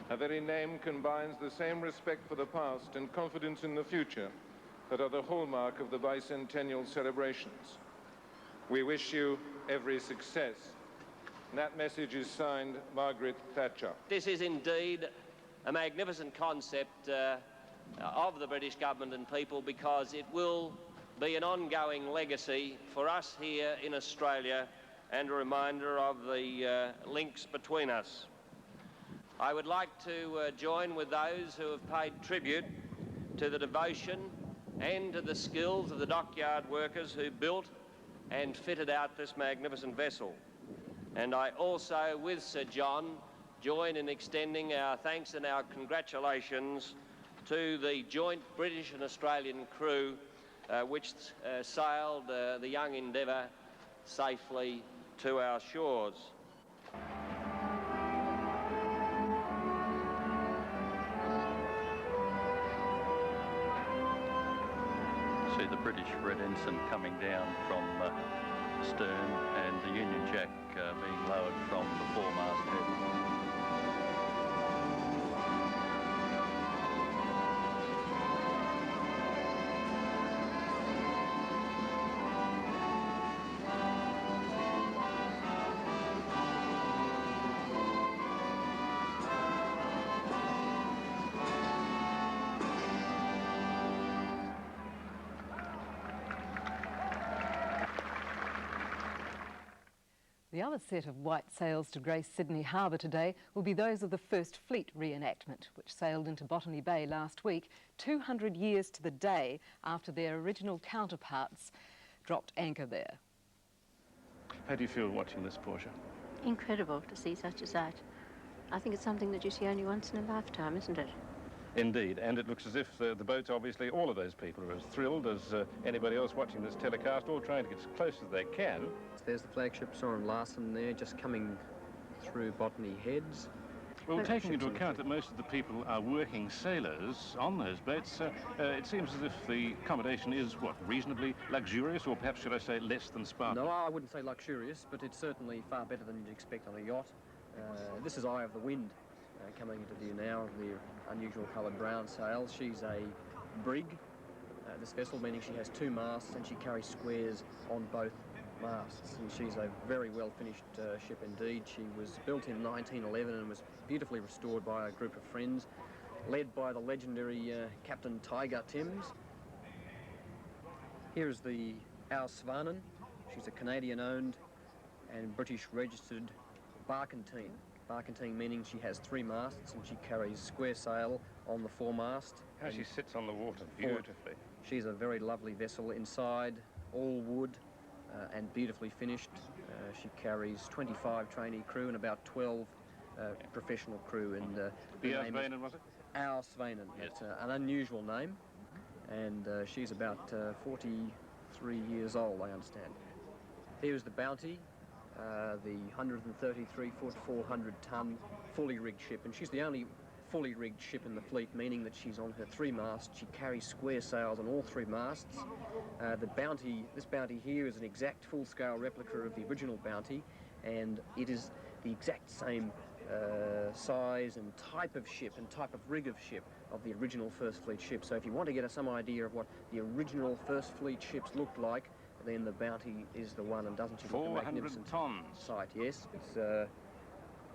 Her very name combines the same respect for the past and confidence in the future that are the hallmark of the Bicentennial celebrations. We wish you every success. And that message is signed Margaret Thatcher. This is indeed a magnificent concept of the British government and people, because it will be an ongoing legacy for us here in Australia and a reminder of the links between us. I would like to join with those who have paid tribute to the devotion and to the skills of the dockyard workers who built and fitted out this magnificent vessel. And I also, with Sir John, join in extending our thanks and our congratulations to the joint British and Australian crew which sailed the Young Endeavour safely to our shores. See the British Red Ensign coming down from stern and the Union Jack being lowered from the foremast head. The other set of white sails to grace Sydney Harbour today will be those of the First Fleet reenactment, which sailed into Botany Bay last week, 200 years to the day after their original counterparts dropped anchor there. How do you feel watching this, Portia? Incredible to see such a sight. I think it's something that you see only once in a lifetime, isn't it? Indeed, and it looks as if the boats, obviously, all of those people are as thrilled as anybody else watching this telecast, all trying to get as close as they can. There's the flagship Soren Larsen there, just coming through Botany Heads. Well, taking into account that most of the people are working sailors on those boats, it seems as if the accommodation is, what, reasonably luxurious, or perhaps should I say less than sparkling? No, I wouldn't say luxurious, but it's certainly far better than you'd expect on a yacht. This is Eye of the Wind. Coming into view now, the unusual coloured brown sails. She's a brig, this vessel, meaning she has two masts and she carries squares on both masts. And she's a very well finished ship indeed. She was built in 1911 and was beautifully restored by a group of friends, led by the legendary Captain Tiger Timms. Here's the Svanen. She's a Canadian-owned and British-registered barkentine. Barkentine meaning she has three masts and she carries square sail on the foremast. How she sits on the water beautifully. She's a very lovely vessel inside, all wood and beautifully finished. She carries 25 trainee crew and about 12 professional crew. And the Svanen, was it? Svanen. Yes. It's an unusual name, and she's about 43 years old, I understand. Here's the Bounty. The 133-foot, 400-ton fully rigged ship, and she's the only fully rigged ship in the fleet, meaning that she's on her three masts. She carries square sails on all three masts. This Bounty here is an exact full-scale replica of the original Bounty, and it is the exact same size and type of ship and type of rig of ship of the original First Fleet ship. So if you want to get some idea of what the original First Fleet ships looked like, then the Bounty is the one, and doesn't she look a magnificent 400 tons sight? Yes, it's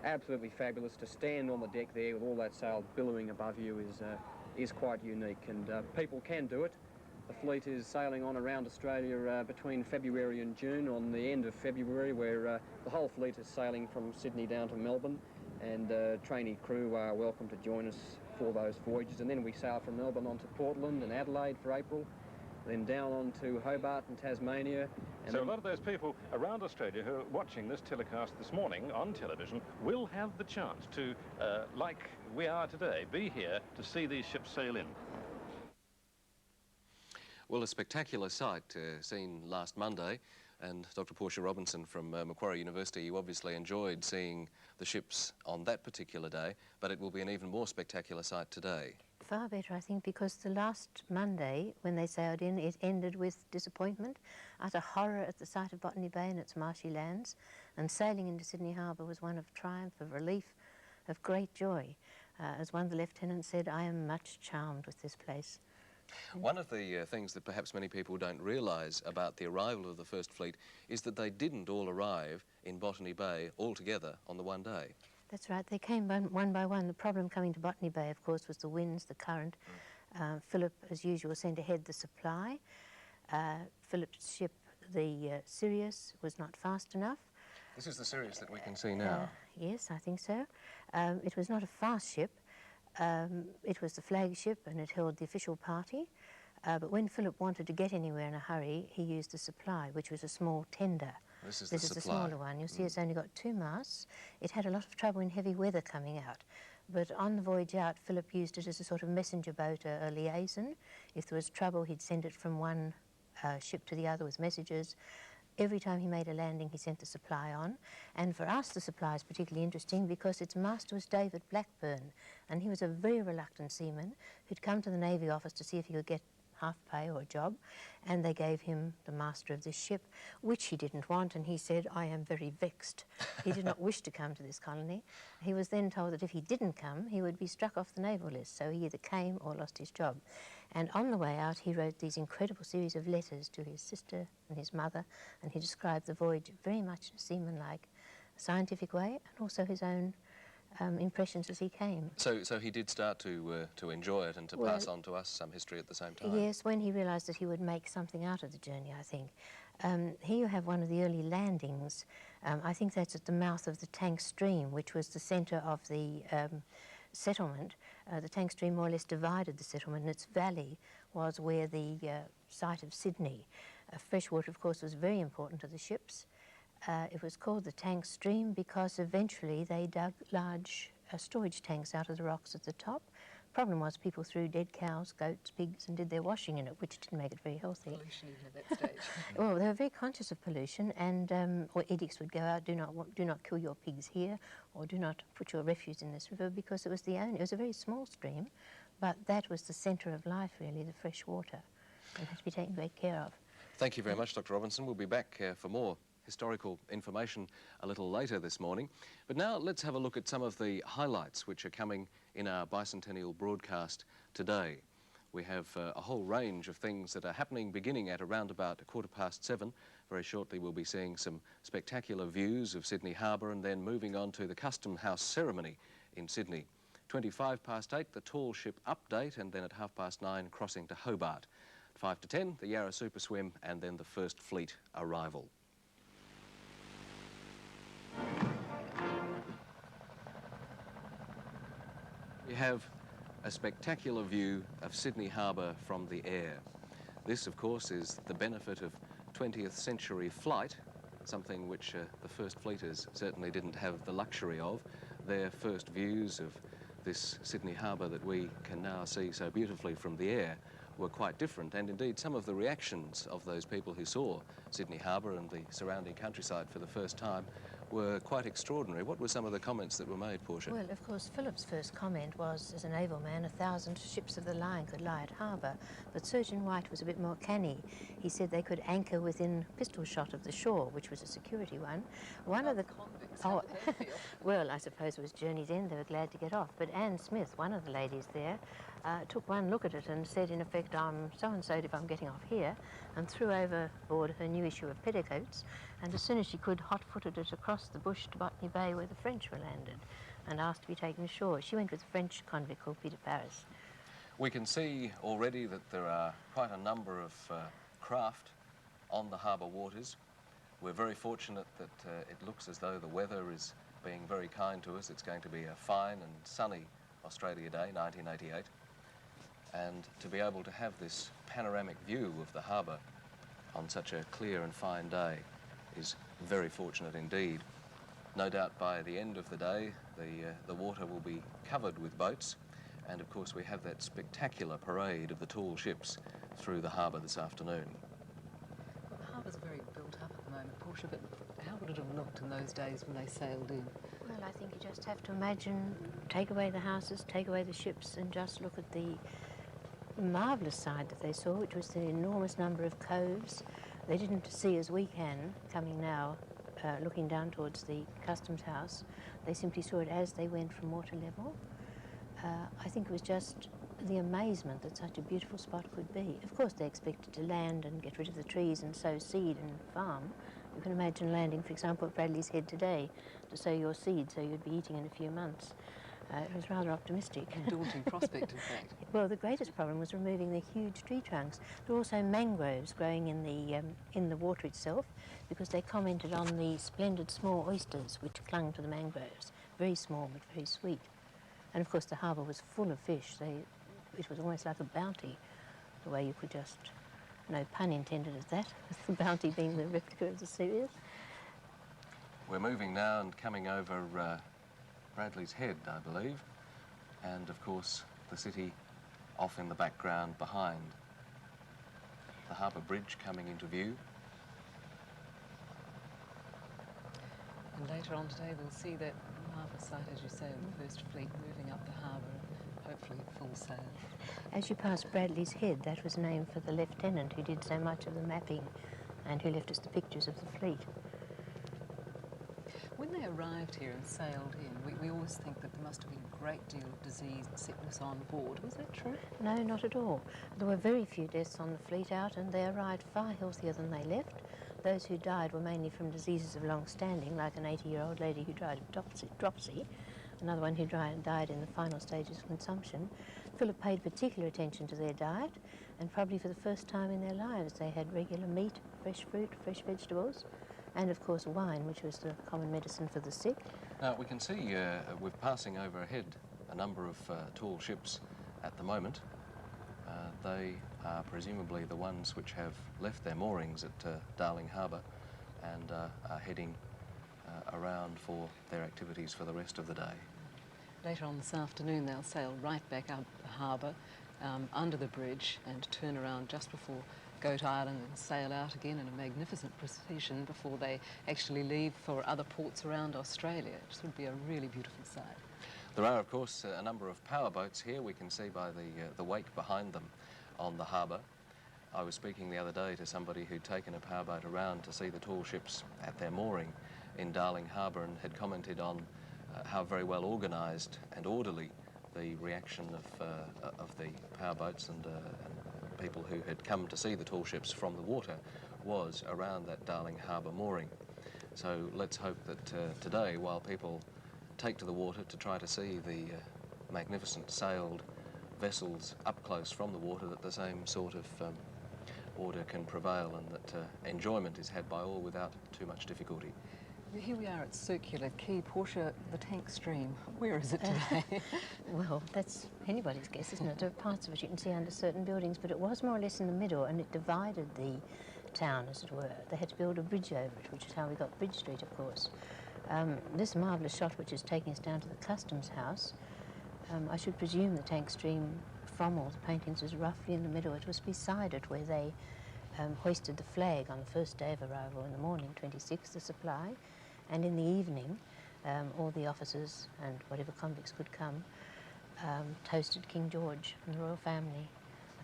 absolutely fabulous. To stand on the deck there with all that sail billowing above you is quite unique, and people can do it. The fleet is sailing on around Australia between February and June. On the end of February, where the whole fleet is sailing from Sydney down to Melbourne, and trainee crew are welcome to join us for those voyages. And then we sail from Melbourne on to Portland and Adelaide for April, then down on to Hobart and Tasmania. And so a lot of those people around Australia who are watching this telecast this morning on television will have the chance to, like we are today, be here to see these ships sail in. Well, a spectacular sight seen last Monday, and Dr. Portia Robinson from Macquarie University, you obviously enjoyed seeing the ships on that particular day, but it will be an even more spectacular sight today. Far better, I think, because the last Monday, when they sailed in, it ended with disappointment, utter horror at the sight of Botany Bay and its marshy lands, and sailing into Sydney Harbour was one of triumph, of relief, of great joy. As one of the lieutenants said, I am much charmed with this place. One of the things that perhaps many people don't realise about the arrival of the First Fleet is that they didn't all arrive in Botany Bay all together on the one day. That's right, they came one by one. The problem coming to Botany Bay, of course, was the winds, the current. Philip, as usual, sent ahead the supply. Philip's ship, the Sirius, was not fast enough. This is the Sirius that we can see now. Yes, I think so. It was not a fast ship. It was the flagship and it held the official party. But when Philip wanted to get anywhere in a hurry, he used the supply, which was a small tender. This is the smaller one. You'll see it's only got 2 masts. It had a lot of trouble in heavy weather coming out. But on the voyage out, Philip used it as a sort of messenger boat, a liaison. If there was trouble, he'd send it from one ship to the other with messages. Every time he made a landing, he sent the supply on. And for us, the supply is particularly interesting because its master was David Blackburn, and he was a very reluctant seaman who'd come to the Navy office to see if he could get half pay or a job, and they gave him the master of this ship, which he didn't want, and he said, I am very vexed. He did not wish to come to this colony. He was then told that if he didn't come, he would be struck off the naval list, so he either came or lost his job. And on the way out, he wrote these incredible series of letters to his sister and his mother, and he described the voyage very much in a seaman-like, scientific way, and also his own impressions as he came. So he did start to enjoy it and to pass on to us some history at the same time. Yes, when he realised that he would make something out of the journey, I think. Here you have one of the early landings. I think that's at the mouth of the Tank Stream, which was the centre of the settlement. The Tank Stream more or less divided the settlement, and its valley was where the site of Sydney. Freshwater, of course, was very important to the ships. It was called the Tank Stream because eventually they dug large storage tanks out of the rocks at the top. Problem was people threw dead cows, goats, pigs and did their washing in it, which didn't make it very healthy. Pollution even at that stage. Well, they were very conscious of pollution, and or edicts would go out, do not kill your pigs here, or do not put your refuse in this river, because it was a very small stream, but that was the centre of life really, the fresh water, and had to be taken great care of. Thank you very much, Dr. Robinson. We'll be back for more historical information a little later this morning. But now let's have a look at some of the highlights which are coming in our bicentennial broadcast today. We have a whole range of things that are happening beginning at around about 7:15. Very shortly we'll be seeing some spectacular views of Sydney Harbour and then moving on to the Custom House ceremony in Sydney. 8:25, the tall ship update, and then at 9:30 crossing to Hobart. 5 to 10, the Yarra Super Swim, and then the First Fleet arrival. We have a spectacular view of Sydney Harbour from the air. This, of course, is the benefit of 20th century flight, something which the First Fleeters certainly didn't have the luxury of. Their first views of this Sydney Harbour that we can now see so beautifully from the air were quite different, and indeed some of the reactions of those people who saw Sydney Harbour and the surrounding countryside for the first time were quite extraordinary. What were some of the comments that were made, Portia? Well, of course, Philip's first comment was, as a naval man, 1,000 ships of the line could lie at harbour, but Surgeon White was a bit more canny. He said they could anchor within pistol shot of the shore, which was a security one. One of the convicts, oh, how did they feel? well, I suppose it was journey's end. They were glad to get off. But Anne Smith, one of the ladies there, took one look at it and said, in effect, I'm so-and-so if I'm getting off here, and threw overboard her new issue of petticoats, and as soon as she could, hot-footed it across the bush to Botany Bay where the French were landed, and asked to be taken ashore. She went with a French convict called Peter Paris. We can see already that there are quite a number of craft on the harbour waters. We're very fortunate that it looks as though the weather is being very kind to us. It's going to be a fine and sunny Australia Day, 1988. And to be able to have this panoramic view of the harbour on such a clear and fine day is very fortunate indeed. No doubt by the end of the day, the water will be covered with boats, and of course we have that spectacular parade of the tall ships through the harbour this afternoon. Well, the harbour's very built up at the moment, Portia, but how would it have looked in those days when they sailed in? Well, I think you just have to imagine, take away the houses, take away the ships, and just look at the marvellous side that they saw, which was the enormous number of coves. They didn't see as we can, coming now, looking down towards the Customs House. They simply saw it as they went from water level. I think it was just the amazement that such a beautiful spot could be. Of course, they expected to land and get rid of the trees and sow seed and farm. You can imagine landing, for example, at Bradley's Head today to sow your seed so you'd be eating in a few months. It was rather optimistic. A daunting prospect, in fact. Well, the greatest problem was removing the huge tree trunks. There were also mangroves growing in the water itself, because they commented on the splendid small oysters which clung to the mangroves. Very small but very sweet. And of course the harbour was full of fish. It was almost like a bounty, the way you could just, no pun intended at that, the bounty being the replica of the series. We're moving now and coming over Bradley's Head, I believe, and of course the city off in the background behind. The harbour bridge coming into view. And later on today we'll see that harbour site, as you say, of the First Fleet moving up the harbour, hopefully full sail. As you pass Bradley's Head, that was named for the lieutenant who did so much of the mapping and who left us the pictures of the fleet. When they arrived here and sailed in, we always think that there must have been a great deal of disease and sickness on board. Was that true? No, not at all. There were very few deaths on the fleet out, and they arrived far healthier than they left. Those who died were mainly from diseases of long standing, like an 80-year-old lady who died of dropsy, another one who died in the final stages of consumption. Philip paid particular attention to their diet, and probably for the first time in their lives they had regular meat, fresh fruit, fresh vegetables, and of course wine, which was the common medicine for the sick. Now we can see we're passing overhead a number of tall ships at the moment. They are presumably the ones which have left their moorings at Darling Harbour and are heading around for their activities for the rest of the day. Later on this afternoon they'll sail right back up the harbour, under the bridge, and turn around just before Goat Island and sail out again in a magnificent procession before they actually leave for other ports around Australia. It would be a really beautiful sight. There are, of course, a number of power boats here. We can see by the wake behind them on the harbour. I was speaking the other day to somebody who'd taken a powerboat around to see the tall ships at their mooring in Darling Harbour and had commented on how very well organised and orderly the reaction of the powerboats and people who had come to see the tall ships from the water was around that Darling Harbour mooring. So let's hope that today, while people take to the water to try to see the magnificent sailed vessels up close from the water, that the same sort of order can prevail and that enjoyment is had by all without too much difficulty. Here we are at Circular Quay. Portia, the tank stream, where is it today? Well, that's anybody's guess, isn't it? There are parts of it you can see under certain buildings, but it was more or less in the middle, and it divided the town, as it were. They had to build a bridge over it, which is how we got Bridge Street, of course. This marvellous shot, which is taking us down to the Customs House, I should presume the tank stream from all the paintings is roughly in the middle. It was beside it where they hoisted the flag on the first day of arrival in the morning, 26th, the supply, and in the evening all the officers and whatever convicts could come toasted King George and the royal family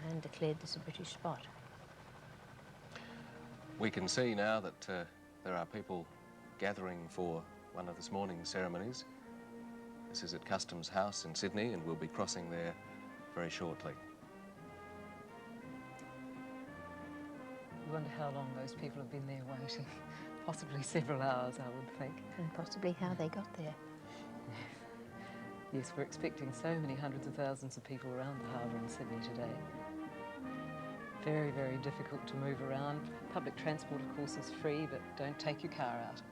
and declared this a British spot. We can see now that there are people gathering for one of this morning's ceremonies. This is at Customs House in Sydney, and we'll be crossing there very shortly. I wonder how long those people have been there waiting. Possibly several hours, I would think. And possibly how they got there. Yes, we're expecting so many hundreds of thousands of people around the harbour in Sydney today. Very, very difficult to move around. Public transport, of course, is free, but don't take your car out.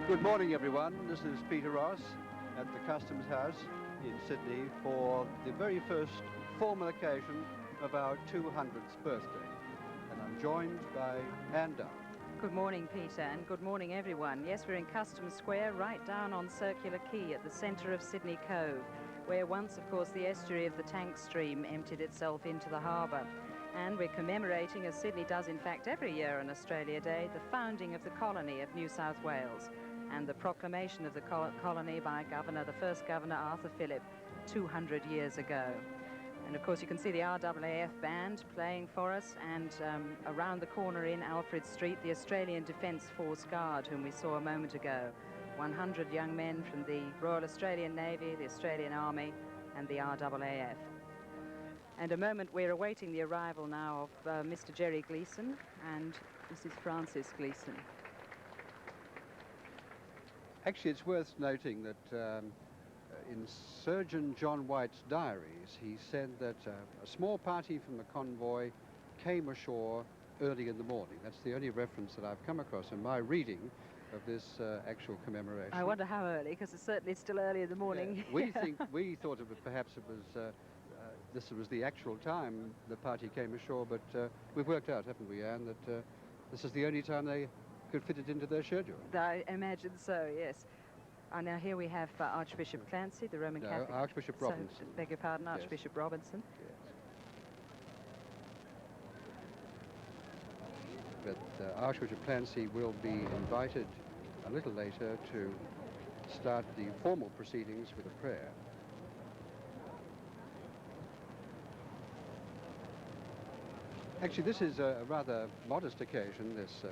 Good morning, everyone. This is Peter Ross at the Customs House in Sydney for the very first formal occasion of our 200th birthday. And I'm joined by Anne Dunn. Good morning, Peter, and good morning, everyone. Yes, we're in Customs Square, right down on Circular Quay at the centre of Sydney Cove, where once, of course, the estuary of the Tank Stream emptied itself into the harbour. And we're commemorating, as Sydney does in fact every year on Australia Day, the founding of the colony of New South Wales and the proclamation of the colony by the first Governor Arthur Phillip 200 years ago. And of course you can see the RAAF band playing for us, and around the corner in Alfred Street, the Australian Defence Force Guard, whom we saw a moment ago. 100 young men from the Royal Australian Navy, the Australian Army and the RAAF. And a moment, we're awaiting the arrival now of Mr. Jerry Gleeson and Mrs. Frances Gleeson. Actually, it's worth noting that in Surgeon John White's diaries, he said that a small party from the convoy came ashore early in the morning. That's the only reference that I've come across in my reading of this actual commemoration. I wonder how early, because it's certainly still early in the morning. Yeah. We thought of it, perhaps it was this was the actual time the party came ashore, but we've worked out, haven't we, Anne, that this is the only time they could fit it into their schedule. I imagine so, yes. Now here we have Archbishop Clancy, the Roman Catholic. Archbishop Robinson. So, beg your pardon, Archbishop Yes. Robinson. Yes. But Archbishop Clancy will be invited a little later to start the formal proceedings with a prayer. Actually, this is a rather modest occasion, this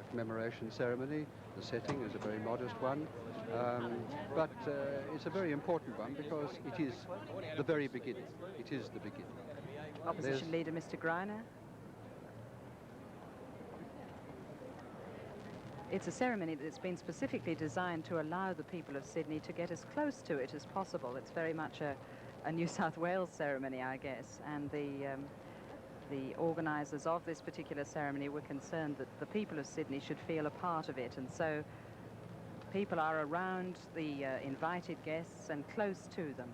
commemoration ceremony. The setting is a very modest one, but it's a very important one because it is the very beginning. It is the beginning. Opposition leader, Mr. Greiner. It's a ceremony that's been specifically designed to allow the people of Sydney to get as close to it as possible. It's very much a New South Wales ceremony, I guess, and the organisers of this particular ceremony were concerned that the people of Sydney should feel a part of it, and so people are around the invited guests and close to them.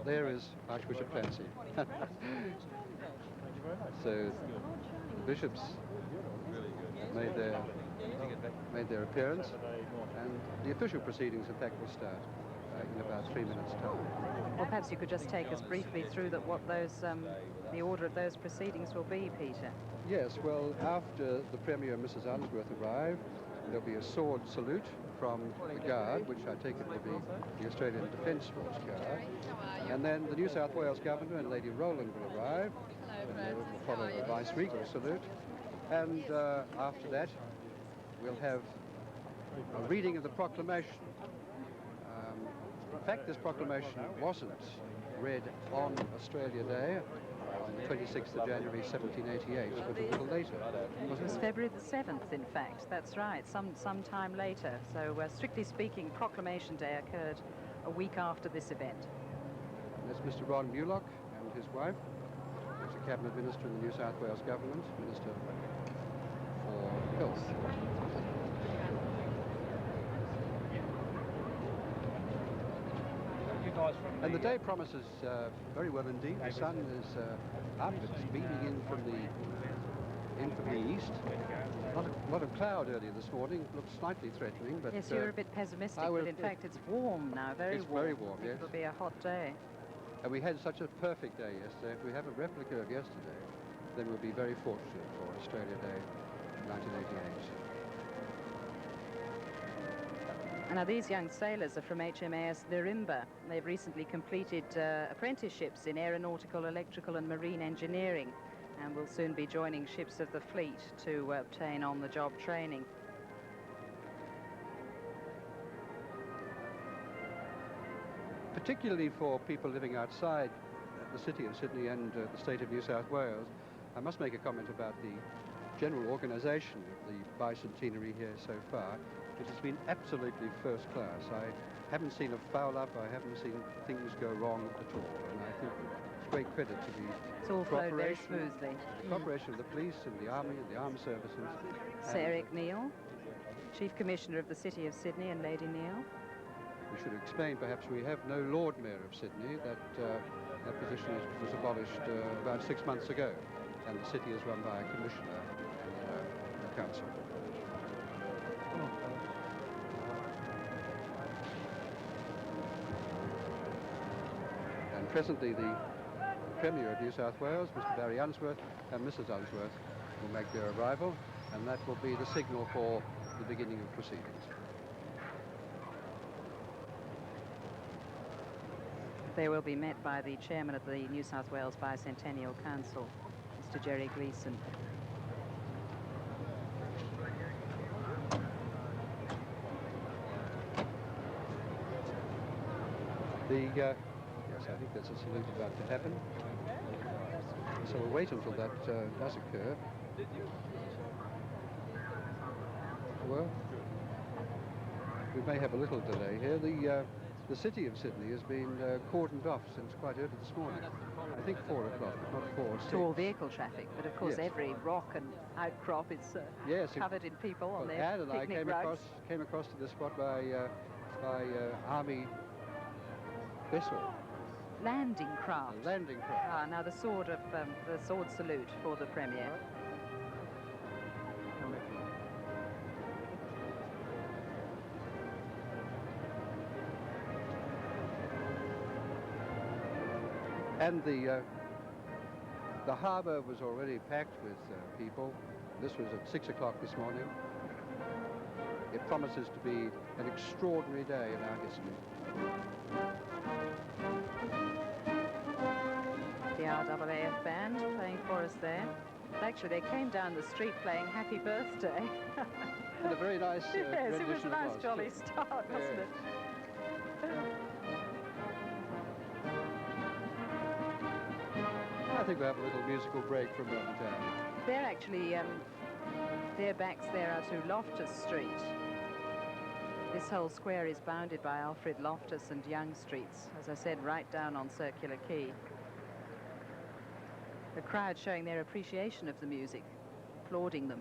There is Archbishop Clancy. So the bishops made their appearance, and the official proceedings, in fact, will start in about 3 minutes' time. Well, perhaps you could just take us briefly through what those, the order of those proceedings will be, Peter. Yes, well, after the Premier and Mrs. Unsworth arrive, there'll be a sword salute from the Guard, which I take it will be the Australian Defence Force Guard. And then the New South Wales Governor and Lady Rowland will arrive, and they will follow the Vice-Regal salute. And after that, we'll have a reading of the proclamation. In fact, this proclamation wasn't read on Australia Day, on the 26th of January 1788, but a little later. It was February the 7th, in fact. That's right, some time later. So, strictly speaking, Proclamation Day occurred a week after this event. And that's Mr. Ron Mulock and his wife. He's a Cabinet Minister in the New South Wales Government, Minister for Health. And the day promises very well indeed. The sun is up, it's beaming in from the east. A lot of cloud earlier this morning, looked slightly threatening, but... Yes, you're a bit pessimistic, but in fact it's warm now, very warm. It's very warm, yes. It'll be a hot day. And we had such a perfect day yesterday. If we have a replica of yesterday, then we'll be very fortunate for Australia Day 1988. And now these young sailors are from HMAS Nirimba. They've recently completed apprenticeships in aeronautical, electrical and marine engineering, and will soon be joining ships of the fleet to obtain on-the-job training. Particularly for people living outside the city of Sydney and the state of New South Wales, I must make a comment about the general organisation of the bicentenary here so far. It has been absolutely first class. I haven't seen a foul up, I haven't seen things go wrong at all, and I think it's great credit to the all flowed very smoothly. Cooperation of the police and the army and the armed services. Sir Eric Neal, Chief Commissioner of the City of Sydney, and Lady Neal. We should explain, perhaps, we have no Lord Mayor of Sydney. That position was abolished about 6 months ago, and the city is run by a commissioner in the council. And presently the Premier of New South Wales, Mr. Barry Unsworth, and Mrs. Unsworth will make their arrival, and that will be the signal for the beginning of proceedings. They will be met by the chairman of the New South Wales Bicentennial Council, Mr. Jerry Gleeson. Yes, I think there's a salute about to happen. So we'll wait until that does occur. Well, we may have a little delay here. The city of Sydney has been cordoned off since quite early this morning. I think 4 o'clock, not 4 or 6. To all vehicle traffic, but of course Yes. every rock and outcrop is covered in people on their Anne and I picnic rugs. came across to this spot by Army vessel. Landing craft. A landing craft. Ah, now the sword salute for the Premier. And the harbour was already packed with people. This was at 6 o'clock this morning. It promises to be an extraordinary day in our history. The RAAF band playing for us there. Actually, they came down the street playing Happy Birthday. And a very nice yes, it was a rendition nice was. jolly start, wasn't Yes. it? I think we'll have a little musical break from that time. They're actually, their backs there are to Loftus Street. This whole square is bounded by Alfred Loftus and Young Streets, as I said, right down on Circular Quay. The crowd showing their appreciation of the music, applauding them.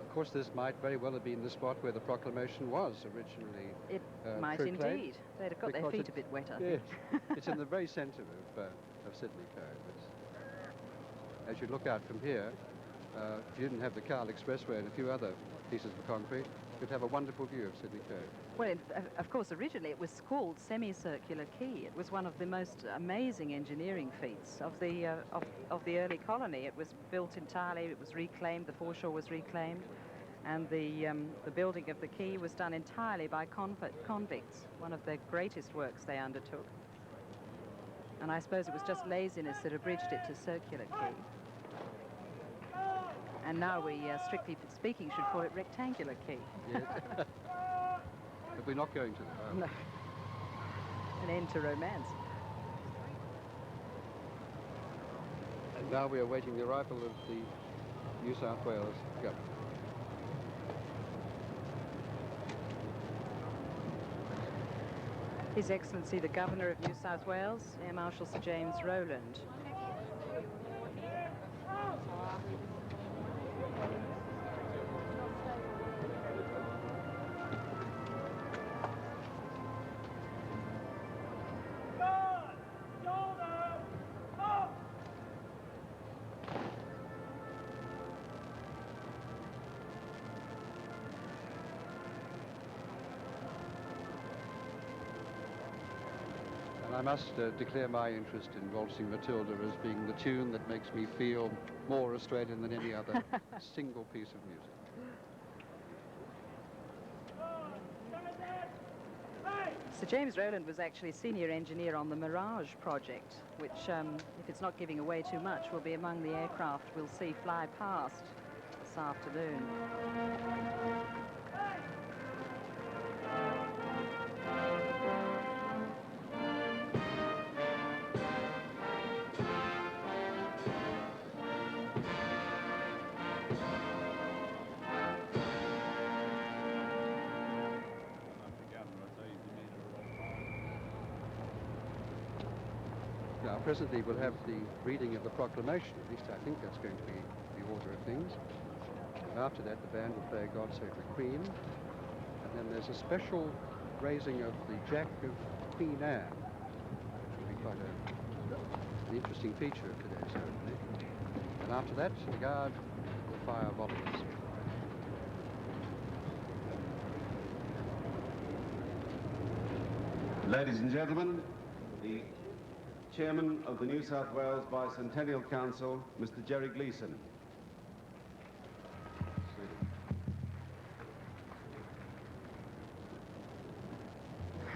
Of course, this might very well have been the spot where the proclamation was originally It might proclaimed, indeed. They'd have got their because feet a bit wet, I yes, think. it's in the very centre of Sydney Cove. As you look out from here, if you didn't have the Kyle Expressway and a few other pieces of concrete, you'd have a wonderful view of Sydney Cove. Well, of course, originally it was called Semicircular Quay. It was one of the most amazing engineering feats of the early colony. It was built entirely, it was reclaimed, the foreshore was reclaimed, and the building of the quay was done entirely by convicts, one of the greatest works they undertook. And I suppose it was just laziness that abridged it to Circular Quay. And now we, strictly speaking, should call it Rectangular Quay. Yes. But we're not going to that. No. An end to romance. And now we are awaiting the arrival of the New South Wales government. His Excellency the Governor of New South Wales, Air Marshal Sir James Rowland. I must declare my interest in Waltzing Matilda as being the tune that makes me feel more Australian than any other single piece of music. Sir James Rowland was actually senior engineer on the Mirage project, which, if it's not giving away too much, will be among the aircraft we'll see fly past this afternoon. Now, presently we'll have the reading of the proclamation. At least I think that's going to be the order of things. And after that, the band will play God Save the Queen. And then there's a special raising of the Jack of Queen Anne, which will be quite an interesting feature of today's ceremony. And after that, the Guard will fire volleys. Ladies and gentlemen, the Chairman of the New South Wales Bicentennial Council, Mr. Jerry Gleeson.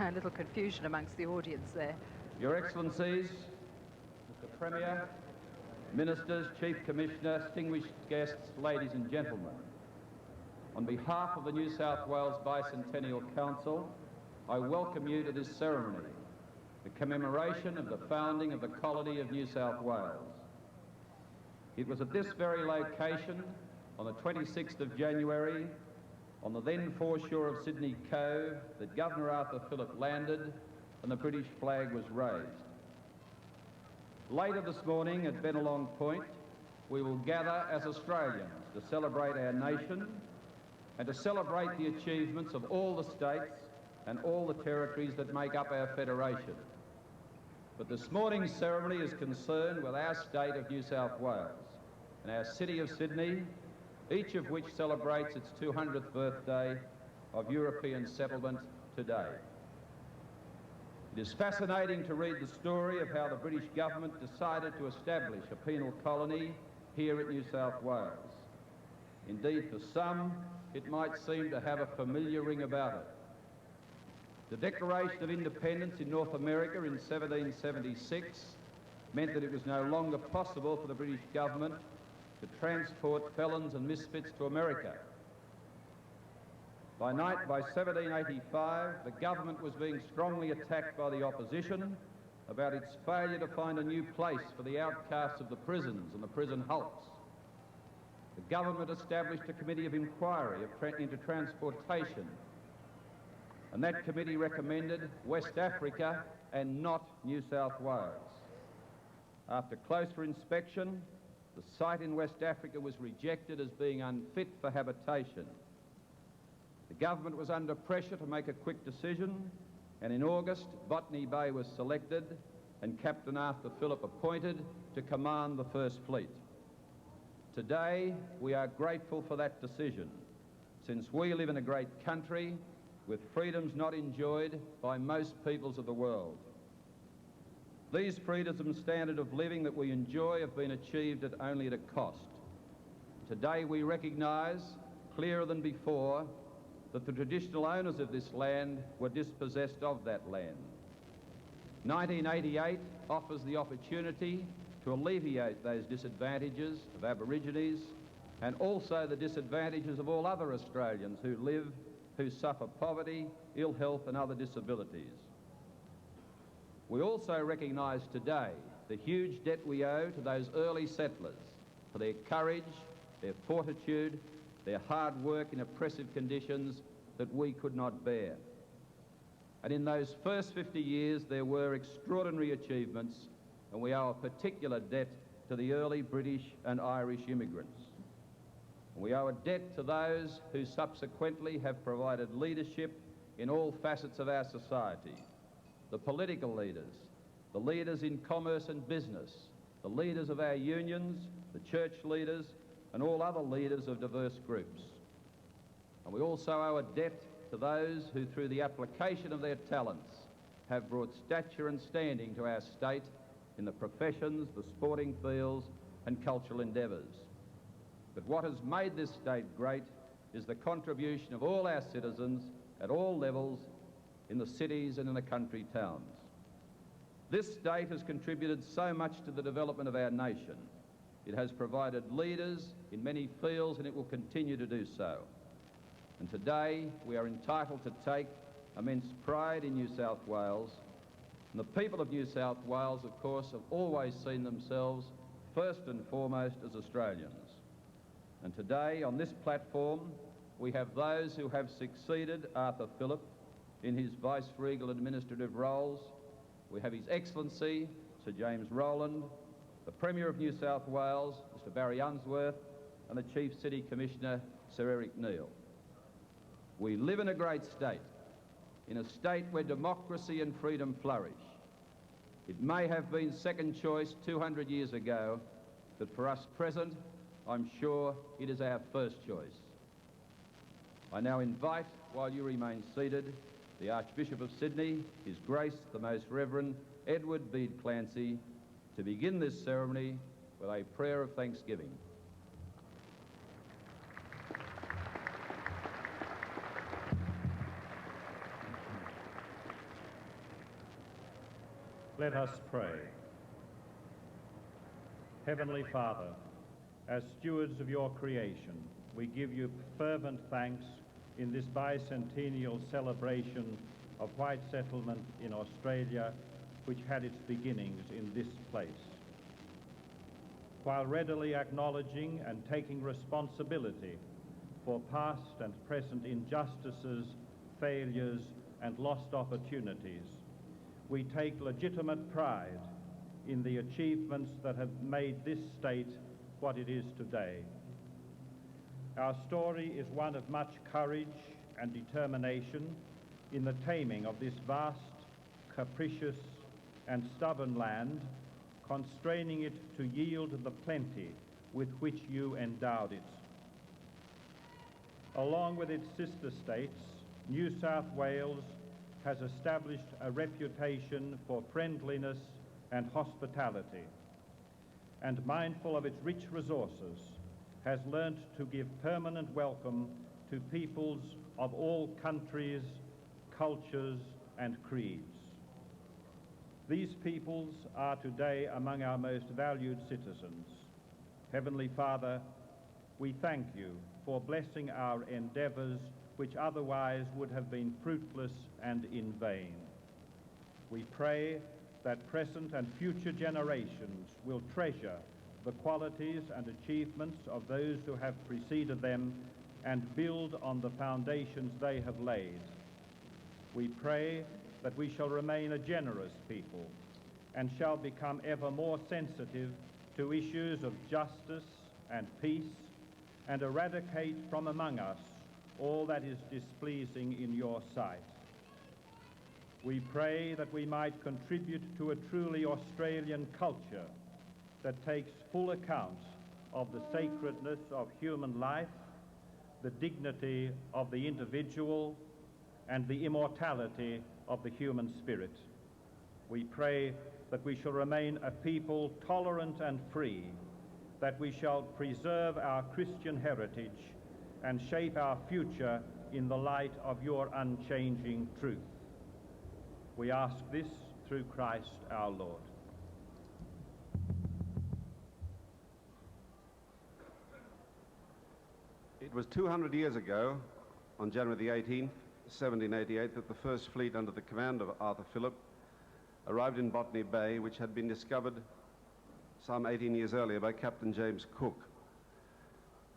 A little confusion amongst the audience there. Your Excellencies, Mr. Premier, Ministers, Chief Commissioner, distinguished guests, ladies and gentlemen. On behalf of the New South Wales Bicentennial Council, I welcome you to this ceremony, the commemoration of the founding of the colony of New South Wales. It was at this very location, on the 26th of January, on the then foreshore of Sydney Cove, that Governor Arthur Phillip landed and the British flag was raised. Later this morning at Bennelong Point, we will gather as Australians to celebrate our nation and to celebrate the achievements of all the states and all the territories that make up our federation. But this morning's ceremony is concerned with our state of New South Wales and our city of Sydney, each of which celebrates its 200th birthday of European settlement today. It is fascinating to read the story of how the British government decided to establish a penal colony here at New South Wales. Indeed, for some, it might seem to have a familiar ring about it. The Declaration of Independence in North America in 1776 meant that it was no longer possible for the British government to transport felons and misfits to America. By 1785, the government was being strongly attacked by the opposition about its failure to find a new place for the outcasts of the prisons and the prison hulks. The government established a committee of inquiry into transportation, and that committee recommended West Africa and not New South Wales. After closer inspection, the site in West Africa was rejected as being unfit for habitation. The government was under pressure to make a quick decision, and in August, Botany Bay was selected and Captain Arthur Phillip appointed to command the First Fleet. Today, we are grateful for that decision, since we live in a great country with freedoms not enjoyed by most peoples of the world. These freedoms and standard of living that we enjoy have been achieved only at a cost. Today we recognise, clearer than before, that the traditional owners of this land were dispossessed of that land. 1988 offers the opportunity to alleviate those disadvantages of Aborigines and also the disadvantages of all other Australians who suffer poverty, ill health and other disabilities. We also recognise today the huge debt we owe to those early settlers for their courage, their fortitude, their hard work in oppressive conditions that we could not bear. And in those first 50 years there were extraordinary achievements, and we owe a particular debt to the early British and Irish immigrants. And we owe a debt to those who subsequently have provided leadership in all facets of our society. The political leaders, the leaders in commerce and business, the leaders of our unions, the church leaders, and all other leaders of diverse groups. And we also owe a debt to those who, through the application of their talents, have brought stature and standing to our state in the professions, the sporting fields, and cultural endeavours. But what has made this state great is the contribution of all our citizens at all levels in the cities and in the country towns. This state has contributed so much to the development of our nation. It has provided leaders in many fields, and it will continue to do so. And today we are entitled to take immense pride in New South Wales. And the people of New South Wales, of course, have always seen themselves first and foremost as Australians. And today, on this platform, we have those who have succeeded Arthur Phillip in his vice-regal administrative roles. We have His Excellency, Sir James Rowland, the Premier of New South Wales, Mr Barry Unsworth, and the Chief City Commissioner, Sir Eric Neal. We live in a great state in a state where democracy and freedom flourish. It may have been second choice 200 years ago, but for us present, I'm sure it is our first choice. I now invite, while you remain seated, the Archbishop of Sydney, His Grace the Most Reverend Edward Bede Clancy, to begin this ceremony with a prayer of thanksgiving. Let us pray. Heavenly Father, as stewards of your creation, we give you fervent thanks in this bicentennial celebration of white settlement in Australia, which had its beginnings in this place. While readily acknowledging and taking responsibility for past and present injustices, failures, and lost opportunities, we take legitimate pride in the achievements that have made this state what it is today. Our story is one of much courage and determination in the taming of this vast, capricious, and stubborn land, constraining it to yield the plenty with which you endowed it. Along with its sister states, New South Wales has established a reputation for friendliness and hospitality, and mindful of its rich resources, has learnt to give permanent welcome to peoples of all countries, cultures, and creeds. These peoples are today among our most valued citizens. Heavenly Father, we thank you for blessing our endeavours which otherwise would have been fruitless and in vain. We pray that present and future generations will treasure the qualities and achievements of those who have preceded them and build on the foundations they have laid. We pray that we shall remain a generous people and shall become ever more sensitive to issues of justice and peace, and eradicate from among us all that is displeasing in your sight. We pray that we might contribute to a truly Australian culture that takes full account of the sacredness of human life, the dignity of the individual, and the immortality of the human spirit. We pray that we shall remain a people tolerant and free, that we shall preserve our Christian heritage and shape our future in the light of your unchanging truth. We ask this through Christ our Lord. It was 200 years ago, on January the 18th, 1788, that the first fleet under the command of Arthur Phillip arrived in Botany Bay, which had been discovered some 18 years earlier by Captain James Cook.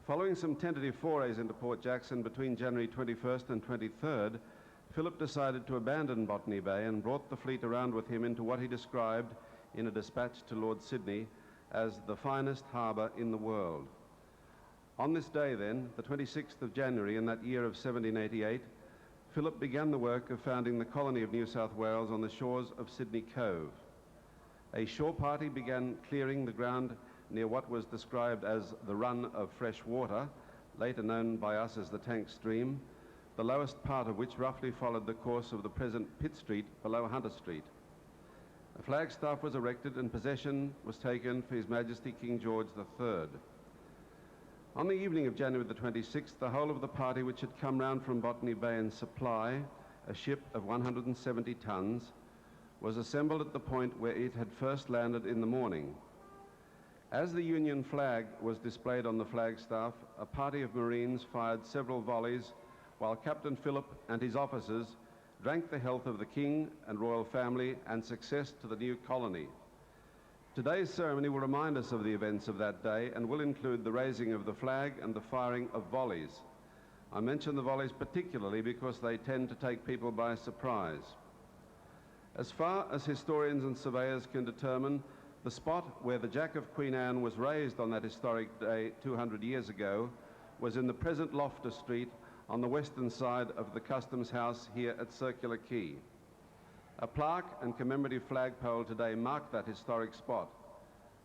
Following some tentative forays into Port Jackson between January 21st and 23rd, Phillip decided to abandon Botany Bay and brought the fleet around with him into what he described in a dispatch to Lord Sydney as the finest harbour in the world. On this day then, the 26th of January in that year of 1788, Phillip began the work of founding the colony of New South Wales on the shores of Sydney Cove. A shore party began clearing the ground near what was described as the run of fresh water, later known by us as the Tank Stream, the lowest part of which roughly followed the course of the present Pitt Street below Hunter Street. A flagstaff was erected and possession was taken for His Majesty King George III. On the evening of January the 26th, the whole of the party which had come round from Botany Bay in supply, a ship of 170 tons, was assembled at the point where it had first landed in the morning. As the Union flag was displayed on the flagstaff, a party of Marines fired several volleys while Captain Phillip and his officers drank the health of the King and royal family and success to the new colony. Today's ceremony will remind us of the events of that day and will include the raising of the flag and the firing of volleys. I mention the volleys particularly because they tend to take people by surprise. As far as historians and surveyors can determine, the spot where the Jack of Queen Anne was raised on that historic day 200 years ago was in the present Loftus Street on the western side of the Customs House here at Circular Quay. A plaque and commemorative flagpole today mark that historic spot.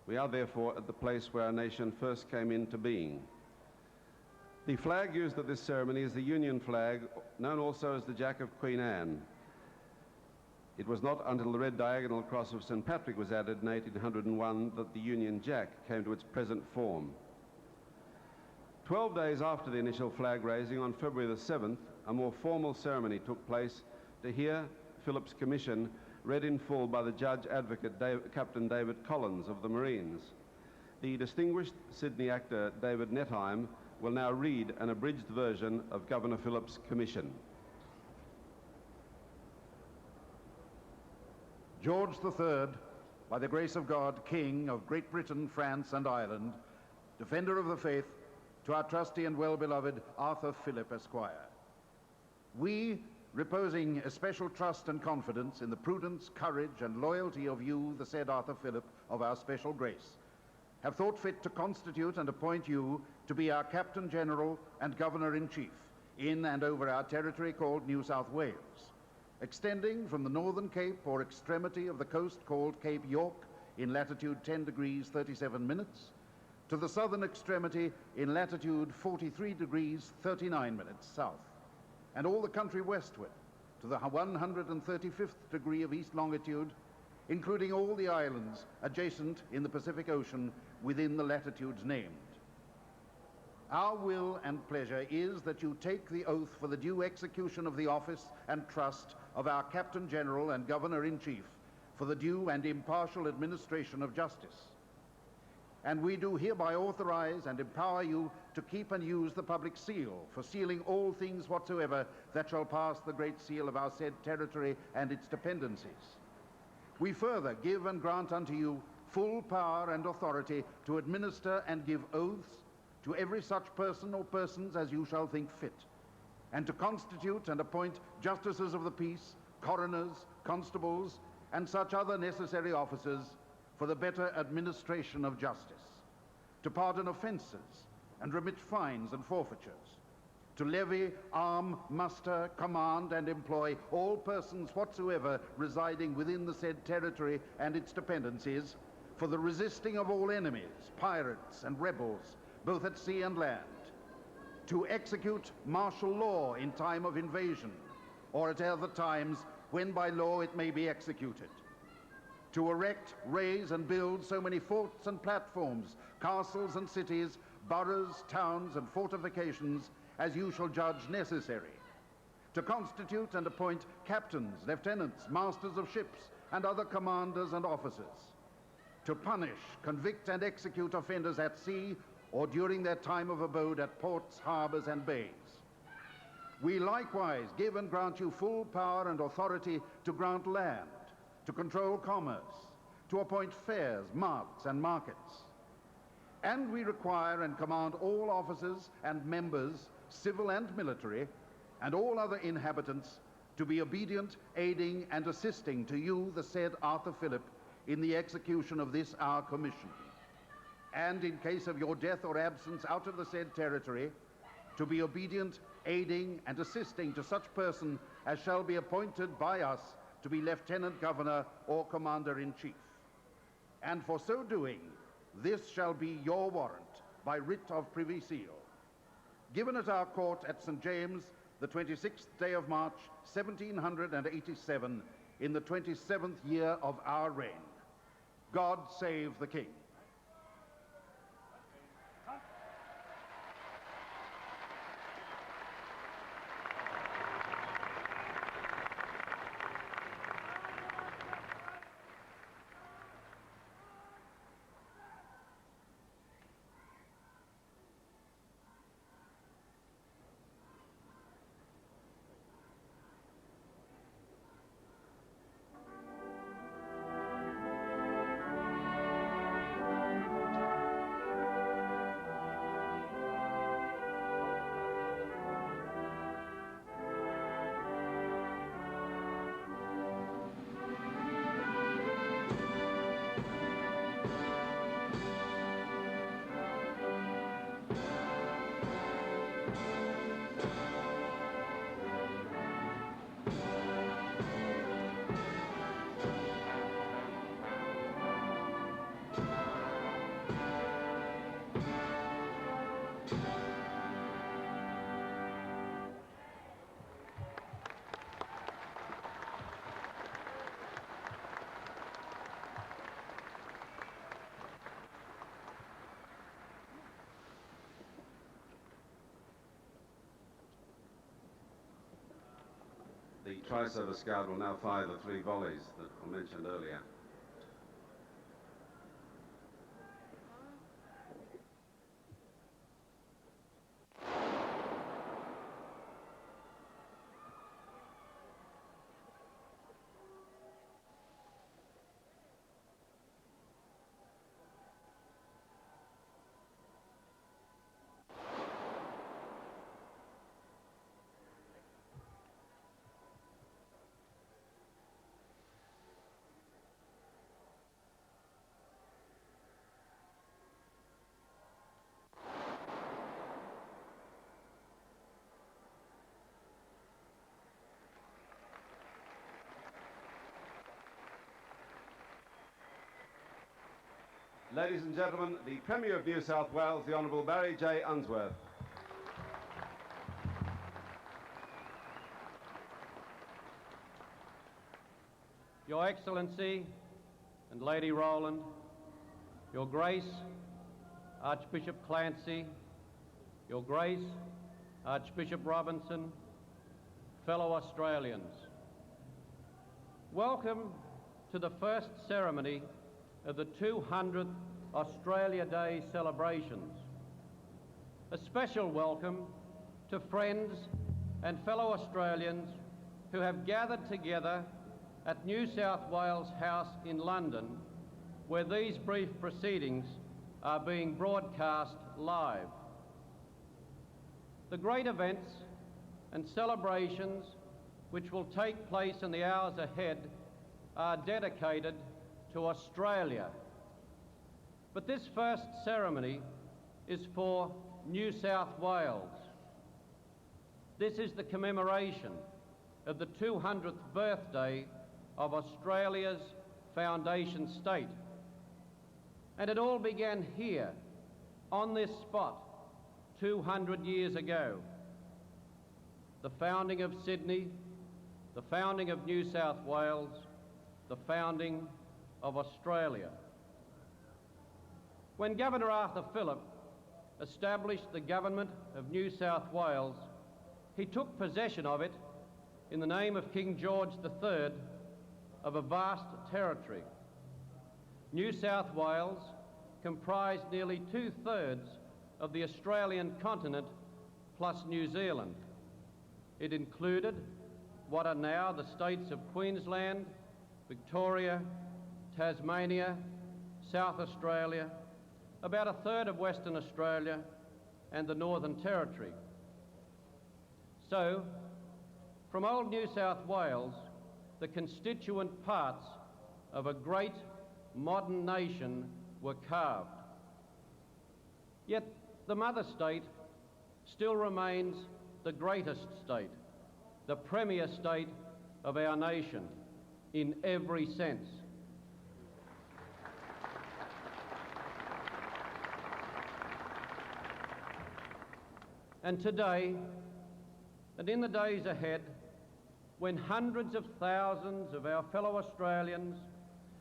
We are therefore at the place where our nation first came into being. The flag used at this ceremony is the Union flag, known also as the Jack of Queen Anne. It was not until the red diagonal cross of St. Patrick was added in 1801 that the Union Jack came to its present form. 12 days after the initial flag raising, on February the 7th, a more formal ceremony took place to hear Phillip's commission read in full by the Judge Advocate Captain David Collins of the Marines. The distinguished Sydney actor David Nettheim will now read an abridged version of Governor Phillip's commission. George III, by the grace of God, King of Great Britain, France and Ireland, Defender of the Faith, to our trusty and well-beloved Arthur Phillip, Esquire. We, reposing especial trust and confidence in the prudence, courage and loyalty of you, the said Arthur Phillip, of our special grace, have thought fit to constitute and appoint you to be our Captain General and Governor-in-Chief in and over our territory called New South Wales, extending from the northern cape or extremity of the coast called Cape York in latitude 10 degrees 37 minutes, to the southern extremity in latitude 43 degrees 39 minutes south, and all the country westward to the 135th degree of east longitude, including all the islands adjacent in the Pacific Ocean within the latitudes named. Our will and pleasure is that you take the oath for the due execution of the office and trust of our Captain General and Governor-in-Chief for the due and impartial administration of justice. And we do hereby authorize and empower you to keep and use the public seal for sealing all things whatsoever that shall pass the great seal of our said territory and its dependencies. We further give and grant unto you full power and authority to administer and give oaths to every such person or persons as you shall think fit, and to constitute and appoint justices of the peace, coroners, constables, and such other necessary officers for the better administration of justice, to pardon offences and remit fines and forfeitures, to levy, arm, muster, command, and employ all persons whatsoever residing within the said territory and its dependencies for the resisting of all enemies, pirates, and rebels, both at sea and land, to execute martial law in time of invasion, or at other times when by law it may be executed, to erect, raise, and build so many forts and platforms, castles and cities, boroughs, towns, and fortifications as you shall judge necessary, to constitute and appoint captains, lieutenants, masters of ships, and other commanders and officers, to punish, convict, and execute offenders at sea or during their time of abode at ports, harbors, and bays. We likewise give and grant you full power and authority to grant land, to control commerce, to appoint fairs, marts, and markets. And we require and command all officers and members, civil and military, and all other inhabitants to be obedient, aiding, and assisting to you, the said Arthur Phillip, in the execution of this our commission. And in case of your death or absence out of the said territory, to be obedient, aiding, and assisting to such person as shall be appointed by us to be Lieutenant Governor or Commander-in-Chief. And for so doing, this shall be your warrant by writ of Privy Seal, given at our court at St. James, the 26th day of March, 1787, in the 27th year of our reign. God save the King. tri-service guard will now fire the 3 volleys that were mentioned earlier. Ladies and gentlemen, the Premier of New South Wales, the Honourable Barry J. Unsworth. Your Excellency and Lady Rowland, Your Grace, Archbishop Clancy, Your Grace, Archbishop Robinson, fellow Australians. Welcome to the first ceremony of the 200th Australia Day celebrations. A special welcome to friends and fellow Australians who have gathered together at New South Wales House in London, where these brief proceedings are being broadcast live. The great events and celebrations which will take place in the hours ahead are dedicated to Australia. But this first ceremony is for New South Wales. This is the commemoration of the 200th birthday of Australia's foundation state. And it all began here, on this spot, 200 years ago. The founding of Sydney, the founding of New South Wales, the founding of Australia. When Governor Arthur Phillip established the government of New South Wales, he took possession of it in the name of King George III of a vast territory. New South Wales comprised nearly 2/3 of the Australian continent plus New Zealand. It included what are now the states of Queensland, Victoria, Tasmania, South Australia, about 1/3 of Western Australia and the Northern Territory. So, from old New South Wales, the constituent parts of a great modern nation were carved. Yet the mother state still remains the greatest state, the premier state of our nation in every sense. And today, and in the days ahead, when hundreds of thousands of our fellow Australians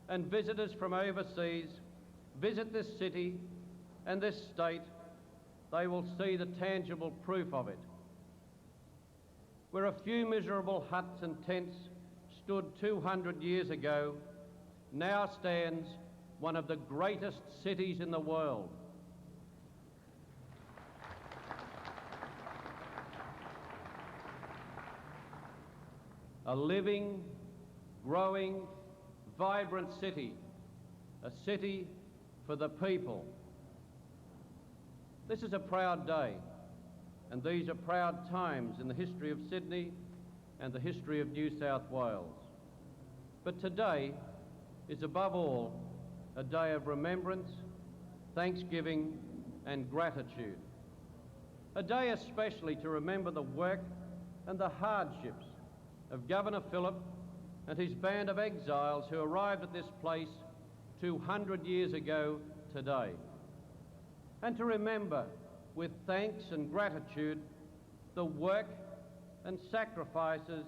and visitors from overseas visit this city and this state, they will see the tangible proof of it. Where a few miserable huts and tents stood 200 years ago, now stands one of the greatest cities in the world. A living, growing, vibrant city, a city for the people. This is a proud day, and these are proud times in the history of Sydney and the history of New South Wales. But today is above all a day of remembrance, thanksgiving and gratitude. A day especially to remember the work and the hardships of Governor Phillip and his band of exiles who arrived at this place 200 years ago today. And to remember with thanks and gratitude the work and sacrifices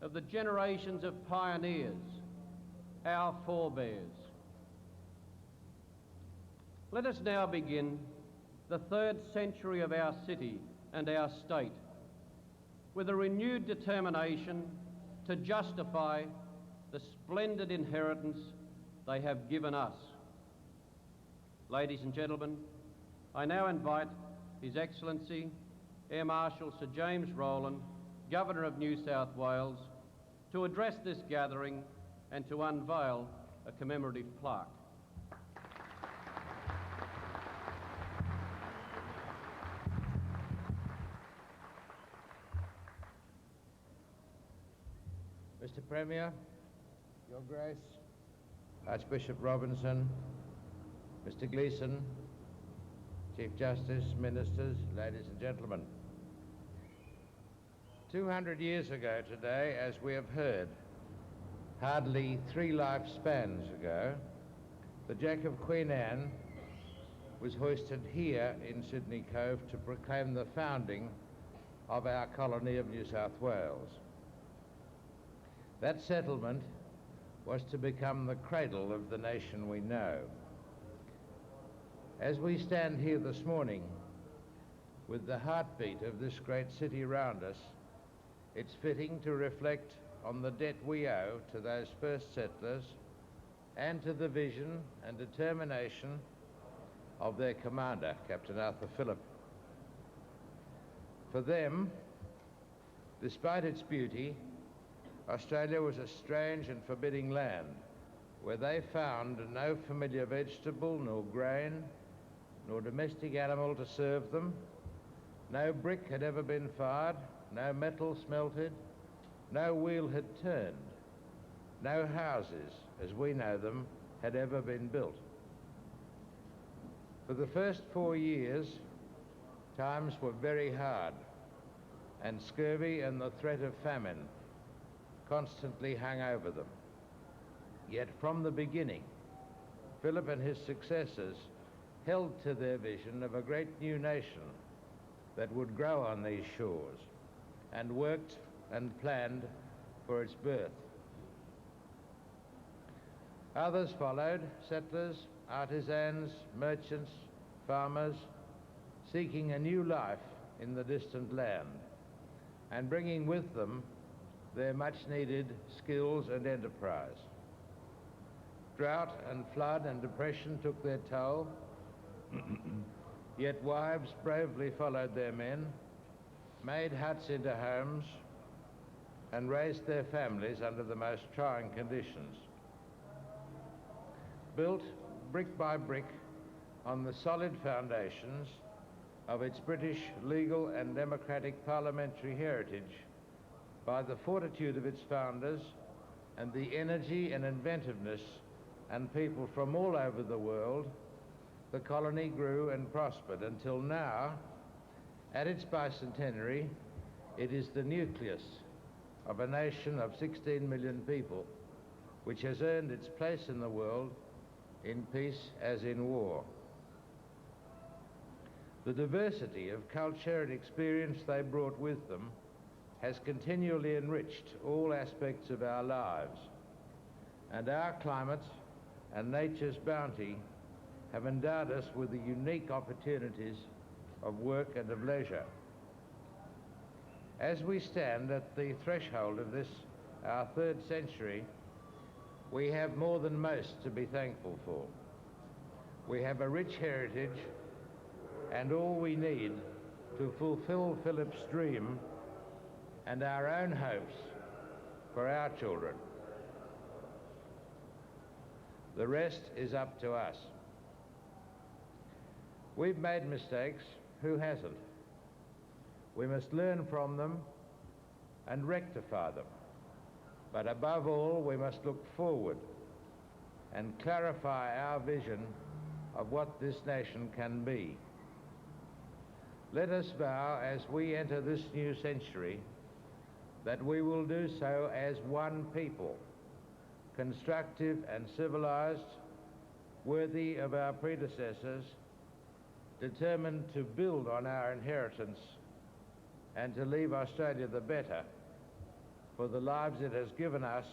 of the generations of pioneers, our forebears. Let us now begin the 3rd century of our city and our state with a renewed determination to justify the splendid inheritance they have given us. Ladies and gentlemen, I now invite His Excellency Air Marshal Sir James Rowland, Governor of New South Wales, to address this gathering and to unveil a commemorative plaque. Mr. Premier, Your Grace, Archbishop Robinson, Mr. Gleeson, Chief Justice, Ministers, ladies and gentlemen. 200 years ago today, as we have heard, hardly 3 lifespans ago, the Jack of Queen Anne was hoisted here in Sydney Cove to proclaim the founding of our colony of New South Wales. That settlement was to become the cradle of the nation we know. As we stand here this morning, with the heartbeat of this great city around us, it's fitting to reflect on the debt we owe to those first settlers and to the vision and determination of their commander, Captain Arthur Phillip. For them, despite its beauty, Australia was a strange and forbidding land where they found no familiar vegetable, nor grain, nor domestic animal to serve them. No brick had ever been fired, no metal smelted, no wheel had turned, no houses, as we know them, had ever been built. For the first 4 years, times were very hard, and scurvy and the threat of famine constantly hung over them. Yet from the beginning, Phillip and his successors held to their vision of a great new nation that would grow on these shores, and worked and planned for its birth. Others followed, settlers, artisans, merchants, farmers, seeking a new life in the distant land, and bringing with them their much-needed skills and enterprise. Drought and flood and depression took their toll, yet wives bravely followed their men, made huts into homes, and raised their families under the most trying conditions. Built brick by brick on the solid foundations of its British legal and democratic parliamentary heritage, by the fortitude of its founders and the energy and inventiveness and people from all over the world, the colony grew and prospered until now, at its bicentenary, it is the nucleus of a nation of 16 million people, which has earned its place in the world in peace as in war. The diversity of culture and experience they brought with them has continually enriched all aspects of our lives, and our climate and nature's bounty have endowed us with the unique opportunities of work and of leisure. As we stand at the threshold of this, our 3rd century, we have more than most to be thankful for. We have a rich heritage and all we need to fulfill Phillip's dream and our own hopes for our children. The rest is up to us. We've made mistakes, who hasn't? We must learn from them and rectify them. But above all, we must look forward and clarify our vision of what this nation can be. Let us vow as we enter this new century that we will do so as one people, constructive and civilized, worthy of our predecessors, determined to build on our inheritance and to leave Australia the better for the lives it has given us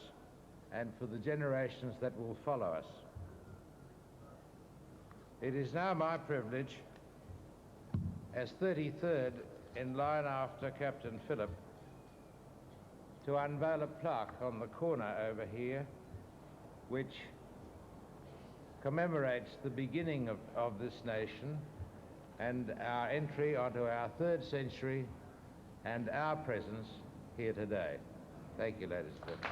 and for the generations that will follow us. It is now my privilege, as 33rd in line after Captain Phillip, to unveil a plaque on the corner over here, which commemorates the beginning of this nation and our entry onto our 3rd century and our presence here today. Thank you, ladies and gentlemen.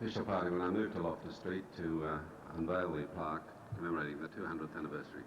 Official party will now move to Loftus Street to unveil the plaque commemorating the 200th anniversary.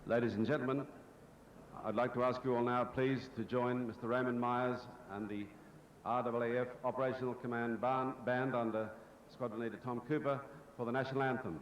Ladies and gentlemen, I'd like to ask you all now, please, to join Mr. Raymond Myers and the RAAF Operational Command Band under Squadron Leader Tom Cooper for the National Anthem.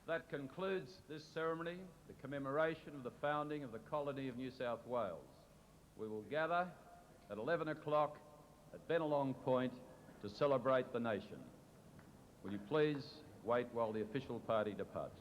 That concludes this ceremony, the commemoration of the founding of the colony of New South Wales. We will gather at 11 o'clock at Bennelong Point to celebrate the nation. Will you please wait while the official party departs.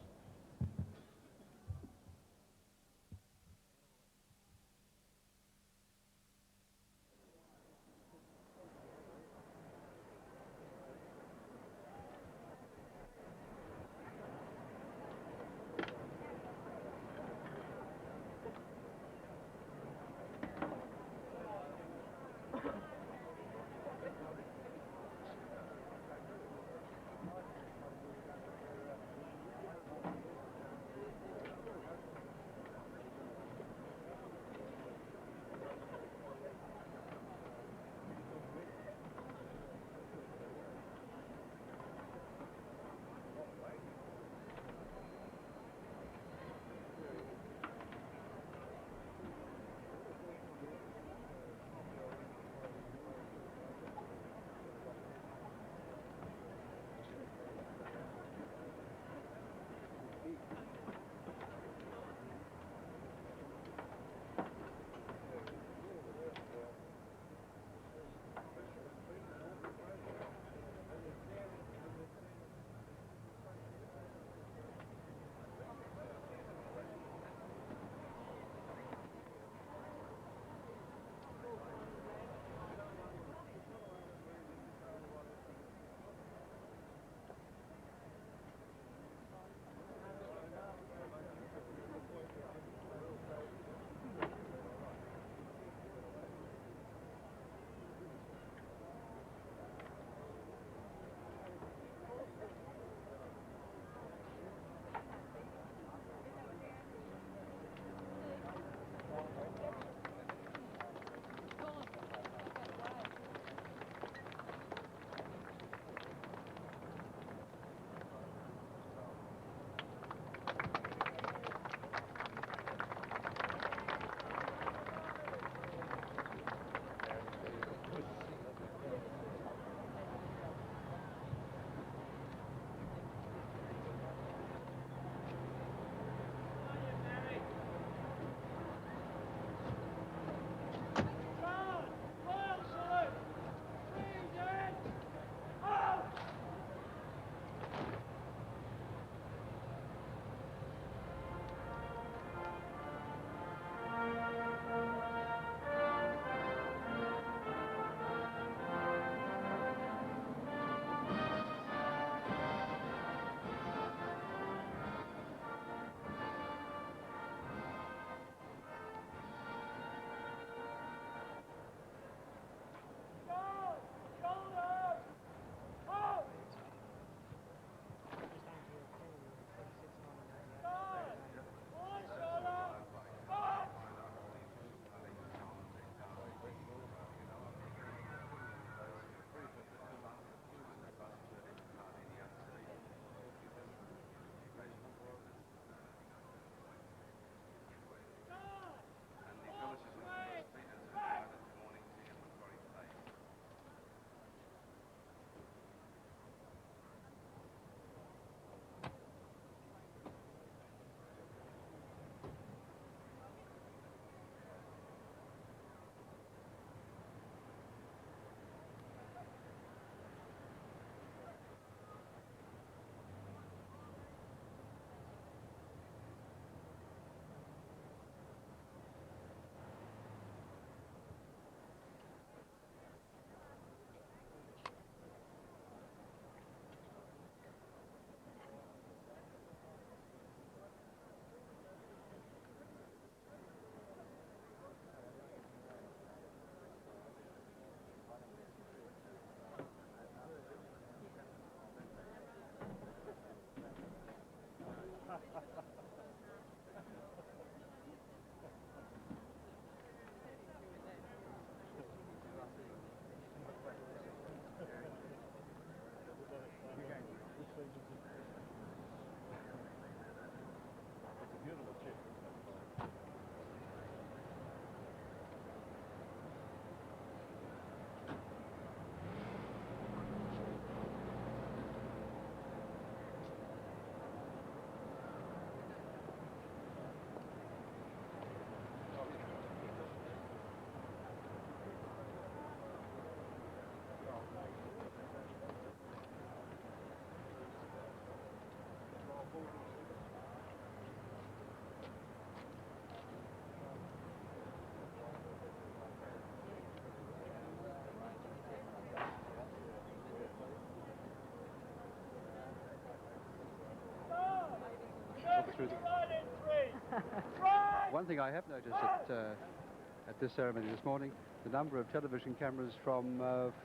One thing I have noticed at this ceremony this morning, the number of television cameras from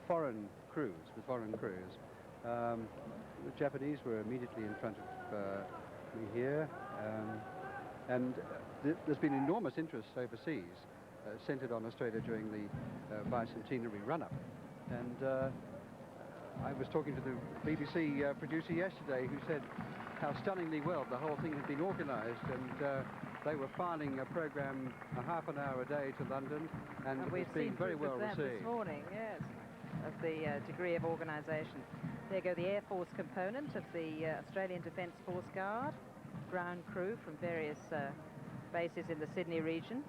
foreign crews, the Japanese were immediately in front of me here, and there's been enormous interest overseas, centred on Australia during the bicentenary run-up. And I was talking to the BBC producer yesterday, who said how stunningly well the whole thing had been organised, and they were filing a programme a half an hour a day to London, and it was being very well received. This morning, yes, of the degree of organisation. There go the Air Force component of the Australian Defence Force Guard, ground crew from various bases in the Sydney region.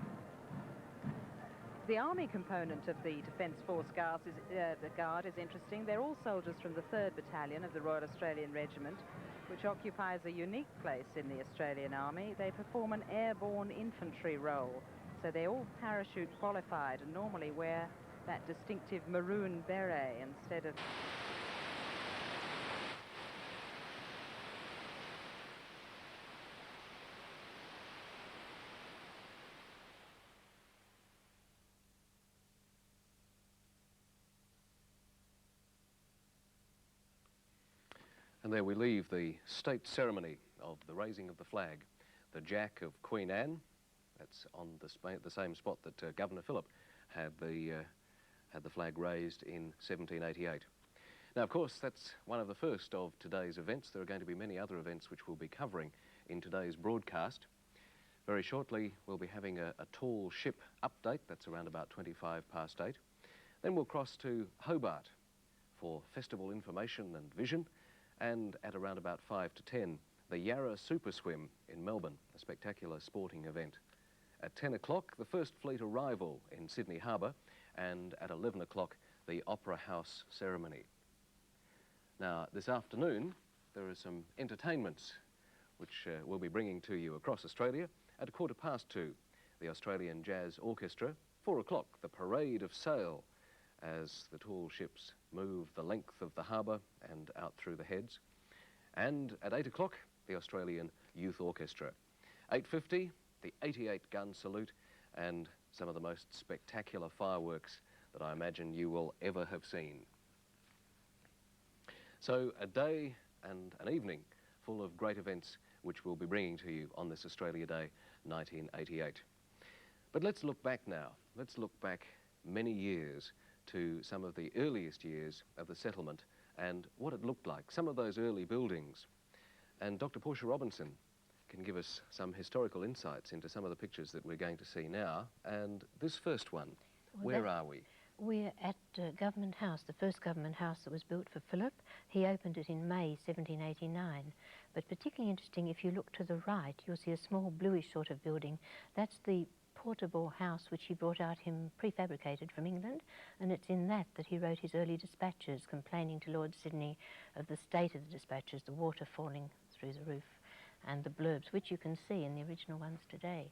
The Army component of the Defence Force Guard is interesting. They're all soldiers from the 3rd Battalion of the Royal Australian Regiment, which occupies a unique place in the Australian Army. They perform an airborne infantry role, so they're all parachute qualified and normally wear that distinctive maroon beret instead of... And there we leave the state ceremony of the raising of the flag, the Jack of Queen Anne. That's on the same spot that Governor Phillip had the flag raised in 1788. Now, of course, that's one of the first of today's events. There are going to be many other events which we'll be covering in today's broadcast. Very shortly, we'll be having a tall ship update. That's around about 8:25. Then we'll cross to Hobart for festival information and vision. And at around about 5 to 10, the Yarra Super Swim in Melbourne, a spectacular sporting event. At 10 o'clock, the first fleet arrival in Sydney Harbour, and at 11 o'clock, the Opera House ceremony. Now, this afternoon, there are some entertainments which we'll be bringing to you across Australia. At 2:15, the Australian Jazz Orchestra. 4 o'clock, the Parade of Sail, as the tall ships move the length of the harbour and out through the heads. And at 8 o'clock, the Australian Youth Orchestra. 8:50, the 88-gun salute, and some of the most spectacular fireworks that I imagine you will ever have seen. So a day and an evening full of great events which we'll be bringing to you on this Australia Day 1988. But let's look back now. Let's look back many years to some of the earliest years of the settlement and what it looked like, some of those early buildings. And Dr. Portia Robinson can give us some historical insights into some of the pictures that we're going to see now. And this first one, where are we? We're at Government House, the first Government House that was built for Phillip. He opened it in May 1789. But particularly interesting, if you look to the right, you'll see a small bluish sort of building. That's the portable house which he brought out him prefabricated from England, and it's in that he wrote his early dispatches, complaining to Lord Sydney of the state of the dispatches, the water falling through the roof, and the blurbs, which you can see in the original ones today.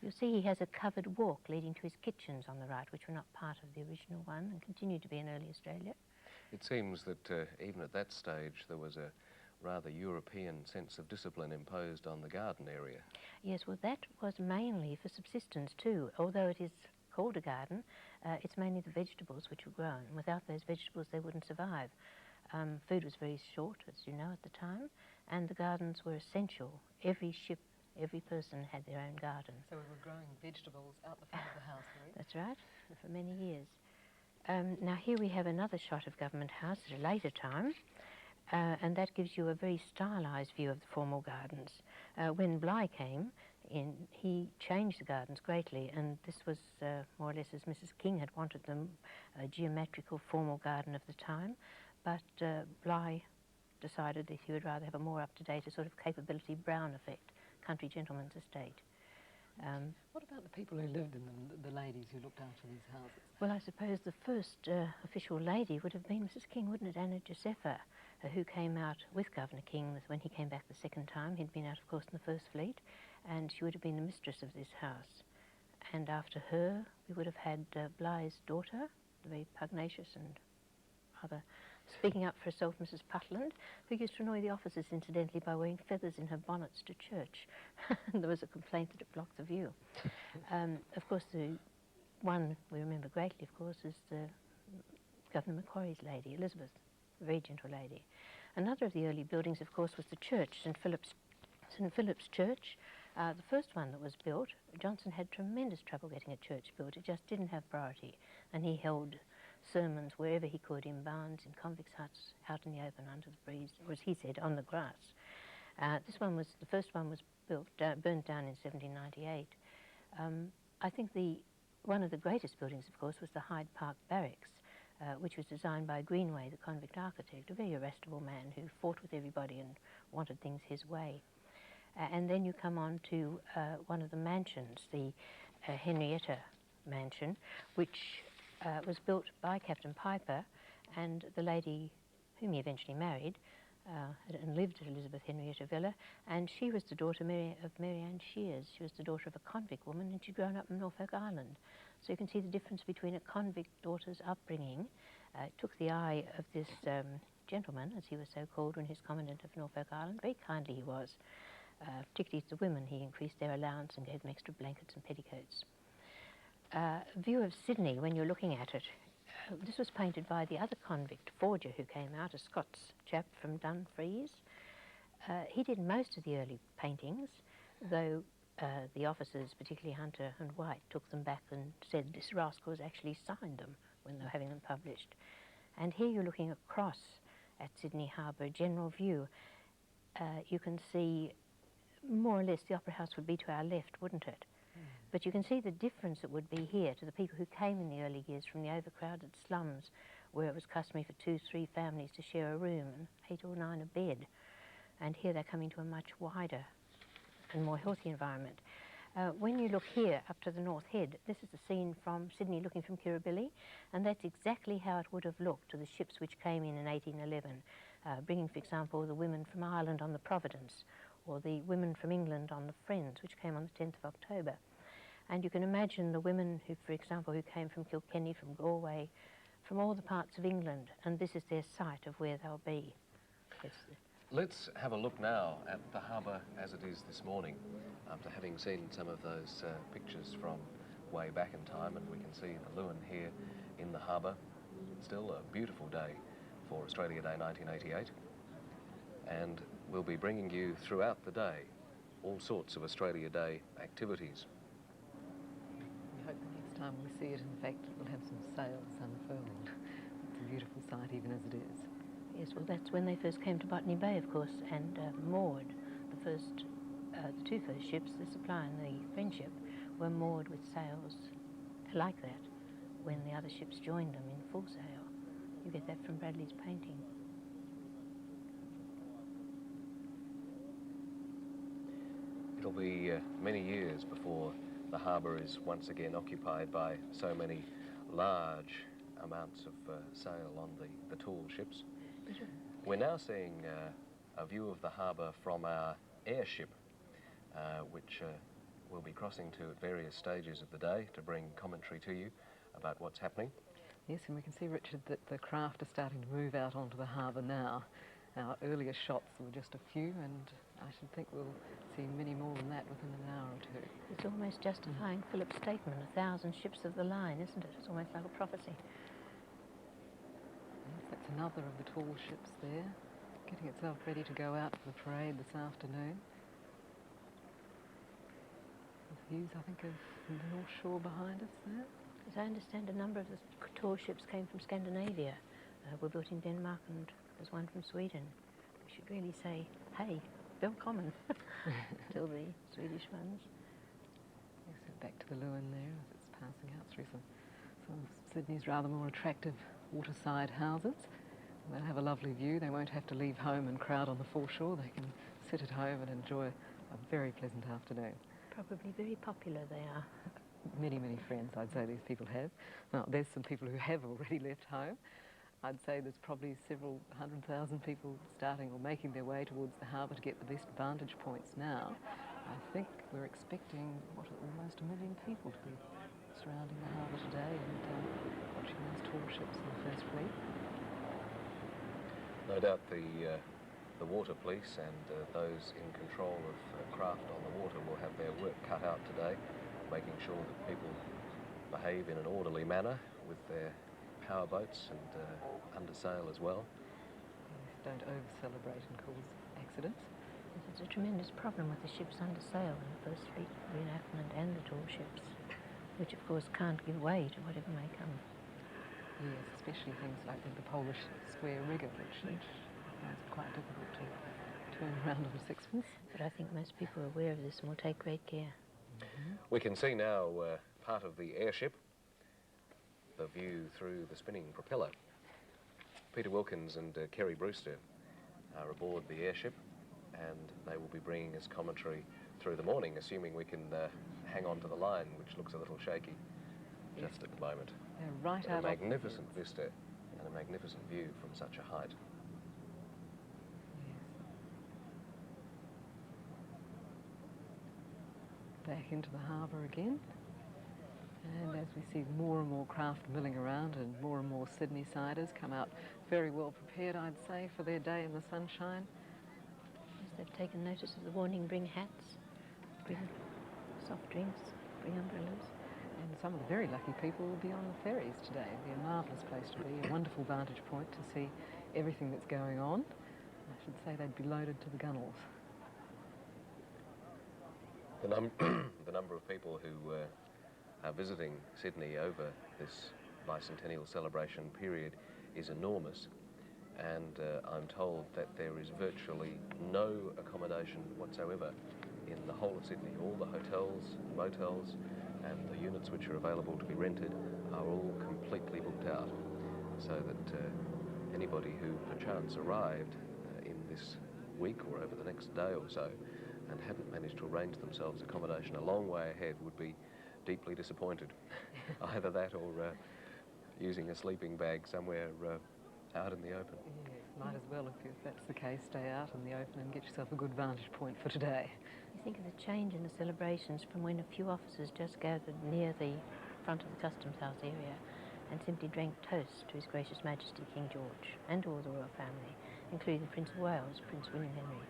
You'll see he has a covered walk leading to his kitchens on the right, which were not part of the original one and continue to be in early Australia. It seems that even at that stage there was a rather European sense of discipline imposed on the garden area. Yes, well, that was mainly for subsistence too. Although it is called a garden, it's mainly the vegetables which were grown. Without those vegetables, they wouldn't survive. Food was very short, as you know, at the time, and the gardens were essential. Every ship, every person had their own garden. So we were growing vegetables out the front of the house, right? That's right, for many years. Now here we have another shot of Government House at a later time. And that gives you a very stylised view of the formal gardens. When Bligh came in, he changed the gardens greatly, and this was more or less as Mrs. King had wanted them, a geometrical formal garden of the time. But Bligh decided that he would rather have a more up-to-date, a sort of capability brown effect, country gentleman's estate. What about the people who lived in them, the ladies who looked after these houses? Well, I suppose the first official lady would have been Mrs. King, wouldn't it, Anna Josepha, who came out with Governor King when he came back the second time. He'd been out, of course, in the First Fleet, and she would have been the mistress of this house. And after her, we would have had Bligh's daughter, the very pugnacious and rather Speaking up for herself, Mrs. Putland, who used to annoy the officers, incidentally, by wearing feathers in her bonnets to church. There was a complaint that it blocked the view. Of course, the one we remember greatly, of course, is the Governor Macquarie's lady, Elizabeth, a very gentle lady. Another of the early buildings, of course, was the church, St. Philip's Church. The first one that was built, Johnson had tremendous trouble getting a church built. It just didn't have priority, and he held sermons wherever he could, in barns, in convicts' huts, out in the open, under the breeze, or as he said, on the grass. The first one was built, burnt down in 1798. I think one of the greatest buildings, of course, was the Hyde Park Barracks, which was designed by Greenway, the convict architect, a very irascible man who fought with everybody and wanted things his way. And then you come on to one of the mansions, the Henrietta Mansion, which was built by Captain Piper, and the lady whom he eventually married and lived at Elizabeth Henrietta Villa, and she was the daughter of Mary Ann Shears. She was the daughter of a convict woman, and she'd grown up in Norfolk Island. So you can see the difference between a convict daughter's upbringing. It took the eye of this gentleman, as he was so called when he was Commandant of Norfolk Island. Very kindly he was. Particularly to the women, he increased their allowance and gave them extra blankets and petticoats. View of Sydney, when you're looking at it, this was painted by the other convict forger who came out, a Scots chap from Dumfries. He did most of the early paintings, though the officers, particularly Hunter and White, took them back and said this rascal has actually signed them when they were having them published. And here you're looking across at Sydney Harbour, a general view. You can see more or less the Opera House would be to our left, wouldn't it? But you can see the difference it would be here to the people who came in the early years from the overcrowded slums, where it was customary for 2-3 families to share a room and 8 or 9 a bed. And here they're coming to a much wider and more healthy environment. When you look here up to the North Head, this is a scene from Sydney looking from Kirribilli, and that's exactly how it would have looked to the ships which came in 1811, bringing, for example, the women from Ireland on the Providence, or the women from England on the Friends, which came on the 10th of October. And you can imagine the women who, for example, who came from Kilkenny, from Galway, from all the parts of England, and this is their site of where they'll be. Let's have a look now at the harbour as it is this morning, after having seen some of those pictures from way back in time, and we can see the Lewin here in the harbour. Still a beautiful day for Australia Day 1988, and we'll be bringing you throughout the day all sorts of Australia Day activities. We hope the next time we see it, in fact, it will have some sails unfurled. It's a beautiful sight even as it is. Yes, well, that's when they first came to Botany Bay, of course, and moored. The two first ships, the Supply and the Friendship, were moored with sails like that when the other ships joined them in full sail. You get that from Bradley's painting. It'll be many years before the harbour is once again occupied by so many large amounts of sail on the tall ships. We're now seeing a view of the harbour from our airship, which we'll be crossing to at various stages of the day to bring commentary to you about what's happening. Yes, and we can see, Richard, that the craft are starting to move out onto the harbour now. Our earlier shots were just a few, and I should think we'll see many more than that within an hour or two. It's almost justifying Philip's statement, 1,000 ships of the line, isn't it? It's almost like a prophecy. Yes, that's another of the tall ships there, getting itself ready to go out for the parade this afternoon. The views, I think, of the North Shore behind us there. As I understand, a number of the tall ships came from Scandinavia, were built in Denmark, and there's one from Sweden. We should really say, hey, välkommen, till the Swedish ones. Yes, so back to the Lewin there as it's passing out through some of Sydney's rather more attractive waterside houses. They'll have a lovely view. They won't have to leave home and crowd on the foreshore. They can sit at home and enjoy a very pleasant afternoon. Probably very popular they are. Many, many friends, I'd say these people have. Now, there's some people who have already left home. I'd say there's probably several 100,000 people starting or making their way towards the harbour to get the best vantage points now. I think we're expecting, almost 1 million people to be surrounding the harbour today and watching those tall ships in the first fleet. No doubt the water police and those in control of craft on the water will have their work cut out today, making sure that people behave in an orderly manner with their power boats and under sail as well. Don't over-celebrate and cause accidents. There's a tremendous problem with the ships under sail in the First Fleet reenactment and the tall ships, which of course can't give way to whatever may come. Yes, especially things like the Polish square rigger, which finds it quite difficult to turn around on a sixpence. But I think most people are aware of this and will take great care. We can see now part of the airship, the view through the spinning propeller. Peter Wilkins and Kerry Brewster are aboard the airship, and they will be bringing us commentary through the morning, assuming we can hang on to the line, which looks a little shaky just at the moment. They're right But out a magnificent vista and a magnificent view from such a height. Back into the harbour again. And as we see more and more craft milling around and more Sydney-siders come out very well prepared, I'd say, for their day in the sunshine. Yes, they've taken notice of the warning, bring hats, bring soft drinks, bring umbrellas. And some of the very lucky people will be on the ferries today. It'll be a marvellous place to be, a wonderful vantage point to see everything that's going on. I should say they'd be loaded to the gunwales. The number of people who are visiting Sydney over this bicentennial celebration period is enormous, and I'm told that there is virtually no accommodation whatsoever in the whole of Sydney. All the hotels, motels and the units which are available to be rented are all completely booked out, so that anybody who perchance arrived in this week or over the next day or so and hadn't managed to arrange themselves accommodation a long way ahead would be deeply disappointed. Either that or using a sleeping bag somewhere out in the open. Yes, might as well, if that's the case, stay out in the open and get yourself a good vantage point for today. You think of the change in the celebrations from when a few officers just gathered near the front of the Customs House area and simply drank toast to His Gracious Majesty King George and all the royal family, including the Prince of Wales, Prince William Henry.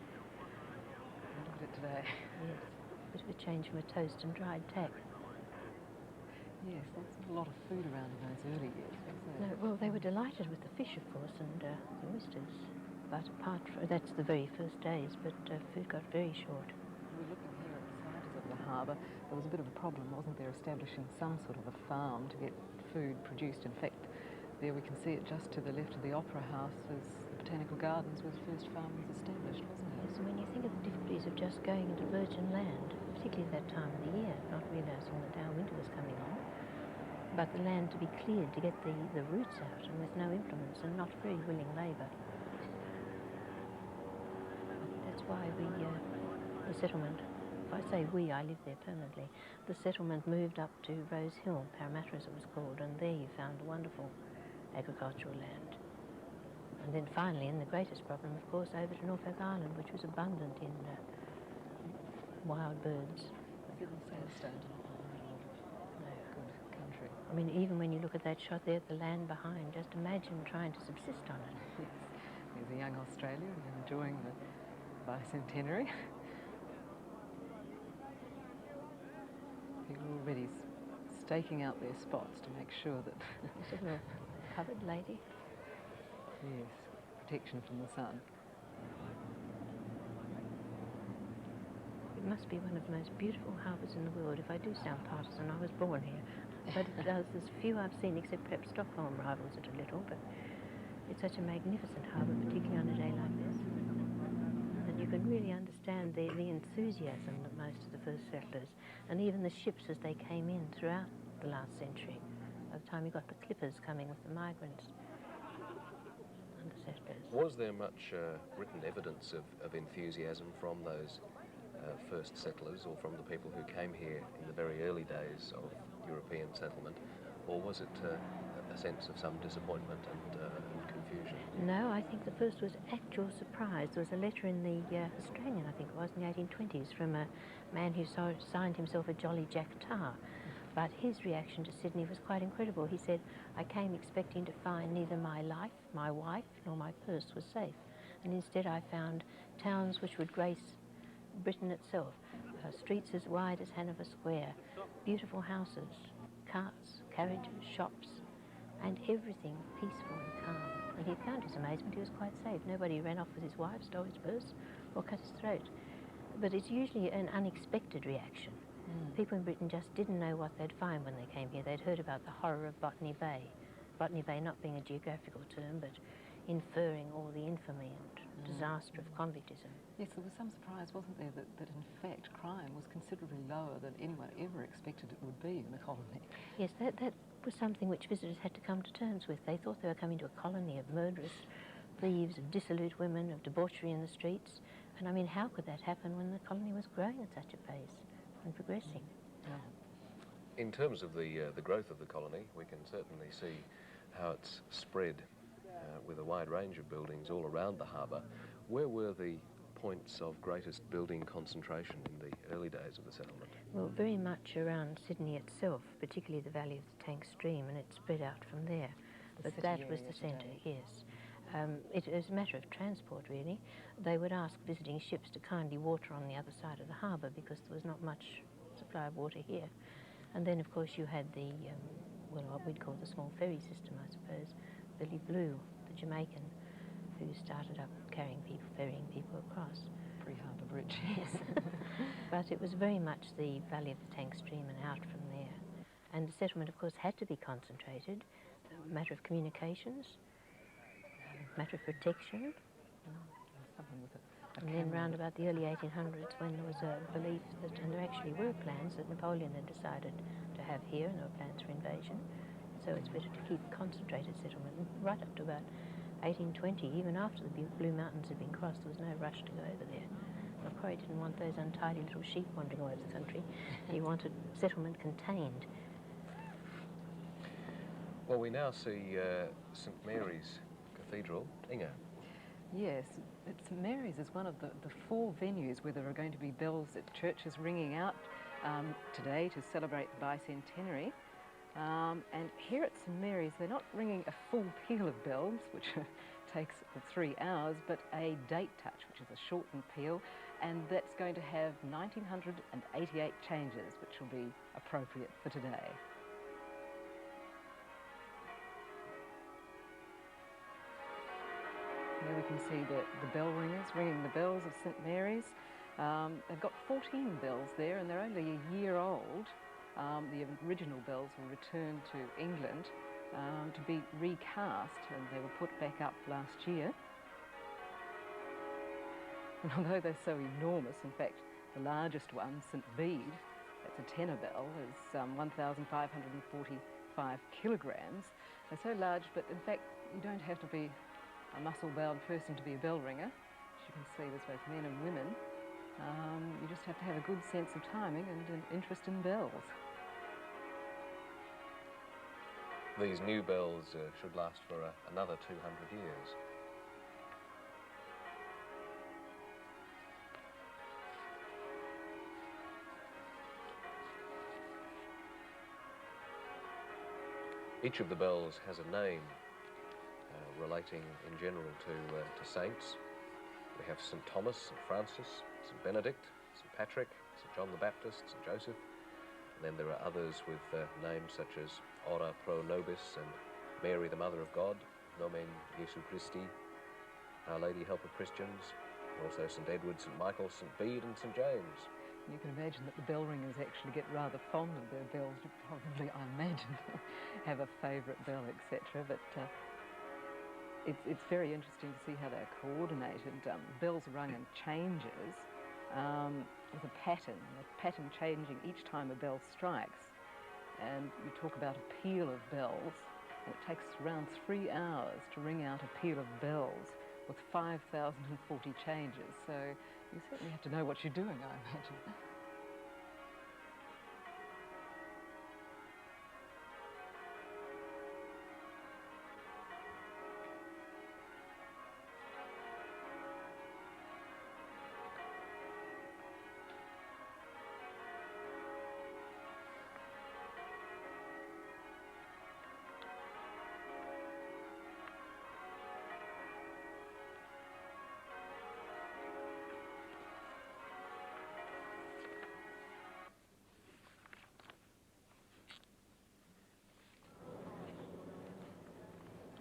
Look at it today. Yes, a bit of a change from a toast and dried tack. Yes, there's a lot of food around in those early years, wasn't there? No, well, they were delighted with the fish, of course, and the oysters. But apart from that's the very first days, but food got very short. We're looking here at the siders of the harbour. There was a bit of a problem, wasn't there, establishing some sort of a farm to get food produced. In fact, there we can see it just to the left of the Opera House was the Botanical Gardens where the first farm was established, wasn't it? Yes, and when you think of the difficulties of just going into virgin land, particularly at that time of the year, not realising that our winter was coming on, but the land to be cleared to get the roots out, and with no implements and not very willing labour. That's why the settlement, if I say we, I live there permanently, the settlement moved up to Rose Hill, Parramatta as it was called, and there you found wonderful agricultural land. And then finally, and the greatest problem, of course, over to Norfolk Island, which was abundant in wild birds. Sandstone. I mean, even when you look at that shot there at the land behind, just imagine trying to subsist on it. Yes, there's a young Australian enjoying the bicentenary. People are already staking out their spots to make sure that... Is it a covered lady? Yes, protection from the sun. It must be one of the most beautiful harbours in the world. If I do sound partisan, I was born here. But it does. There's few I've seen, except perhaps Stockholm rivals it a little, but it's such a magnificent harbour, particularly on a day like this. And you can really understand the enthusiasm of most of the first settlers, and even the ships as they came in throughout the last century. By the time you got the clippers coming with the migrants and the settlers. Was there much written evidence of enthusiasm from those first settlers, or from the people who came here in the very early days of European settlement, or was it a sense of some disappointment and confusion? No, I think the first was actual surprise. There was a letter in the Australian, I think it was, in the 1820s, from a man who signed himself a Jolly Jack Tar, But his reaction to Sydney was quite incredible. He said, I came expecting to find neither my life, my wife, nor my purse was safe. And instead I found towns which would grace Britain itself, streets as wide as Hanover Square, beautiful houses, carts, carriages, shops, and everything peaceful and calm. And he found his amazement he was quite safe. Nobody ran off with his wife, stole his purse, or cut his throat. But it's usually an unexpected reaction. People in Britain just didn't know what they'd find when they came here. They'd heard about the horror of Botany Bay. Botany Bay not being a geographical term, but inferring all the infamy and disaster of convictism. Yes, there was some surprise, wasn't there, that in fact crime was considerably lower than anyone ever expected it would be in the colony. Yes, that was something which visitors had to come to terms with. They thought they were coming to a colony of murderous thieves, of dissolute women, of debauchery in the streets. And I mean, how could that happen when the colony was growing at such a pace and progressing? In terms of the growth of the colony, we can certainly see how it's spread with a wide range of buildings all around the harbour. Where were the points of greatest building concentration in the early days of the settlement? Well, very much around Sydney itself, particularly the valley of the Tank Stream, and it spread out from there. But that was the centre, yes. It was a matter of transport, really. They would ask visiting ships to kindly water on the other side of the harbour because there was not much supply of water here. And then, of course, you had the, well, what we'd call the small ferry system, I suppose. Billy Blue, the Jamaican, who started up ferrying people across. Pre-harbour bridge. Yes. But it was very much the valley of the Tank Stream and out from there. And the settlement, of course, had to be concentrated. A matter of communications, a matter of protection. And then round about the early 1800s, when there was a belief that, and there actually were plans that Napoleon had decided to have here, and there were plans for invasion, so it's better to keep concentrated settlement. And right up to about 1820, even after the Blue Mountains had been crossed, there was no rush to go over there. Macquarie didn't want those untidy little sheep wandering all over the country. He wanted settlement contained. Well, we now see St Mary's Cathedral. Inga. Yes, St Mary's is one of the four venues where there are going to be bells at churches ringing out today to celebrate the bicentenary. And here at St Mary's, they're not ringing a full peal of bells, which takes 3 hours, but a date touch, which is a shortened peal, and that's going to have 1988 changes, which will be appropriate for today. Here we can see the bell ringers ringing the bells of St Mary's. They've got 14 bells there, and they're only a year old. The original bells were returned to England to be recast, and they were put back up last year. And although they're so enormous, in fact, the largest one, St Bede, that's a tenor bell, is 1,545 kilograms. They're so large, but in fact, you don't have to be a muscle-bound person to be a bell ringer. As you can see, there's both men and women. You just have to have a good sense of timing and an interest in bells. These new bells should last for another 200 years. Each of the bells has a name relating in general to saints. We have St Thomas, St Francis, St Benedict, St Patrick, St John the Baptist, St Joseph. And then there are others with names such as Ora Pro Nobis and Mary the Mother of God, Nomen Jesu Christi, Our Lady Help of Christians, also St Edward, St Michael, St Bede and St James. You can imagine that the bell ringers actually get rather fond of their bells. You probably, I imagine, have a favourite bell, etc. But it's very interesting to see how they're coordinated. Bells are rung in changes with a pattern changing each time a bell strikes. And you talk about a peal of bells, and it takes around 3 hours to ring out a peal of bells with 5,040 changes. So you certainly have to know what you're doing, I imagine.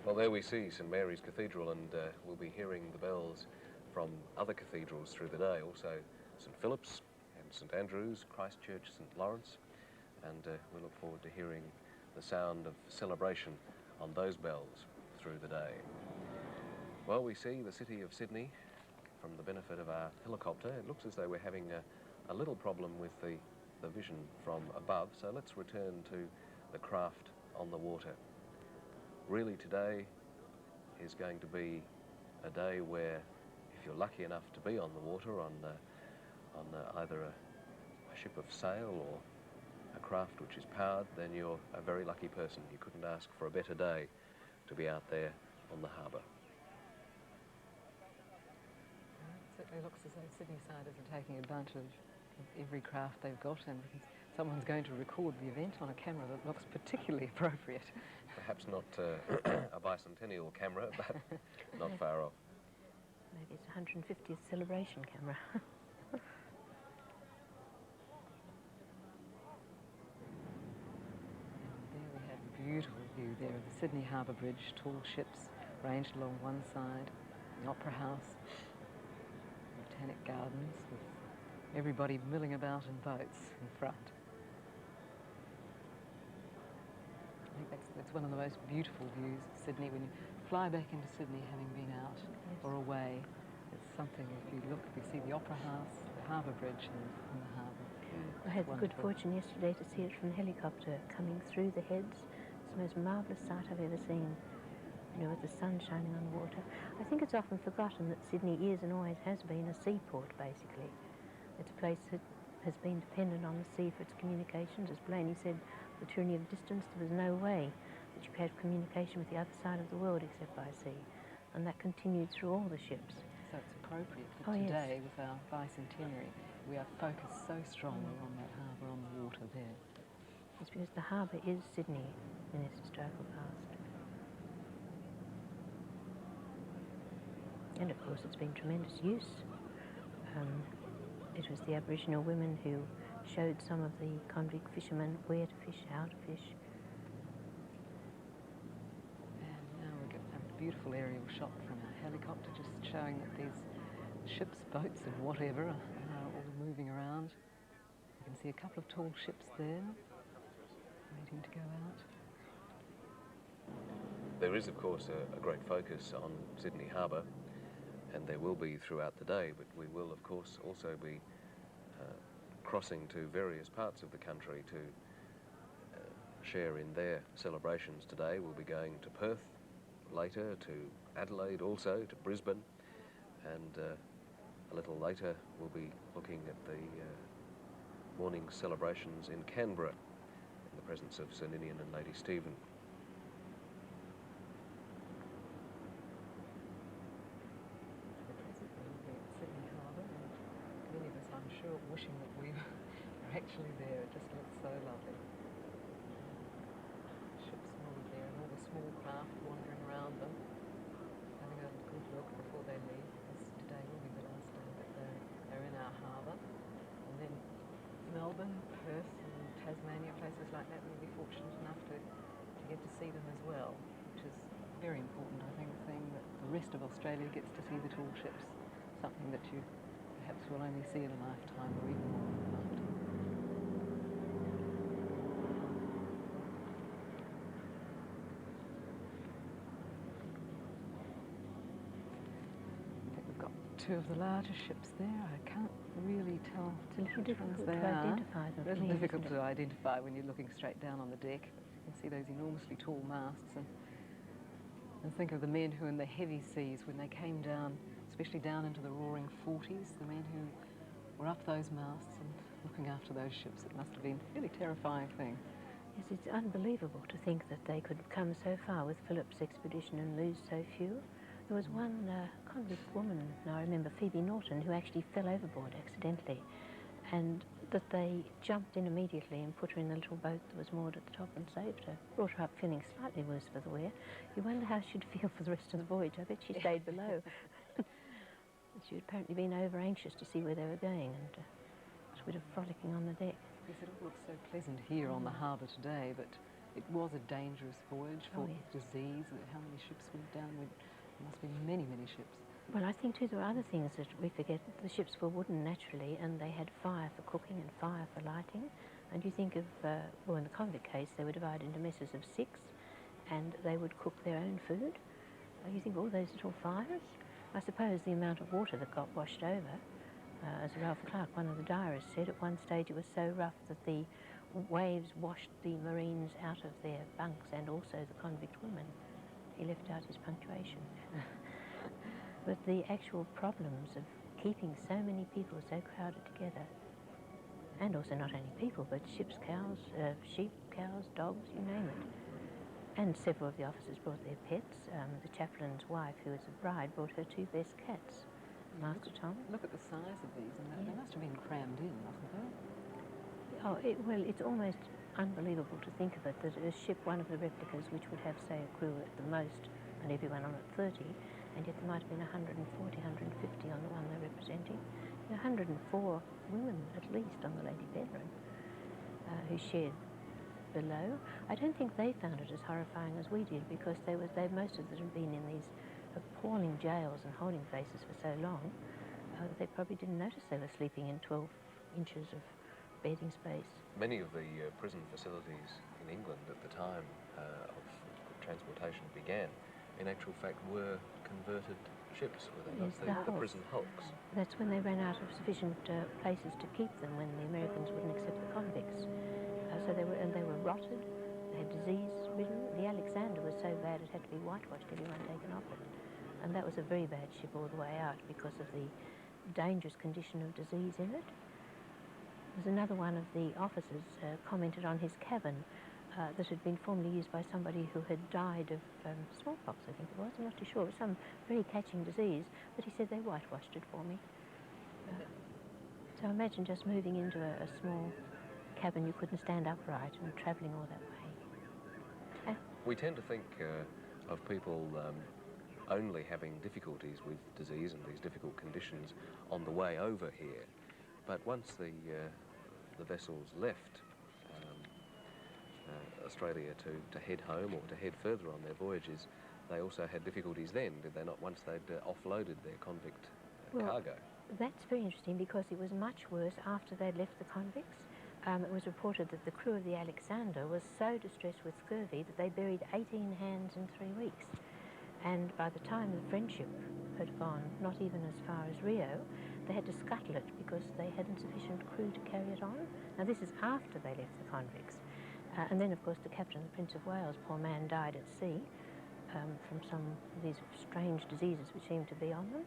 Well, there we see St Mary's Cathedral, and we'll be hearing the bells from other cathedrals through the day, also St Philip's and St Andrew's, Christchurch, St Lawrence, and we look forward to hearing the sound of celebration on those bells through the day. Well, we see the city of Sydney from the benefit of our helicopter. It looks as though we're having a little problem with the vision from above, so let's return to the craft on the water. Really, today is going to be a day where, if you're lucky enough to be on the water on either a ship of sail or a craft which is powered, then you're a very lucky person. You couldn't ask for a better day to be out there on the harbour. It certainly looks as though Sydneysiders are taking advantage of every craft they've got, and someone's going to record the event on a camera that looks particularly appropriate. Perhaps not a bicentennial camera, but not far off. Maybe it's a 150th celebration camera. There we have a beautiful view there of the Sydney Harbour Bridge, tall ships ranged along one side, the Opera House, Botanic Gardens, with everybody milling about in boats in front. I think that's one of the most beautiful views of Sydney. When you fly back into Sydney, having been out or away, it's something. If you see the Opera House, the Harbour Bridge, and the harbour. I had the good fortune yesterday to see it from the helicopter coming through the heads. It's the most marvellous sight I've ever seen, you know, with the sun shining on the water. I think it's often forgotten that Sydney is and always has been a seaport, basically. It's a place that has been dependent on the sea for its communications. As Blaney said, the tyranny of distance, there was no way that you could have communication with the other side of the world except by sea. And that continued through all the ships. So it's appropriate that today, with our bicentenary, we are focused so strongly on that harbour, on the water there. It's because the harbour is Sydney in its historical past. And of course it's been tremendous use. It was the Aboriginal women who showed some of the convict fishermen where to fish, how to fish. And now we get a beautiful aerial shot from our helicopter, just showing that these ships, boats and whatever are all moving around. You can see a couple of tall ships there, waiting to go out. There is, of course, a great focus on Sydney Harbour, and there will be throughout the day, but we will, of course, also be crossing to various parts of the country to share in their celebrations today. We'll be going to Perth later, to Adelaide also, to Brisbane, and a little later we'll be looking at the morning celebrations in Canberra in the presence of Sir Ninian and Lady Stephen. I'm sure wishing that we were actually there. It just looks so lovely. Ships moored there and all the small craft wandering around them, having a good look before they leave, because today will be the last day that they're in our harbour. And then Melbourne, Perth and Tasmania, places like that, we'll be fortunate enough to get to see them as well, which is very important, I think, seeing that the rest of Australia gets to see the tall ships, something that you perhaps we'll only see in a lifetime or even more in a lifetime. I think we've got two of the larger ships there. I can't really tell It's a little difficult to identify them. It's difficult to identify when you're looking straight down on the deck. You can see those enormously tall masts, and think of the men who in the heavy seas, when they came down, especially down into the roaring 40s, the men who were up those masts and looking after those ships. It must have been a fairly terrifying thing. Yes, it's unbelievable to think that they could come so far with Philip's expedition and lose so few. There was one convict woman, I remember, Phoebe Norton, who actually fell overboard accidentally, and that they jumped in immediately and put her in the little boat that was moored at the top and saved her. Brought her up feeling slightly worse for the wear. You wonder how she'd feel for the rest of the voyage. I bet she stayed below. She'd apparently been over anxious to see where they were going, and was a bit of frolicking on the deck. Yes, it all looks so pleasant here on the harbour today, but It was a dangerous voyage for disease. How many ships went down? There must be many, many ships. Well, I think too there are other things that we forget. The ships were wooden naturally, and they had fire for cooking and fire for lighting. And you think of, well, in the convict case, they were divided into messes of 6, and they would cook their own food. You think of all those little fires. I suppose the amount of water that got washed over, as Ralph Clark, one of the diarists, said, at one stage it was so rough that the waves washed the Marines out of their bunks and also the convict women. He left out his punctuation. But the actual problems of keeping so many people so crowded together, and also not only people, but ships, cows, sheep, cows, dogs, you name it. And several of the officers brought their pets. The chaplain's wife, who was a bride, brought her 2 best cats, Master Tom. Look at the size of these, and they must have been crammed in, mustn't they? Oh, well, it's almost unbelievable to think of it, that a ship, one of the replicas, which would have, say, a crew at the most, and everyone on it 30, and yet there might have been 140, 150 on the one they're representing. 104 women, at least, on the Lady Bedroom, who shared below. I don't think they found it as horrifying as we did, because most of them had been in these appalling jails and holding places for so long, they probably didn't notice they were sleeping in 12 inches of bedding space. Many of the prison facilities in England at the time of transportation began, in actual fact, were converted ships, were they not? Yes, the prison hulks. That's when they ran out of sufficient places to keep them, when the Americans wouldn't accept the convicts. So they were rotted, they had disease-ridden. The Alexander was so bad it had to be whitewashed, everyone taken off it. And that was a very bad ship all the way out because of the dangerous condition of disease in it. There's another one of the officers commented on his cabin that had been formerly used by somebody who had died of smallpox, I think it was. I'm not too sure. It was some very catching disease, but he said they whitewashed it for me. So imagine just moving into a small cabin you couldn't stand upright and travelling all that way. We tend to think of people only having difficulties with disease and these difficult conditions on the way over here, but once the vessels left Australia to head home or to head further on their voyages, they also had difficulties then, did they not, once they'd offloaded their convict cargo? That's very interesting, because it was much worse after they'd left the convicts. It was reported that the crew of the Alexander was so distressed with scurvy that they buried 18 hands in 3 weeks. And by the time the Friendship had gone not even as far as Rio, they had to scuttle it because they hadn't sufficient crew to carry it on. Now this is after they left the convicts. And then, of course, the captain, the Prince of Wales, poor man, died at sea from some of these strange diseases which seemed to be on them.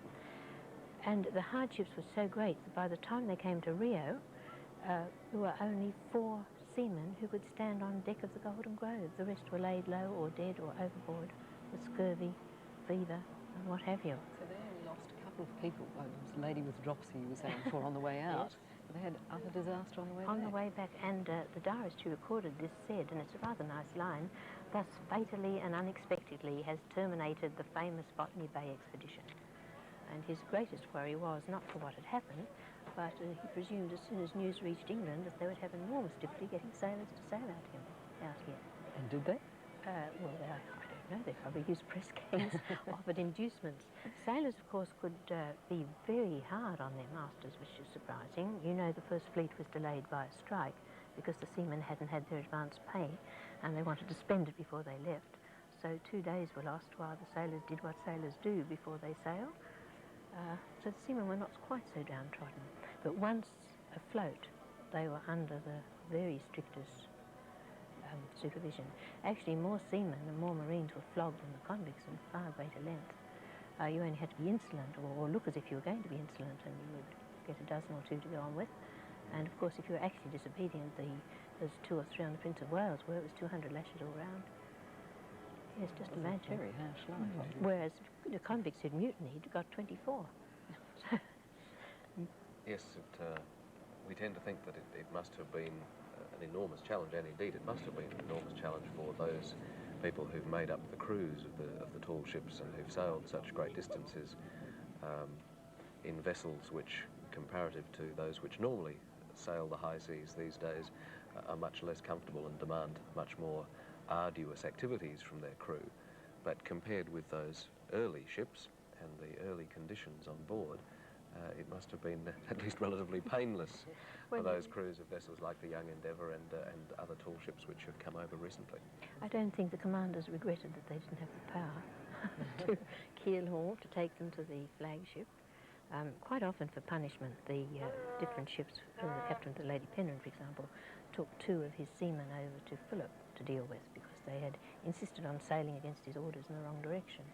And the hardships were so great that by the time they came to Rio, there were only 4 seamen who could stand on deck of the Golden Grove. The rest were laid low or dead or overboard with scurvy, fever, and what have you. So they only lost a couple of people. Oh, there was a lady with dropsy, you were saying, before on the way out. Yes. But they had other disaster on the way back. On the way back, and the diarist who recorded this said, and it's a rather nice line, "Thus fatally and unexpectedly has terminated the famous Botany Bay expedition." And his greatest worry was not for what had happened, but he presumed as soon as news reached England that they would have enormous difficulty getting sailors to sail out here. And did they? Well, I don't know. They probably used press gangs, offered inducements. Sailors, of course, could be very hard on their masters, which is surprising. You know, the first fleet was delayed by a strike because the seamen hadn't had their advance pay, and they wanted to spend it before they left. So 2 days were lost while the sailors did what sailors do before they sail. So the seamen were not quite so downtrodden. But once afloat, they were under the very strictest supervision. Actually, more seamen and more Marines were flogged than the convicts in far greater length. You only had to be insolent or look as if you were going to be insolent, and you would get a dozen or 2 to go on with. And of course, if you were actually disobedient, there's 2 or 3 on the Prince of Wales where it was 200 lashes all round. Yes, just imagine. Very harsh life. Whereas the convicts who'd mutinied got 24. Yes, we tend to think that it must have been an enormous challenge, and indeed it must have been an enormous challenge for those people who've made up the crews of the tall ships and who've sailed such great distances in vessels which, comparative to those which normally sail the high seas these days, are much less comfortable and demand much more arduous activities from their crew, but compared with those early ships and the early conditions on board, it must have been at least relatively painless for those crews of vessels like the Young Endeavour and other tall ships which have come over recently. I don't think the commanders regretted that they didn't have the power to keel haul, to take them to the flagship. Quite often for punishment, the different ships, the captain of the Lady Penrhyn, for example, took 2 of his seamen over to Philip to deal with because they had insisted on sailing against his orders in the wrong direction.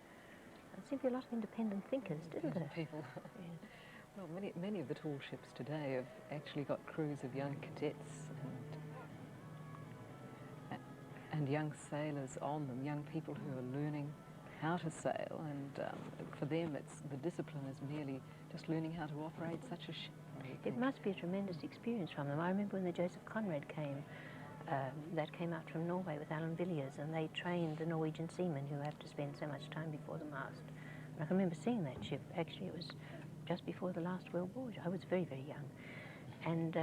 There seemed to be a lot of independent thinkers, didn't there? People. Yeah. Well, many of the tall ships today have actually got crews of young cadets and young sailors on them, young people who are learning how to sail, and for them the discipline is merely just learning how to operate such a ship. It must be a tremendous experience from them. I remember when the Joseph Conrad came, that came out from Norway with Alan Villiers, and they trained the Norwegian seamen who have to spend so much time before the mast. And I can remember seeing that ship. Actually, it was just before the last World War. I was very, very young. And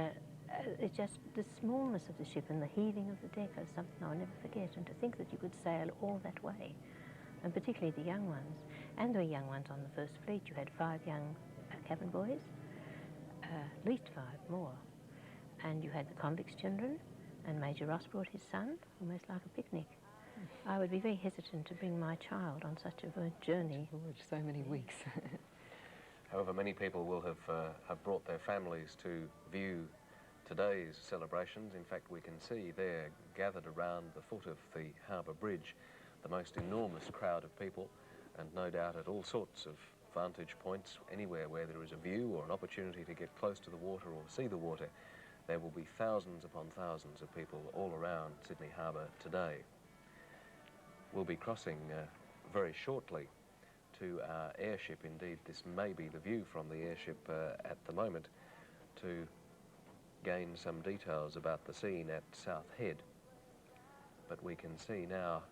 it's just the smallness of the ship and the heaving of the deck is something I'll never forget. And to think that you could sail all that way, and particularly the young ones. And there were young ones on the First Fleet. You had 5 young cabin boys, at least 5 more. And you had the convicts' children, and Major Ross brought his son, almost like a picnic. I would be very hesitant to bring my child on such a journey. So many weeks. However, many people will have brought their families to view today's celebrations. In fact, we can see there, gathered around the foot of the harbour bridge, the most enormous crowd of people, and no doubt at all sorts of vantage points, anywhere where there is a view or an opportunity to get close to the water or see the water, there will be thousands upon thousands of people all around Sydney Harbour today. We'll be crossing very shortly to our airship. Indeed, this may be the view from the airship at the moment, to gain some details about the scene at South Head. But we can see now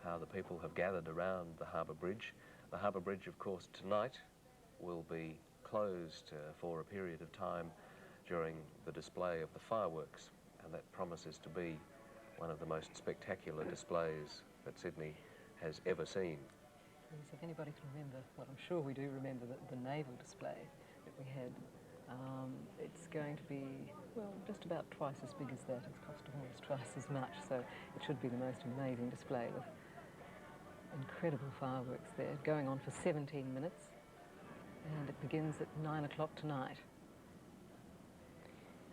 how the people have gathered around the harbour bridge. The harbour bridge, of course, tonight will be closed for a period of time during the display of the fireworks, and that promises to be one of the most spectacular displays that Sydney has ever seen. Yes, if anybody can remember, well, I'm sure we do remember the naval display that we had. It's going to be, well, just about twice as big as that. It's cost almost twice as much, so it should be the most amazing display with incredible fireworks there, going on for 17 minutes, and it begins at 9 o'clock tonight.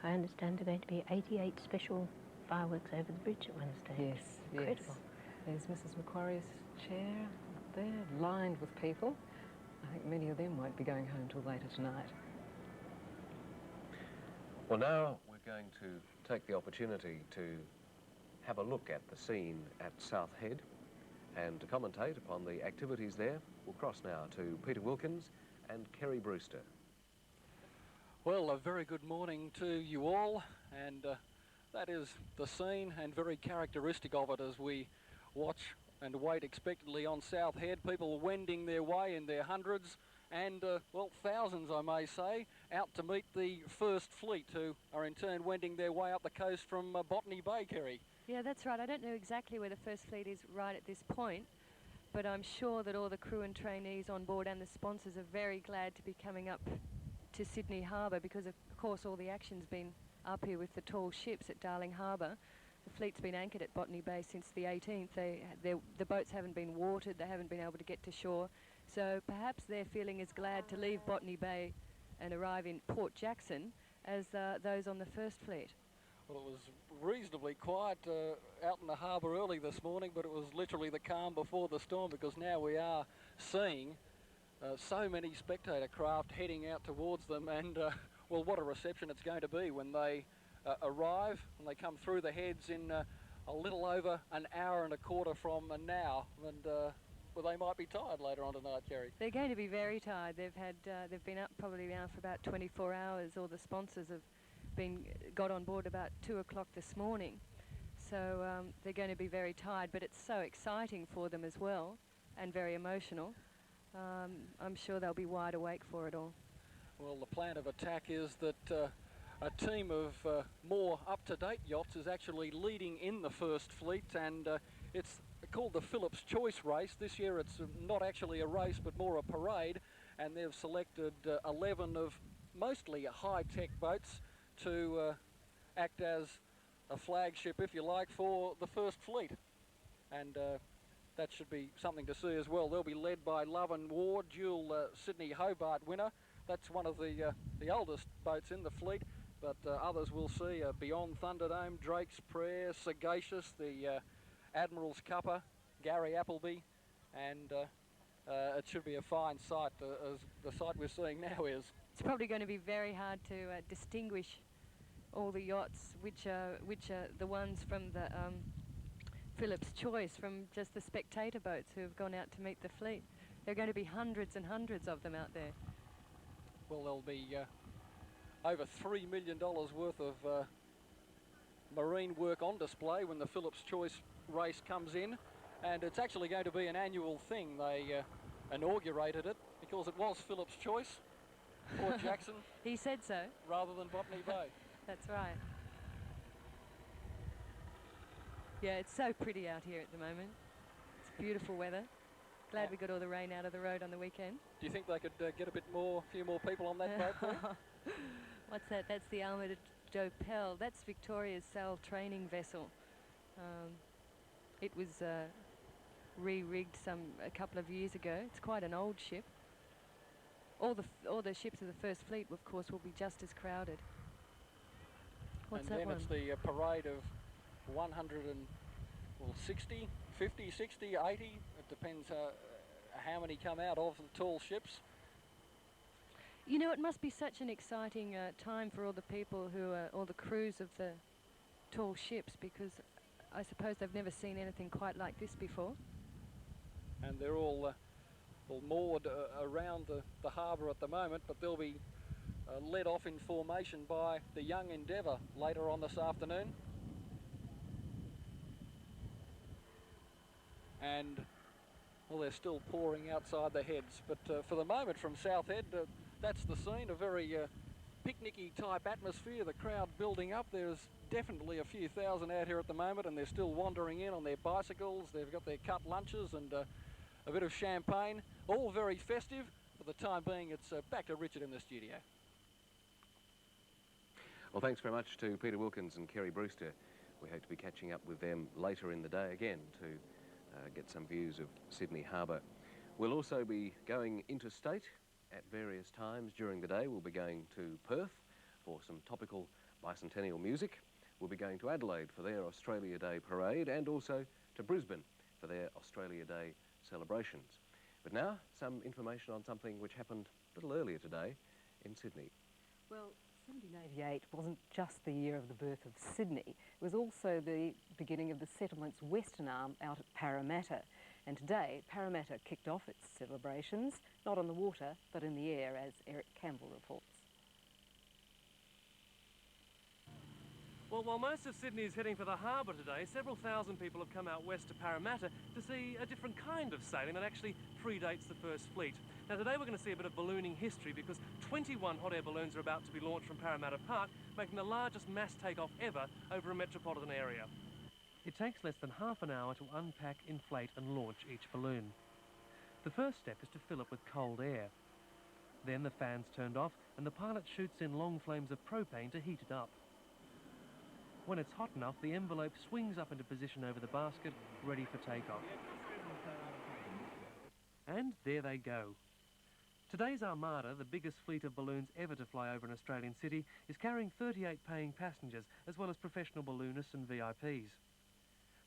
I understand there are going to be 88 special fireworks over the bridge at one stage. Yes, incredible. Yes. There's Mrs. Macquarie's chair up there, lined with people. I think many of them won't be going home till later tonight. Well, now we're going to take the opportunity to have a look at the scene at South Head and to commentate upon the activities there. We'll cross now to Peter Wilkins and Kerry Brewster. Well, a very good morning to you all, and that is the scene and very characteristic of it as we watch and wait expectantly on South Head, people wending their way in their hundreds and, well, thousands, I may say, out to meet the First Fleet, who are in turn wending their way up the coast from Botany Bay, Kerry. Yeah, that's right. I don't know exactly where the First Fleet is right at this point, but I'm sure that all the crew and trainees on board and the sponsors are very glad to be coming up to Sydney Harbour because, of course, all the action's been up here with the tall ships at Darling Harbour. The fleet's been anchored at Botany Bay since the 18th. The boats haven't been watered, they haven't been able to get to shore, so perhaps they're feeling as glad to leave Botany Bay and arrive in Port Jackson as those on the First Fleet. Well, it was reasonably quiet out in the harbour early this morning, but it was literally the calm before the storm, because now we are seeing so many spectator craft heading out towards them, and well, what a reception it's going to be when they arrive, when they come through the heads in a little over an hour and a quarter from now, and well, they might be tired later on tonight, Kerry. They're going to be very tired. They've been up probably now for about 24 hours. All the sponsors have got on board about 2 o'clock this morning, so they're going to be very tired, but it's so exciting for them as well, and very emotional. I'm sure they'll be wide awake for it all. Well, the plan of attack is that a team of more up-to-date yachts is actually leading in the first fleet, and it's called the Phillips Choice Race. This year it's not actually a race but more a parade, and they've selected 11 of mostly high-tech boats to act as a flagship, if you like, for the first fleet. And that should be something to see as well. They'll be led by Love and War, dual Sydney-Hobart winner. That's one of the oldest boats in the fleet, but others we'll see Beyond Thunderdome, Drake's Prayer, Sagacious, the Admiral's Cuppa, Gary Appleby, and it should be a fine sight, as the sight we're seeing now is. It's probably going to be very hard to distinguish all the yachts, which are the ones from the Phillips Choice, from just the spectator boats who have gone out to meet the fleet. There are going to be hundreds and hundreds of them out there. Well, there'll be over $3 million worth of marine work on display when the Phillips Choice race comes in, and it's actually going to be an annual thing. They inaugurated it because it was Phillips Choice, Port Jackson. He said so. Rather than Botany Bay. That's right. Yeah, it's so pretty out here at the moment. It's beautiful weather. Glad we got all the rain out of the road on the weekend. Do you think they could get a few more people on that boat there? What's that? That's the Armada Dopel. That's Victoria's sail training vessel. It was re-rigged a couple of years ago. It's quite an old ship. All the ships of the First Fleet, of course, will be just as crowded. What's that one? And then it's the parade of 160, 50, 60, 80. It depends how many come out of the tall ships. You know, it must be such an exciting time for all the people all the crews of the tall ships, because I suppose they've never seen anything quite like this before. And they're all moored around the harbour at the moment, but they'll be led off in formation by the Young Endeavour later on this afternoon. And, well, they're still pouring outside the heads, but for the moment from South Head, that's the scene, a very picnicky type atmosphere, the crowd building up. There's definitely a few thousand out here at the moment, and they're still wandering in on their bicycles. They've got their cut lunches and a bit of champagne, all very festive. For the time being, it's back to Richard in the studio. Well, thanks very much to Peter Wilkins and Kerry Brewster. We hope to be catching up with them later in the day again to get some views of Sydney Harbour. We'll also be going interstate at various times during the day. We'll be going to Perth for some topical bicentennial music. We'll be going to Adelaide for their Australia Day parade, and also to Brisbane for their Australia Day celebrations. But now, some information on something which happened a little earlier today in Sydney. Well, 1788 wasn't just the year of the birth of Sydney. It was also the beginning of the settlement's western arm out at Parramatta. And today, Parramatta kicked off its celebrations, not on the water, but in the air, as Eric Campbell reports. Well, while most of Sydney is heading for the harbour today, several thousand people have come out west to Parramatta to see a different kind of sailing that actually predates the First Fleet. Now, today we're going to see a bit of ballooning history, because 21 hot air balloons are about to be launched from Parramatta Park, making the largest mass takeoff ever over a metropolitan area. It takes less than half an hour to unpack, inflate and launch each balloon. The first step is to fill it with cold air. Then the fan's turned off and the pilot shoots in long flames of propane to heat it up. When it's hot enough, the envelope swings up into position over the basket, ready for takeoff. And there they go. Today's Armada, the biggest fleet of balloons ever to fly over an Australian city, is carrying 38 paying passengers, as well as professional balloonists and VIPs.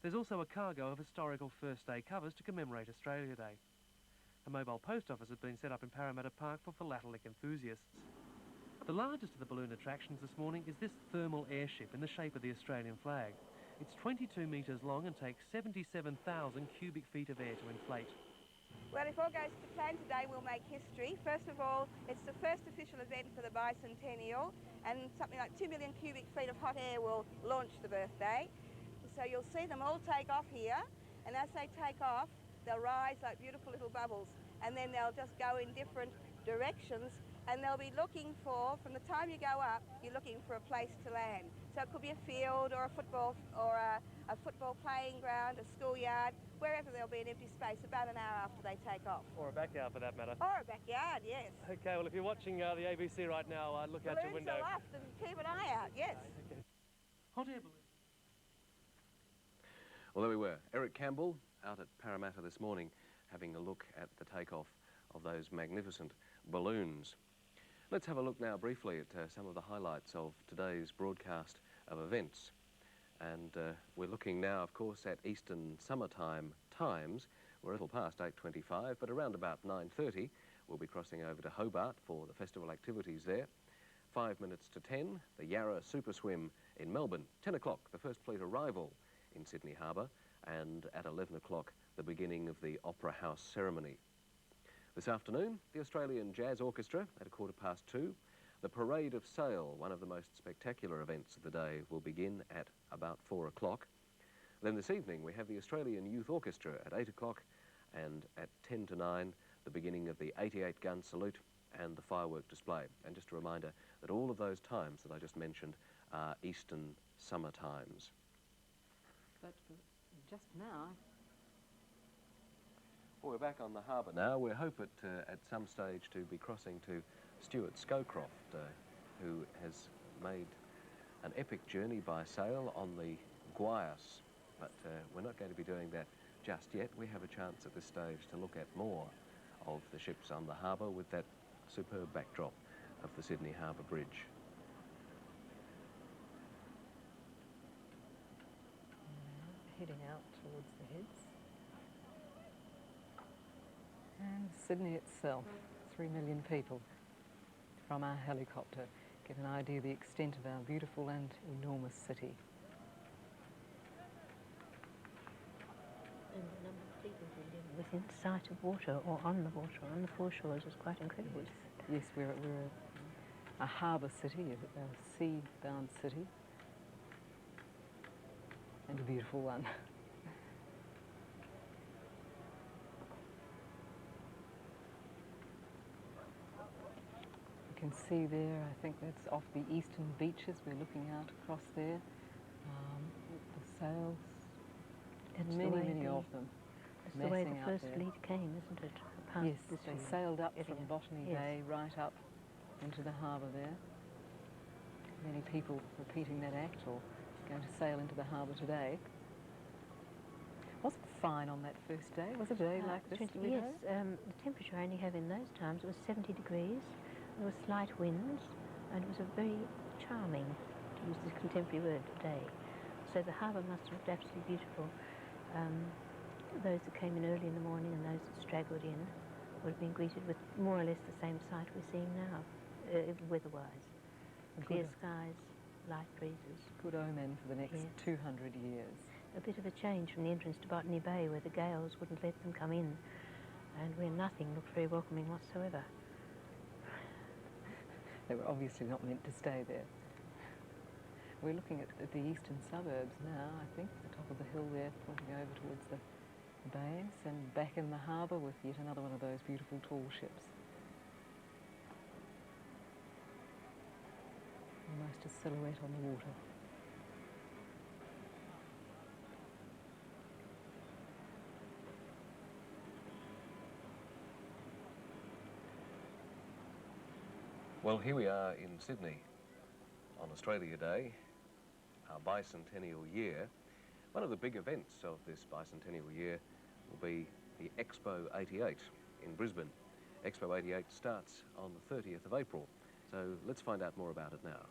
There's also a cargo of historical First Day covers to commemorate Australia Day. A mobile post office has been set up in Parramatta Park for philatelic enthusiasts. The largest of the balloon attractions this morning is this thermal airship in the shape of the Australian flag. It's 22 metres long and takes 77,000 cubic feet of air to inflate. Well, if all goes to plan today, we'll make history. First of all, it's the first official event for the Bicentennial, and something like 2 million cubic feet of hot air will launch the birthday. So you'll see them all take off here, and as they take off, they'll rise like beautiful little bubbles, and then they'll just go in different directions and they'll be looking for, from the time you go up, you're looking for a place to land. So it could be a field or a football playing ground, a schoolyard, wherever there'll be an empty space about an hour after they take off. Or a backyard for that matter. Or a backyard, yes. Okay, well, if you're watching the ABC right now, look out your window. Balloons aloft and keep an eye out, yes. Okay. Hot air balloon. Well, there we were. Eric Campbell out at Parramatta this morning having a look at the takeoff of those magnificent balloons. Let's have a look now briefly at some of the highlights of today's broadcast of events. And we're looking now, of course, at Eastern Summertime times. We're a little past 8:25, but around about 9:30 we'll be crossing over to Hobart for the festival activities there. 5 minutes to 10, the Yarra Super Swim in Melbourne. 10 o'clock, the first fleet arrival in Sydney Harbour, and at 11 o'clock, the beginning of the Opera House ceremony. This afternoon, the Australian Jazz Orchestra at 2:15. The Parade of Sail, one of the most spectacular events of the day, will begin at about 4 o'clock. Then this evening, we have the Australian Youth Orchestra at 8 o'clock, and at 10 to 9, the beginning of the 88-gun salute and the firework display. And just a reminder that all of those times that I just mentioned are Eastern Summer times. But just now... Well, we're back on the harbour now. We hope at some stage to be crossing to Stuart Scowcroft, who has made an epic journey by sail on the Guayas. But we're not going to be doing that just yet. We have a chance at this stage to look at more of the ships on the harbour with that superb backdrop of the Sydney Harbour Bridge. Heading out towards the heads. And Sydney itself, 3 million people from our helicopter. Get an idea of the extent of our beautiful and enormous city. And the number of people who live within sight of water or on the water, on the foreshores, is quite incredible. Yes, we're a harbour city, a sea-bound city, and a beautiful one. You can see there, I think that's off the eastern beaches. We're looking out across there. The sails, many of them. That's the way the first fleet came, isn't it? Past Yes, this they field. sailed up from Botany Bay right up into the harbour there. Many people repeating that act or going to sail into the harbour today. Was it fine on that first day? Was it a day like this? Yes, the temperature I only have in those times was 70 degrees. There were slight winds, and it was a very charming, to use this contemporary word, day. So the harbour must have looked absolutely beautiful. Those that came in early in the morning and those that straggled in would have been greeted with more or less the same sight we're seeing now, weather-wise. Clear skies, light breezes. Good omen for the next 200 years. A bit of a change from the entrance to Botany Bay, where the gales wouldn't let them come in, and where nothing looked very welcoming whatsoever. They were obviously not meant to stay there. We're looking at the eastern suburbs now, I think, the top of the hill there, pointing over towards the bays, and back in the harbour with yet another one of those beautiful tall ships. Almost a silhouette on the water. Well, here we are in Sydney on Australia Day, our bicentennial year. One of the big events of this bicentennial year will be the Expo 88 in Brisbane. Expo 88 starts on the 30th of April, so let's find out more about it now.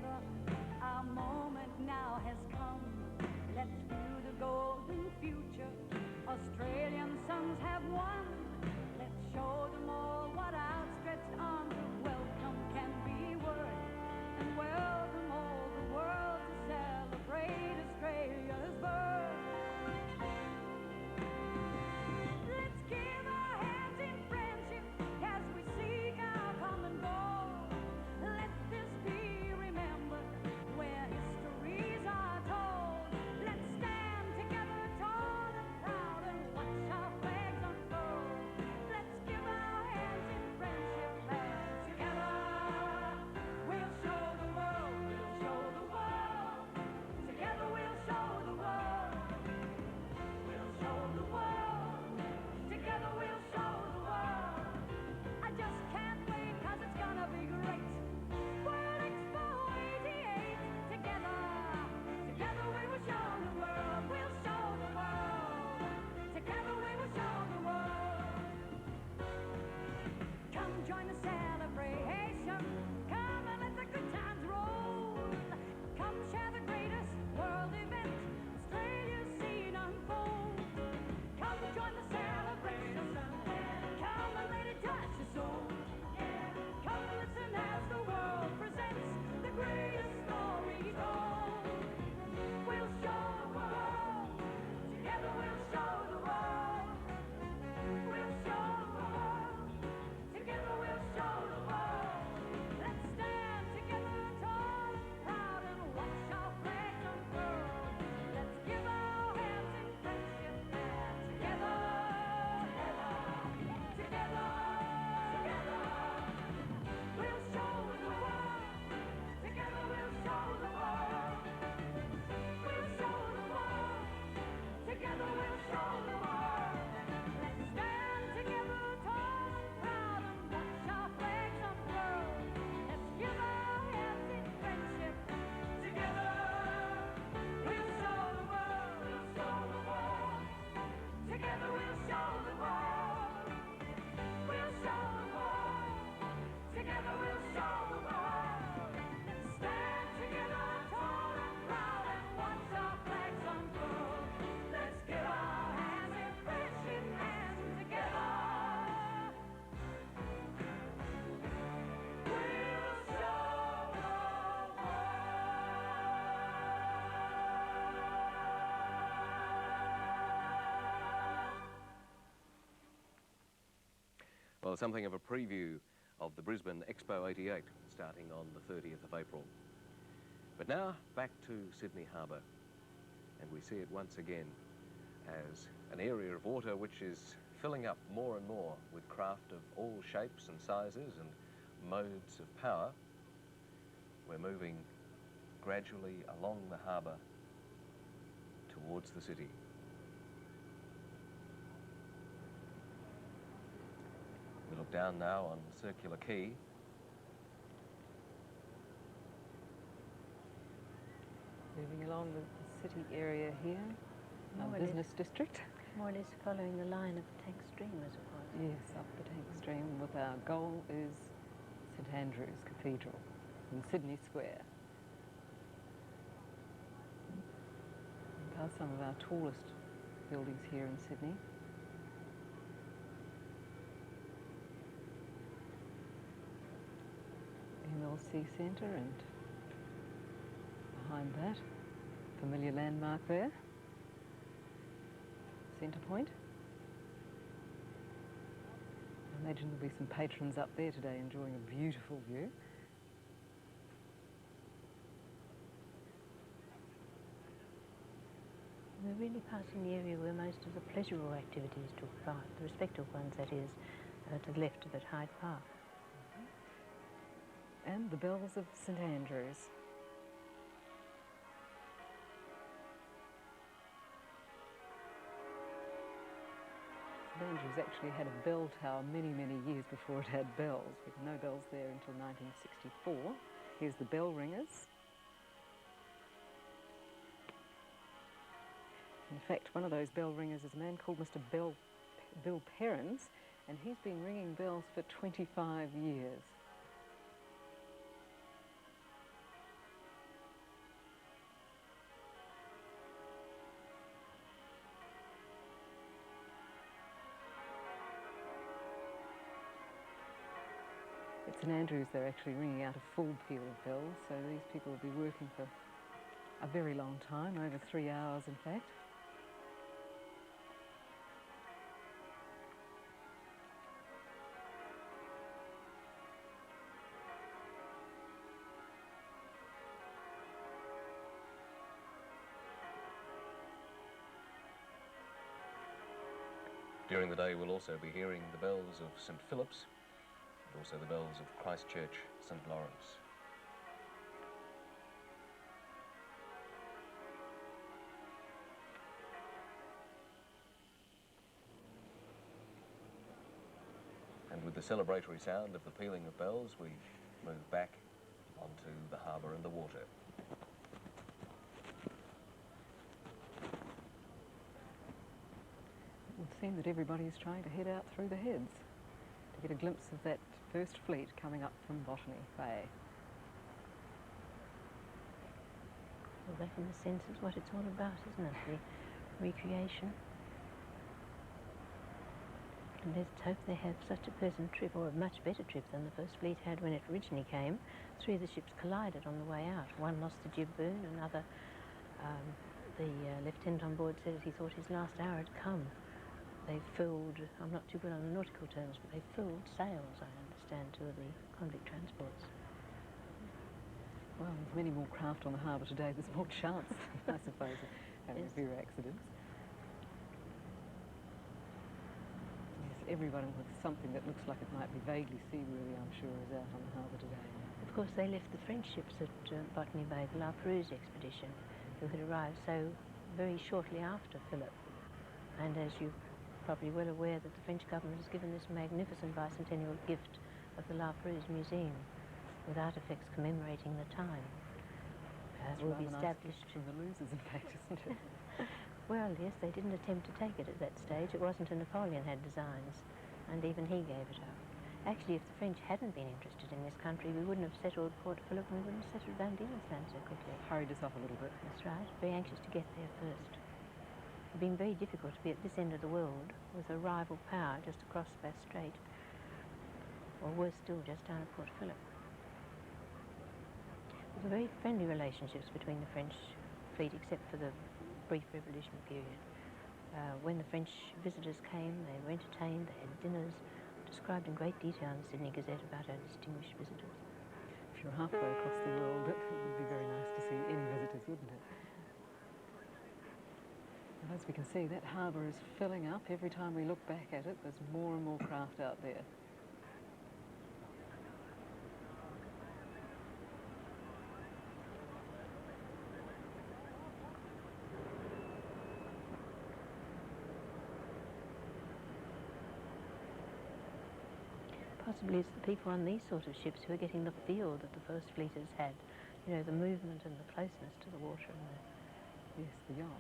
together. Our moment now has come. Let's view the golden future. Australian sons have won. Let's show them all what outstretched arms of welcome can be worth. And welcome all the world to celebrate Australia's birth. Let's give our hands in friendship as we seek our common goal. Let this be remembered where histories are told. Let's stand together tall and proud and watch our flags unfold. Let's give our hands in friendship and together we'll show the world, we'll show the world. Together we'll show the world. We'll show the world. Together we'll show the world. I just can't wait 'cause it's gonna be great. World Expo 88. Together we will show the world. We'll show the world. Together we will show the world. Come join the celebration. Come and let the good times roll. Come share the greatest world event Australia's seen unfold. Come join the celebration. Come and let it touch your soul. Come listen as the world presents the greatest story told. We'll show the world. Together we'll show the world. We'll show the world. Together we'll show the world. Let's stand together tall and proud and watch our flags unfurl. Let's give our hands in friendship and together, together, we'll show the world. Together we'll show the world. We'll show the world. Together we'll show the world. Let's stand together tall and proud and watch our flags unfurl. Let's give our hands in friendship. Together we'll show the world. We'll show the world. Together we'll show the world. We'll show the world. Together we'll show the world. Let's stand together tall and proud and watch our flags unfurl. Let's give our hands in friendship and together we'll show the Well, something of a preview of the Brisbane Expo 88 starting on the 30th of April. But now back to Sydney Harbour, and we see it once again as an area of water which is filling up more and more with craft of all shapes and sizes and modes of power. We're moving gradually along the harbour towards the city. We look down now on Circular Quay. Moving along the city area here, our business district. More or less following the line of the tank stream, I suppose. Yes, up the tank stream, with our goal is St Andrew's Cathedral in Sydney Square. And past some of our tallest buildings here in Sydney. MLC Centre, and behind that, familiar landmark there, Centre Point. I imagine there'll be some patrons up there today enjoying a beautiful view. We're really passing the area where most of the pleasurable activities took part, the respective ones, that is, to the left of it, Hyde Park. And the bells of St Andrews. St Andrews actually had a bell tower many, many years before it had bells, with no bells there until 1964. Here's the bell ringers. In fact, one of those bell ringers is a man called Mr. Bill Perrins, and he's been ringing bells for 25 years. St Andrews, they're actually ringing out a full peal of bells, so these people will be working for a very long time, over 3 hours in fact. During the day, we'll also be hearing the bells of St Philip's and also the bells of Christchurch, St Lawrence. And with the celebratory sound of the pealing of bells, we move back onto the harbour and the water. It would seem that everybody is trying to head out through the heads to get a glimpse of that first fleet coming up from Botany Bay. Well, that in a sense is what it's all about, isn't it? The recreation. And let's hope they have such a pleasant trip, or a much better trip than the first fleet had when it originally came. 3 of the ships collided on the way out. One lost the jib boom, another, the lieutenant on board said that he thought his last hour had come. They filled, I'm not too good on the nautical terms, but they filled sails, I understand, 2 of the convict transports. Well, with many more craft on the harbour today, there's more chance, I suppose, of having a few accidents. Yes, everyone with something that looks like it might be vaguely seaworthy, I'm sure, is out on the harbour today. Of course, they left the French ships at Botany Bay, the La Perouse expedition, who had arrived so very shortly after Philip. And as you're probably well aware, that the French government has given this magnificent bicentennial gift of the La Perouse Museum, with artefacts commemorating the time. It's Will be rather established. nice from the losers, in fact, isn't it? Well, yes, they didn't attempt to take it at that stage. It wasn't until Napoleon had designs, and even he gave it up. Actually, if the French hadn't been interested in this country, we wouldn't have settled Port Phillip and we wouldn't have settled Van Diemen's Land so quickly. Hurried us up a little bit. That's right. Very anxious to get there first. It's been very difficult to be at this end of the world with a rival power just across Bass Strait, or worse still, just down at Port Phillip. There were very friendly relationships between the French fleet, except for the brief revolutionary period. When the French visitors came, they were entertained, they had dinners, described in great detail in the Sydney Gazette about our distinguished visitors. If you're halfway across the world, it would be very nice to see any visitors, wouldn't it? And as we can see, that harbour is filling up. Every time we look back at it, there's more and more craft out there. Possibly it's the people on these sort of ships who are getting the feel that the first fleet has had. You know, the movement and the closeness to the water and the... Yes, the yachts.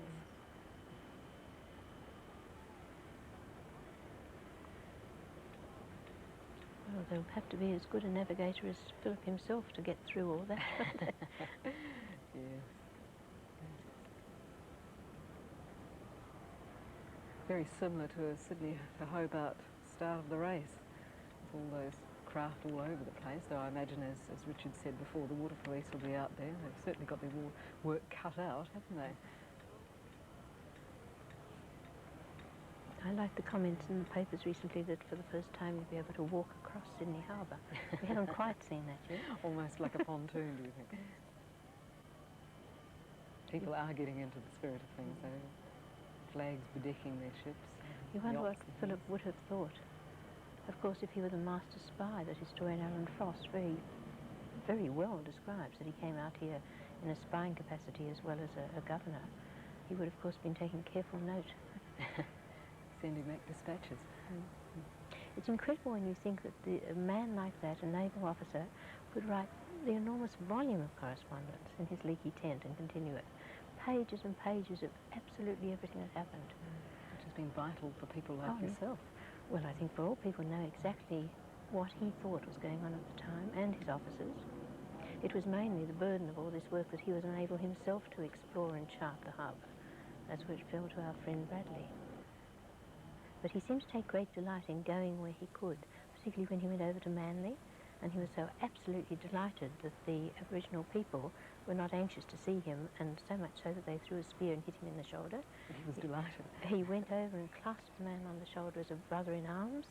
Well, they'll have to be as good a navigator as Philip himself to get through all that. Yes. Very similar to a Sydney to Hobart start of the race. With all those craft all over the place, though I imagine, as Richard said before, the water police will be out there. They've certainly got their work cut out, haven't they? I like the comments in the papers recently that for the first time you'll be able to walk across Sydney Harbour. We haven't quite seen that yet. Almost like a pontoon, do you think? People are getting into the spirit of things, though. Flags bedecking their ships. You wonder what yachts and Philip things. would have thought. Of course, if he were the master spy that historian Alan Frost very well describes, that he came out here in a spying capacity as well as a governor, he would, of course, been taking careful note. Sending back dispatches. It's incredible when you think that a man like that, a naval officer, could write the enormous volume of correspondence in his leaky tent and continue it. Pages and pages of absolutely everything that happened. Which has been vital for people like yourself. Well, I think for all people know exactly what he thought was going on at the time, and his officers. It was mainly the burden of all this work that he was unable himself to explore and chart the harbour. That's where it fell to our friend Bradley. But he seemed to take great delight in going where he could, particularly when he went over to Manly and he was so absolutely delighted that the Aboriginal people were not anxious to see him, and so much so that they threw a spear and hit him in the shoulder. He was delighted. He went over and clasped the man on the shoulder as a brother in arms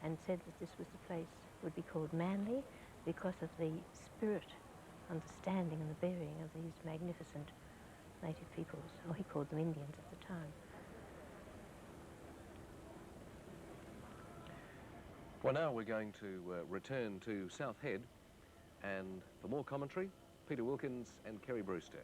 and said that this was the place would be called Manly because of the spirit, understanding and the bearing of these magnificent native peoples, or he called them Indians at the time. Well, now we're going to return to South Head, and for more commentary, Peter Wilkins and Kerry Brewster.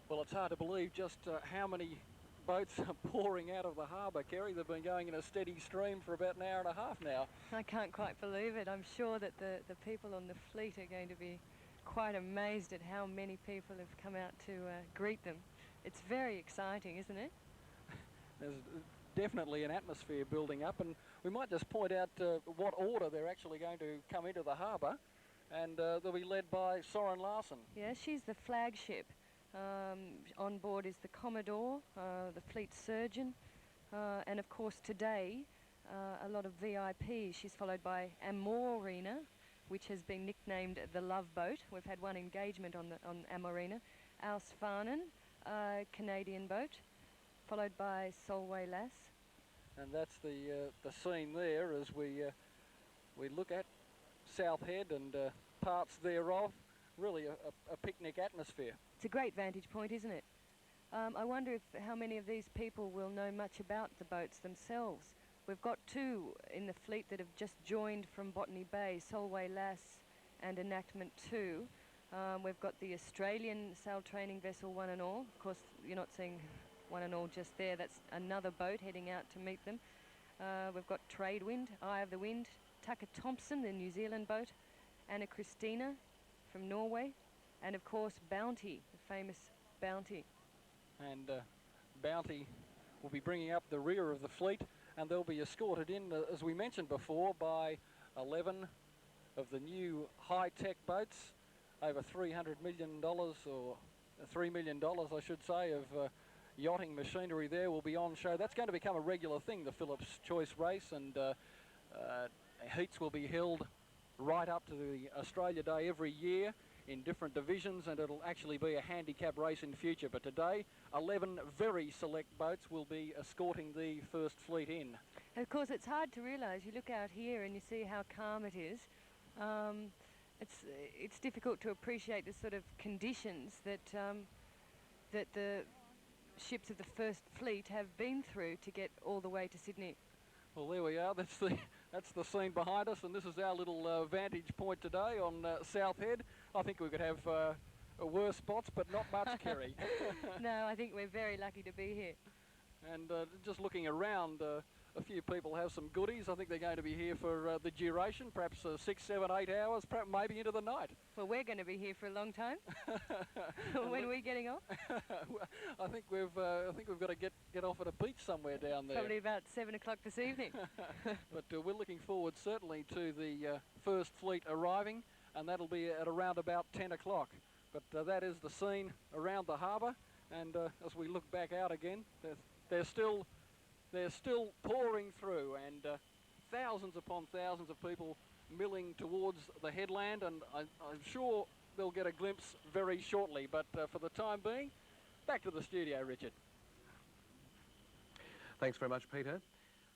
Well, it's hard to believe just how many boats are pouring out of the harbour, Kerry. They've been going in a steady stream for about an hour and a half now. I can't quite believe it. I'm sure that the people on the fleet are going to be quite amazed at how many people have come out to greet them. It's very exciting, isn't it? There's definitely an atmosphere building up, and we might just point out what order they're actually going to come into the harbour, and they'll be led by Soren Larsen. Yeah, she's the flagship. On board is the Commodore, the fleet surgeon, and of course today a lot of VIPs. She's followed by Amorina, which has been nicknamed the Love Boat. We've had one engagement on Amorina. Ausfanen, Canadian boat, followed by Solway Lass. And that's the scene there as we look at South Head and parts thereof. Really a picnic atmosphere. It's a great vantage point, isn't it? I wonder how many of these people will know much about the boats themselves. We've got two in the fleet that have just joined from Botany Bay, Solway Lass and Enactment 2. We've got the Australian sail training vessel One and All. Of course, you're not seeing One and All just there. That's another boat heading out to meet them. We've got Tradewind, Eye of the Wind, Tucker Thompson, the New Zealand boat, Anna Christina from Norway, and of course Bounty, the famous Bounty. And Bounty will be bringing up the rear of the fleet, and they'll be escorted in, as we mentioned before, by 11 of the new high-tech boats, over $300 million, or $3 million I should say, of yachting machinery there will be on show. That's going to become a regular thing, the Phillips Choice race, and heats will be held right up to the Australia Day every year in different divisions, and it'll actually be a handicap race in future. But today, 11 very select boats will be escorting the first fleet in. And of course, it's hard to realise. You look out here and you see how calm it is. It's difficult to appreciate the sort of conditions that that the ships of the first fleet have been through to get all the way to Sydney. Well, there we are. That's the scene behind us, and this is our little vantage point today on South Head. I think we could have worse spots, but not much, Kerry. No, I think we're very lucky to be here. And just looking around, a few people have some goodies. I think they're going to be here for the duration, perhaps 6, 7, 8 hours, perhaps maybe into the night. Well, we're going to be here for a long time. When are we getting off? I think we've got to get off at a beach somewhere down there. Probably about 7 o'clock this evening. But we're looking forward certainly to the first fleet arriving, and that'll be at around about 10 o'clock. But that is the scene around the harbour, and as we look back out again, they're still pouring through, and thousands upon thousands of people milling towards the headland, and I'm sure they'll get a glimpse very shortly. But for the time being, back to the studio, Richard. Thanks very much, Peter.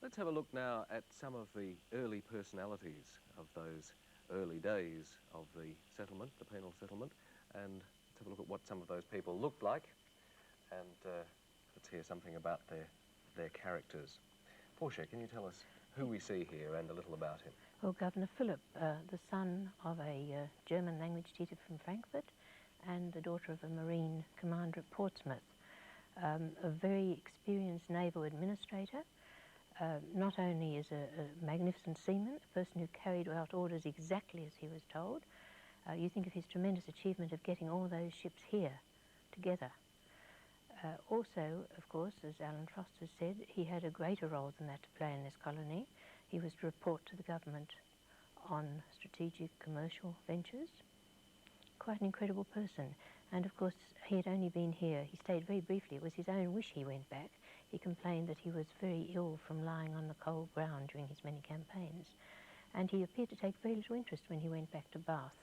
Let's have a look now at some of the early personalities of those early days of the settlement, the penal settlement, and let's have a look at what some of those people looked like, and let's hear something about their characters. Portia, can you tell us who we see here and a little about him? Well, Governor Phillip, the son of a German language teacher from Frankfurt and the daughter of a Marine commander at Portsmouth. A very experienced naval administrator, not only as a magnificent seaman, a person who carried out orders exactly as he was told. You think of his tremendous achievement of getting all those ships here together. Also, of course, as Alan Frost has said, he had a greater role than that to play in this colony. He was to report to the government on strategic commercial ventures. Quite an incredible person. And of course, he had only been here, he stayed very briefly. It was his own wish he went back. He complained that he was very ill from lying on the cold ground during his many campaigns. and he appeared to take very little interest when he went back to Bath,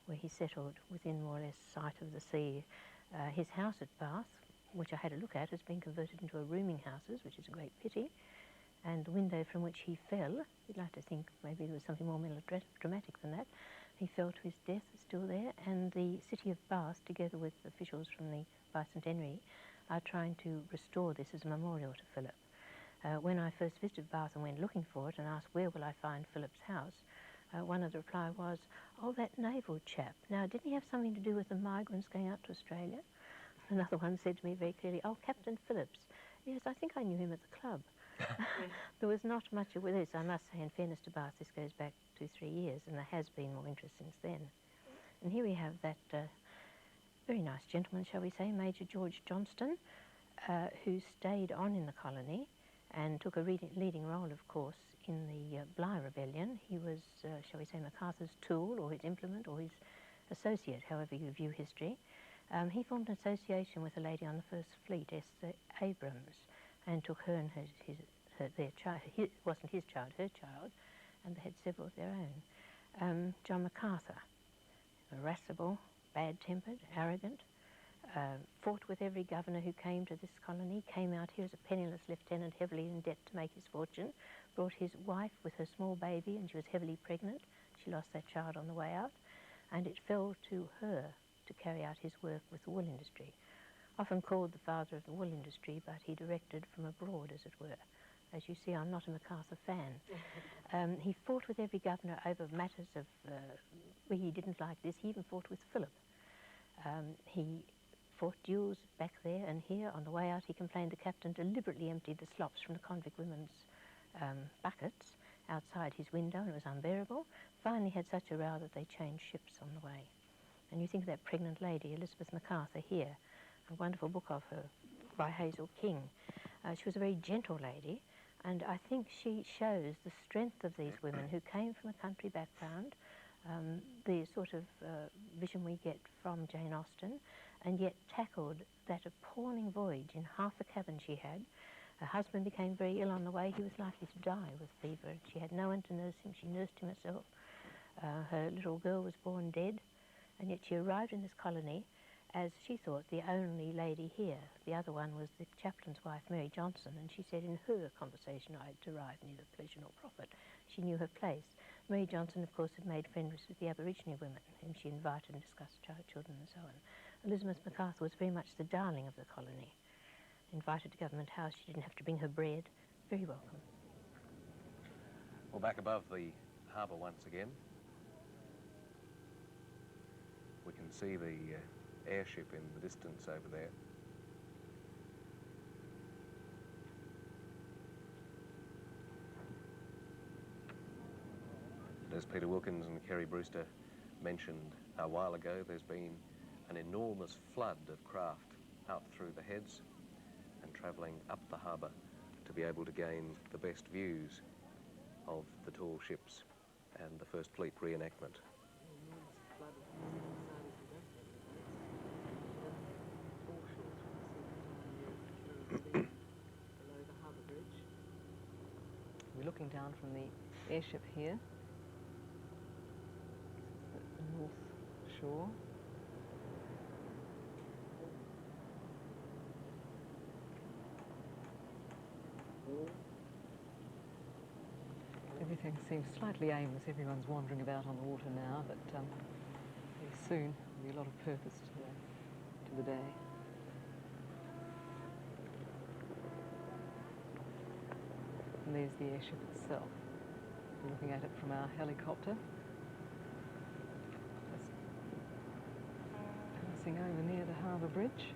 where he settled within more or less sight of the sea. His house at Bath, which I had a look at, has been converted into a rooming houses, which is a great pity, and the window from which he fell, you'd like to think maybe there was something more melodramatic than that, he fell to his death, is still there, and the city of Bath, together with officials from the Bicentennial, are trying to restore this as a memorial to Philip. When I first visited Bath and went looking for it and asked where will I find Philip's house, one of the reply was, oh, that naval chap. Now, didn't he have something to do with the migrants going out to Australia? Another one said to me very clearly, oh, Captain Phillips. Yes, I think I knew him at the club. There was not much of this, I must say, in fairness to Bath, this goes back 2-3 years, and there has been more interest since then. And here we have that very nice gentleman, shall we say, Major George Johnston, who stayed on in the colony and took a leading role, of course, in the Bligh Rebellion. He was, shall we say, MacArthur's tool, or his implement, or his associate, however you view history. He formed an association with a lady on the First Fleet, Esther Abrams, and took her and their child, it wasn't his child, her child, and they had several of their own. John MacArthur, irascible, bad-tempered, arrogant, fought with every governor who came to this colony, came out here as a penniless lieutenant, heavily in debt to make his fortune, brought his wife with her small baby, and she was heavily pregnant. She lost that child on the way out, and it fell to her to carry out his work with the wool industry. Often called the father of the wool industry, but he directed from abroad, as it were. As you see, I'm not a MacArthur fan. He fought with every governor over matters of where he didn't like this. He even fought with Philip. He fought duels back there and here. On the way out, he complained the captain deliberately emptied the slops from the convict women's buckets outside his window, and it was unbearable. Finally had such a row that they changed ships on the way. And you think of that pregnant lady, Elizabeth MacArthur, here, a wonderful book of her by Hazel King. She was a very gentle lady, and I think she shows the strength of these women who came from a country background, the sort of vision we get from Jane Austen, and yet tackled that appalling voyage in half the cabin she had. Her husband became very ill on the way. He was likely to die with fever. She had no one to nurse him. She nursed him herself. Her little girl was born dead, and yet she arrived in this colony as she thought the only lady here. The other one was the chaplain's wife, Mary Johnson, and she said in her conversation I derived neither pleasure nor profit. She knew her place. Mary Johnson, of course, had made friends with the Aborigine women, whom she invited and discussed children and so on. Elizabeth MacArthur was very much the darling of the colony. Invited to Government House, she didn't have to bring her bread. Very welcome. Well, back above the harbour once again, we can see the airship in the distance over there. And as Peter Wilkins and Kerry Brewster mentioned a while ago, there's been an enormous flood of craft out through the heads and travelling up the harbour to be able to gain the best views of the tall ships and the First Fleet reenactment. We're looking down from the airship here. This is the north shore. Everything seems slightly aimless. Everyone's wandering about on the water now, but very soon there'll be a lot of purpose to the day. And there's the airship itself. We're looking at it from our helicopter. Just passing over near the harbour bridge.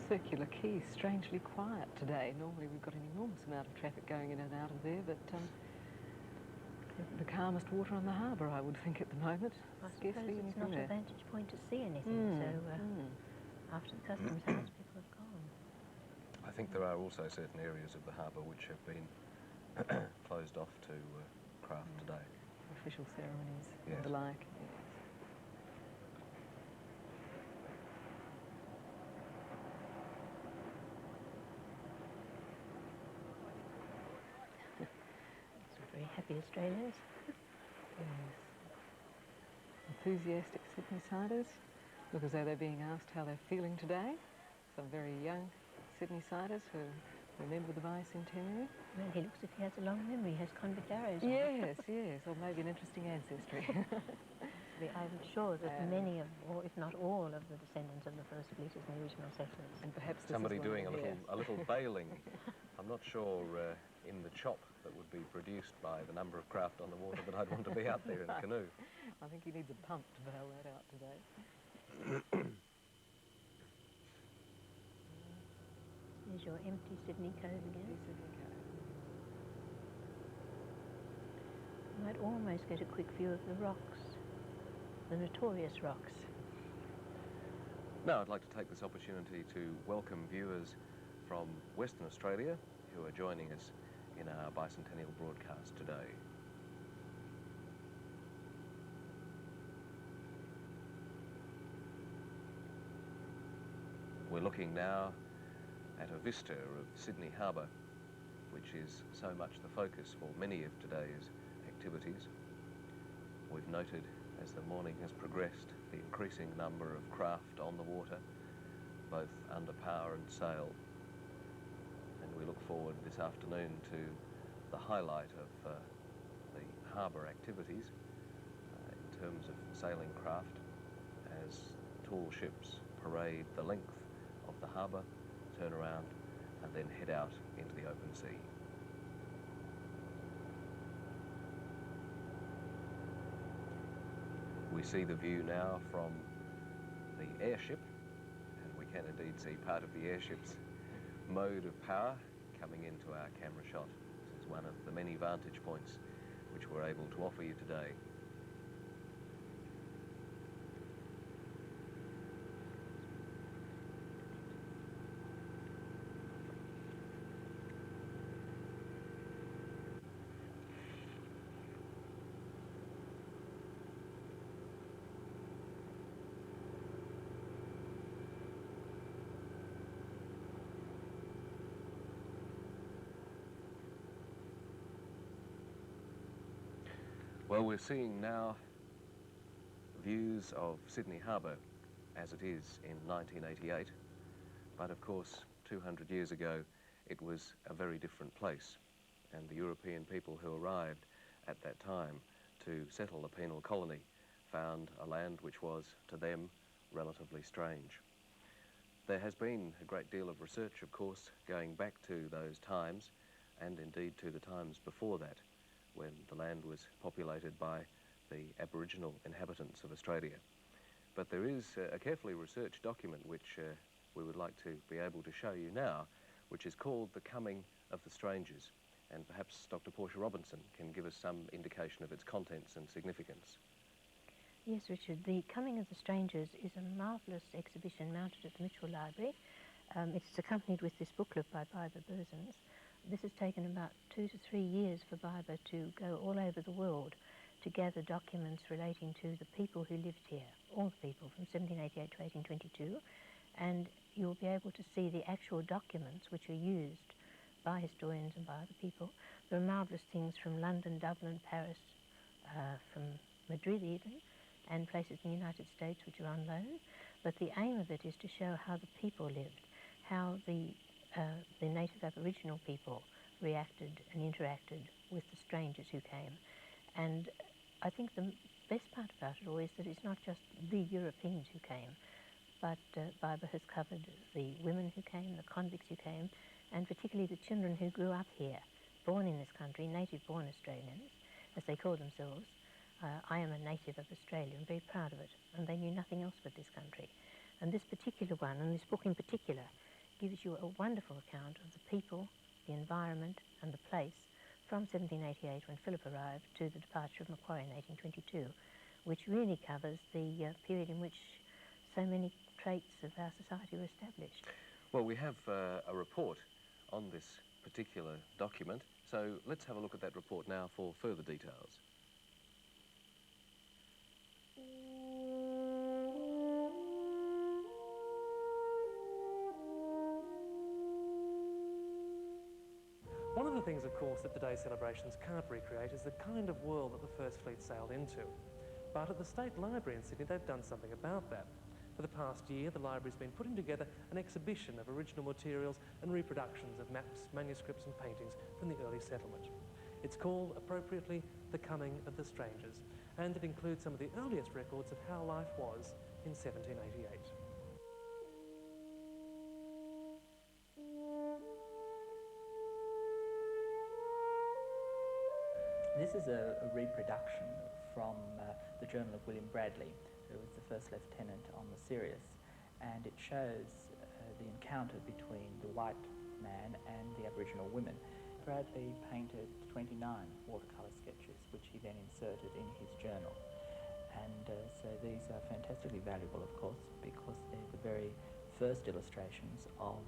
Circular Quay, strangely quiet today. Normally we've got an enormous amount of traffic going in and out of there, but the calmest water on the harbour, I would think, at the moment. I suppose it's not a vantage point to see anything, so after the customs house, people have gone. I think there are also certain areas of the harbour which have been closed off to craft today. Official ceremonies Yes. and the like. Yes. Very happy Australians. Yes. Enthusiastic Sydney-siders look as though they're being asked how they're feeling today. Some very young Sydney-siders who remember the bicentennial. Well, he looks as if he has a long memory, he has convict arrows on. Yes, yes, or maybe an interesting ancestry. I'm sure that many of, or if not all, of the descendants of the first fleet is the original settlers. And perhaps somebody doing a little bailing. I'm not sure in the chop that would be produced by the number of craft on the water that I'd want to be out there in a canoe. I think he needs a pump to bail that out today. There's your empty Sydney Cove again. Empty Sydney Cove. You might almost get a quick view of the rocks, the notorious rocks. Now I'd like to take this opportunity to welcome viewers from Western Australia who are joining us in our bicentennial broadcast today. We're looking now at a vista of Sydney Harbour, which is so much the focus for many of today's activities. We've noted, as the morning has progressed, the increasing number of craft on the water, both under power and sail. And we look forward this afternoon to the highlight of the harbour activities in terms of sailing craft as tall ships parade the length of the harbour, turn around and then head out into the open sea. We see the view now from the airship, and we can indeed see part of the airship's mode of power coming into our camera shot. This is one of the many vantage points which we're able to offer you today. Well, we're seeing now views of Sydney Harbour as it is in 1988, but of course 200 years ago it was a very different place, and the European people who arrived at that time to settle the penal colony found a land which was, to them, relatively strange. There has been a great deal of research, of course, going back to those times, and indeed to the times before that, when the land was populated by the Aboriginal inhabitants of Australia. But there is a carefully researched document which we would like to be able to show you now, which is called The Coming of the Strangers, and perhaps Dr. Portia Robinson can give us some indication of its contents and significance. Yes, Richard, The Coming of the Strangers is a marvellous exhibition mounted at the Mitchell Library. It's accompanied with this booklet by Biber Berzens. This has taken about 2 to 3 years for Biber to go all over the world to gather documents relating to the people who lived here, all the people from 1788 to 1822, and you'll be able to see the actual documents which are used by historians and by other people. There are marvellous things from London, Dublin, Paris, from Madrid even, and places in the United States which are on loan. But the aim of it is to show how the people lived, how the native Aboriginal people reacted and interacted with the strangers who came. And I think the best part about it all is that it's not just the Europeans who came, but Biber has covered the women who came, the convicts who came, and particularly the children who grew up here, born in this country, native-born Australians, as they call themselves. I am a native of Australia, I'm very proud of it, and they knew nothing else but this country. And this particular one, and this book in particular, gives you a wonderful account of the people, the environment, and the place from 1788, when Phillip arrived, to the departure of Macquarie in 1822, which really covers the period in which so many traits of our society were established. Well, we have a report on this particular document, so let's have a look at that report now for further details. One of the the things, of course, that today's celebrations can't recreate is the kind of world that the First Fleet sailed into. But at the State Library in Sydney, they've done something about that. For the past year, the library's been putting together an exhibition of original materials and reproductions of maps, manuscripts and paintings from the early settlement. It's called, appropriately, The Coming of the Strangers, and it includes some of the earliest records of how life was in 1788. This is a reproduction from the Journal of William Bradley, who was the first lieutenant on the Sirius, and it shows the encounter between the white man and the Aboriginal women. Bradley painted 29 watercolour sketches, which he then inserted in his journal. And so these are fantastically valuable, of course, because they're the very first illustrations of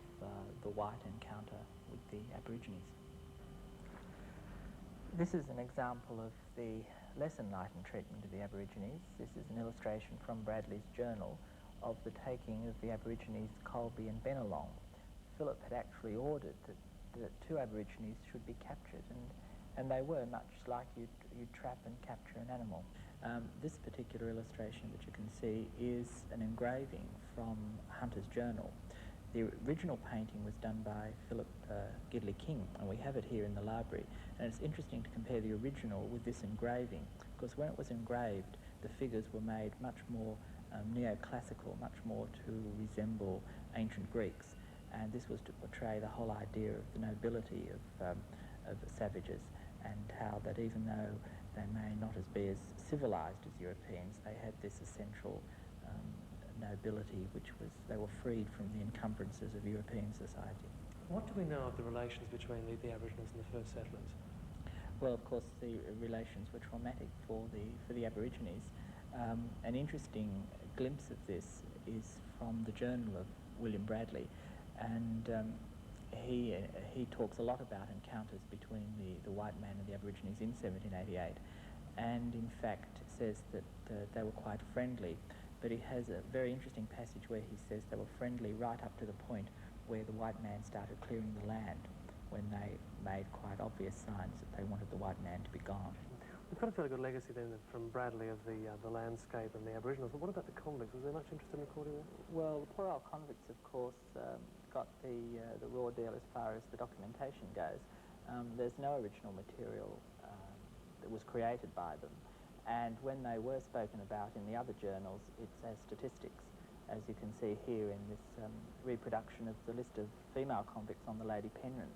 the white encounter with the Aborigines. This is an example of the less enlightened treatment of the Aborigines. This is an illustration from Bradley's journal of the taking of the Aborigines Colby and Bennelong. Philip had actually ordered that 2 Aborigines should be captured, and they were, much like you'd trap and capture an animal. This particular illustration that you can see is an engraving from Hunter's journal. The original painting was done by Philip Gidley King, and we have it here in the library. And it's interesting to compare the original with this engraving, because when it was engraved, the figures were made much more neoclassical, much more to resemble ancient Greeks. And this was to portray the whole idea of the nobility of savages, and how that even though they may not be as civilized as Europeans, they had this essential nobility, which was they were freed from the encumbrances of European society. What do we know of the relations between the Aboriginals and the first settlers? Well, of course, the relations were traumatic for the Aborigines. An interesting glimpse of this is from the journal of William Bradley, and he talks a lot about encounters between the white man and the Aborigines in 1788, and in fact says that they were quite friendly. But he has a very interesting passage where he says they were friendly right up to the point where the white man started clearing the land, when they made quite obvious signs that they wanted the white man to be gone. We've got a fairly good legacy then from Bradley of the landscape and the Aboriginals, but what about the convicts? Was there much interest in recording that? Well, the poor old convicts, of course, got the raw deal as far as the documentation goes. There's no original material that was created by them. And when they were spoken about in the other journals, it's as statistics, as you can see here in this reproduction of the list of female convicts on the Lady Penrhyn.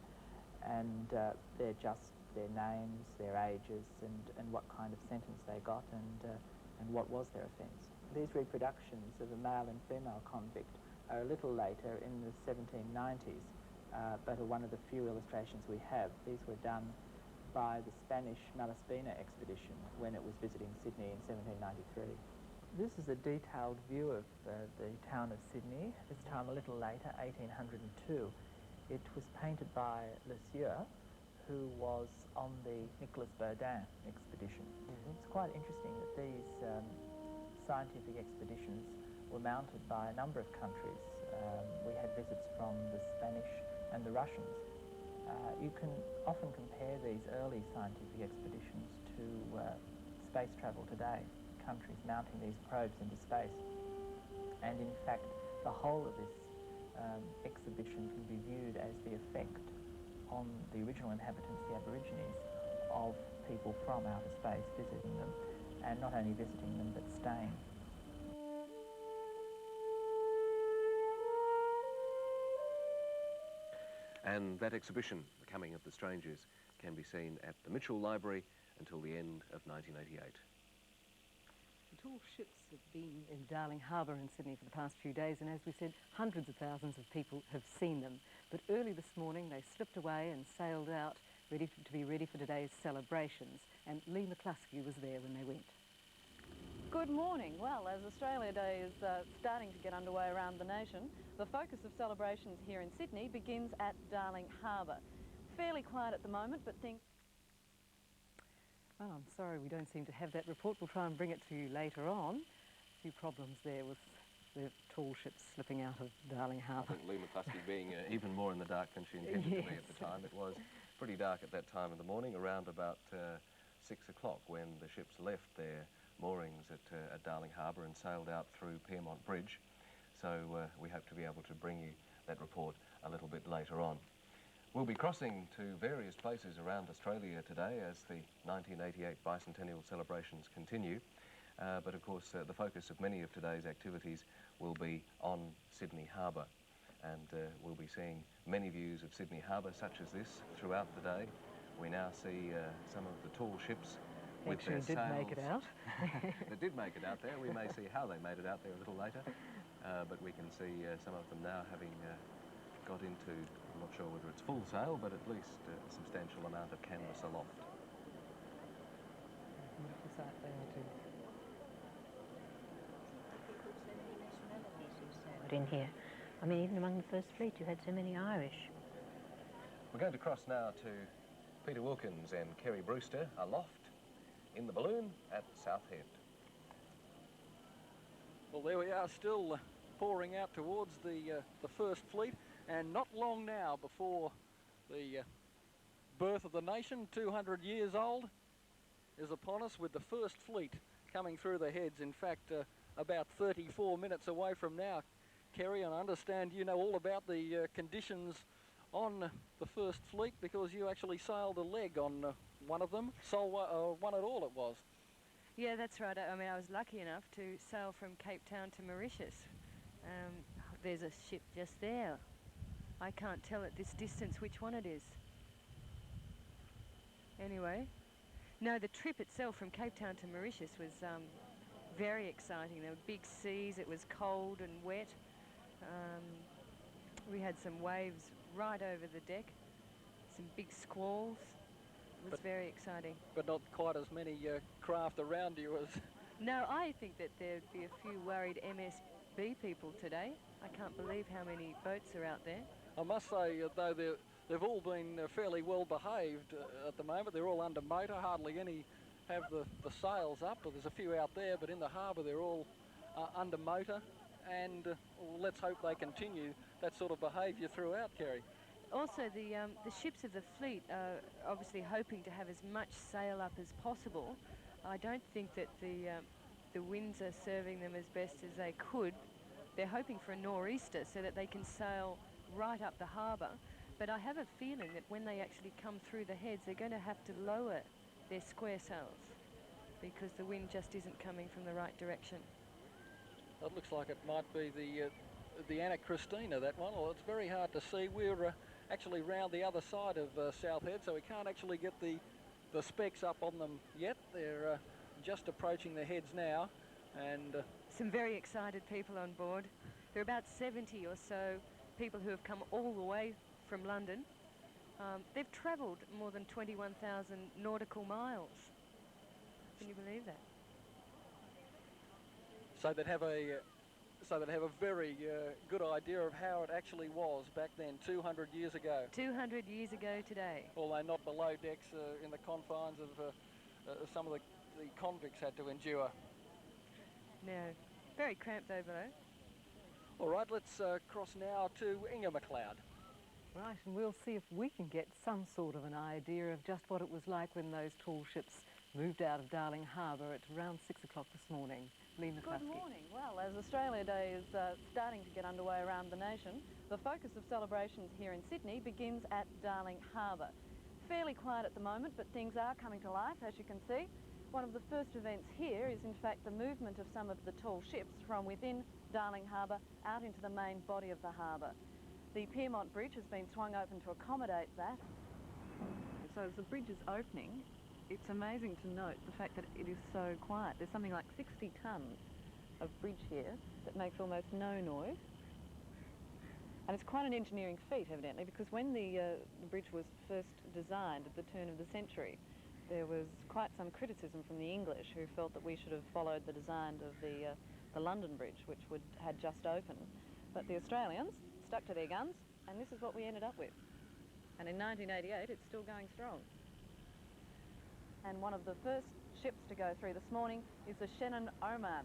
And they're just their names, their ages, and what kind of sentence they got, and what was their offence. These reproductions of a male and female convict are a little later, in the 1790s, but are one of the few illustrations we have. These were done by the Spanish Malaspina expedition when it was visiting Sydney in 1793. This is a detailed view of the town of Sydney, this time a little later, 1802. It was painted by Le Sieur, who was on the Nicolas Baudin expedition. It's quite interesting that these scientific expeditions were mounted by a number of countries. We had visits from the Spanish and the Russians. You can often compare these early scientific expeditions to space travel today, countries mounting these probes into space. And in fact, the whole of this exhibition can be viewed as the effect on the original inhabitants, the Aborigines, of people from outer space visiting them, and not only visiting them but staying. And that exhibition, The Coming of the Strangers, can be seen at the Mitchell Library until the end of 1988. The tall ships have been in Darling Harbour in Sydney for the past few days, and as we said, hundreds of thousands of people have seen them. But early this morning they slipped away and sailed out, to be ready for today's celebrations, and Lee McCluskey was there when they went. Good morning. Well, as Australia Day is starting to get underway around the nation, the focus of celebrations here in Sydney begins at Darling Harbour. Fairly quiet at the moment, but things... Well, I'm sorry we don't seem to have that report. We'll try and bring it to you later on. A few problems there with the tall ships slipping out of Darling Harbour. I think Lee McCluskey being even more in the dark than she intended to be at the time. It was pretty dark at that time of the morning, around about 6 o'clock, when the ships left their moorings at Darling Harbour and sailed out through Piermont Bridge. So we hope to be able to bring you that report a little bit later on. We'll be crossing to various places around Australia today as the 1988 Bicentennial celebrations continue. But of course, the focus of many of today's activities will be on Sydney Harbour. And we'll be seeing many views of Sydney Harbour such as this throughout the day. We now see some of the tall ships with their sails. Actually did make it out. They did make it out there. We may see how they made it out there a little later. But we can see some of them now having got into, I'm not sure whether it's full sail, but at least a substantial amount of canvas aloft. Beautiful sight they are too. In here. I mean, even among the First Fleet, you had so many Irish. We're going to cross now to Peter Wilkins and Kerry Brewster aloft in the balloon at South Head. Well, there we are, still pouring out towards the First Fleet, and not long now before the birth of the nation, 200 years old, is upon us with the First Fleet coming through the heads. In fact, about 34 minutes away from now, Kerry, and I understand you know all about the conditions on the First Fleet because you actually sailed a leg on one of them, one at all it was. Yeah, that's right. I mean, I was lucky enough to sail from Cape Town to Mauritius. There's a ship just there. I can't tell at this distance which one it is. Anyway, no, the trip itself from Cape Town to Mauritius was very exciting. There were big seas, it was cold and wet. We had some waves right over the deck, some big squalls. It was very exciting. But not quite as many craft around you as... No, I think that there'd be a few worried MSB people today. I can't believe how many boats are out there. I must say, though, they've all been fairly well behaved at the moment. They're all under motor, hardly any have the sails up. Well, there's a few out there, but in the harbour they're all under motor. And let's hope they continue that sort of behaviour throughout, Kerry. Also, the ships of the fleet are obviously hoping to have as much sail up as possible. I don't think that the winds are serving them as best as they could. They're hoping for a nor'easter so that they can sail right up the harbour. But I have a feeling that when they actually come through the heads, they're going to have to lower their square sails because the wind just isn't coming from the right direction. That looks like it might be the Anna Christina, that one. Well, it's very hard to see. We're actually round the other side of South Head, so we can't actually get the specs up on them yet. They're just approaching the heads now, and some very excited people on board. There are about 70 or so people who have come all the way from London. They've travelled more than 21,000 nautical miles. Can you believe that? So they'd have a very good idea of how it actually was back then, 200 years ago. 200 years ago today. Although not below decks in the confines of some of the convicts had to endure. No, very cramped though below. All right, let's cross now to Inga McLeod. Right, and we'll see if we can get some sort of an idea of just what it was like when those tall ships moved out of Darling Harbour at around 6 o'clock this morning. Lee McCluskey. Good morning. Well, as Australia Day is starting to get underway around the nation, the focus of celebrations here in Sydney begins at Darling Harbour. Fairly quiet at the moment, but things are coming to life, as you can see. One of the first events here is in fact the movement of some of the tall ships from within Darling Harbour out into the main body of the harbour. The Piermont Bridge has been swung open to accommodate that. So as the bridge is opening, it's amazing to note the fact that it is so quiet. There's something like 60 tonnes of bridge here that makes almost no noise. And it's quite an engineering feat, evidently, because when the bridge was first designed at the turn of the century, there was quite some criticism from the English who felt that we should have followed the design of the London Bridge, which had just opened. But the Australians stuck to their guns, and this is what we ended up with. And in 1988, it's still going strong. And one of the first ships to go through this morning is the Shannon Oman.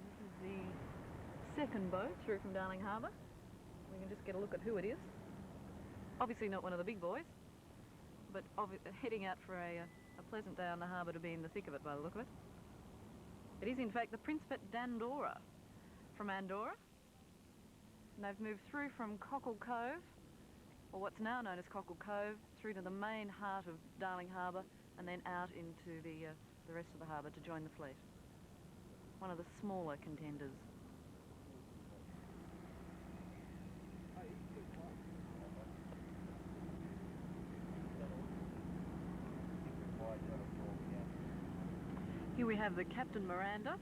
This is the second boat through from Darling Harbour. We can just get a look at who it is. Obviously not one of the big boys, but heading out for a pleasant day on the harbour to be in the thick of it by the look of it. It is in fact the Principate d'Andorra from Andorra. And they've moved through from Cockle Cove, or what's now known as Cockle Cove, through to the main heart of Darling Harbour and then out into the rest of the harbour to join the fleet. One of the smaller contenders. Here we have the Captain Miranda,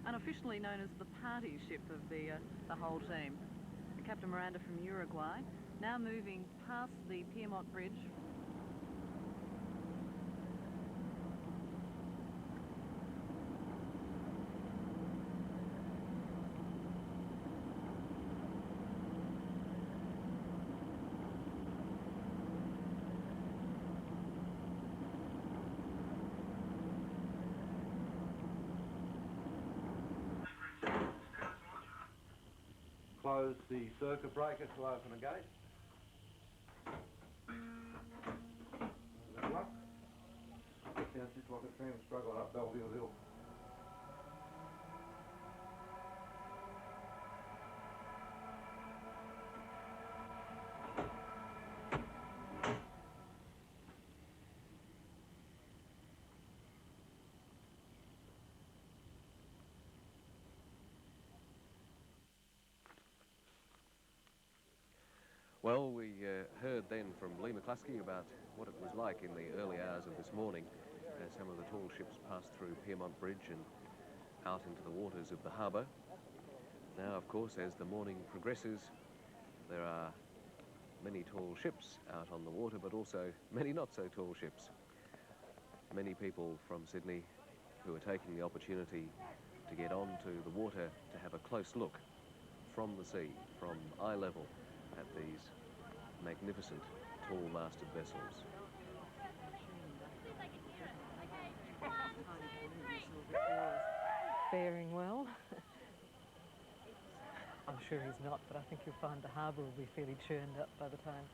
unofficially known as the party ship of the whole team. The Captain Miranda from Uruguay, now moving past the Piedmont Bridge. Close the circuit breaker to open the gate. Good luck. Sounds just like a tram struggling up Belleville Hill. Well, we heard then from Lee McCluskey about what it was like in the early hours of this morning as some of the tall ships passed through Piedmont Bridge and out into the waters of the harbour. Now, of course, as the morning progresses, there are many tall ships out on the water, but also many not so tall ships. Many people from Sydney who are taking the opportunity to get onto the water to have a close look from the sea, from eye level, at these magnificent tall-masted vessels. Faring well. I'm sure he's not, but I think you'll find the harbour will be fairly churned up by the time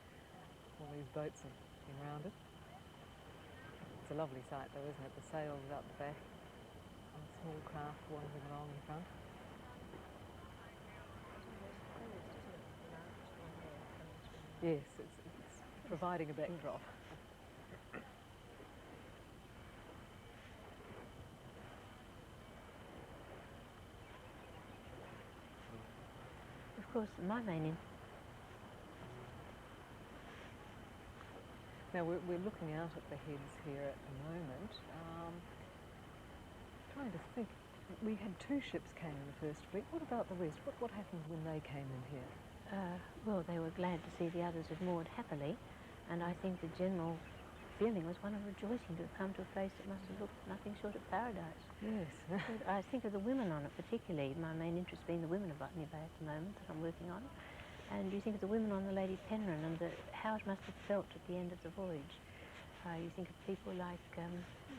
all these boats have been rounded. It's a lovely sight though, isn't it? The sails out the back and a small craft wandering along in front. Yes, it's providing a backdrop. Of course, my main Now we're looking out at the heads here at the moment. Trying to think, we had 2 ships came in the first fleet. What about the rest? What happened when they came in here? well, they were glad to see the others had moored happily, and I think the general feeling was one of rejoicing to have come to a place that must have looked nothing short of paradise. Yes. But I think of the women on it particularly, my main interest being the women of Botany Bay at the moment that I'm working on. And you think of the women on the Lady Penrhyn and how it must have felt at the end of the voyage. You think of people like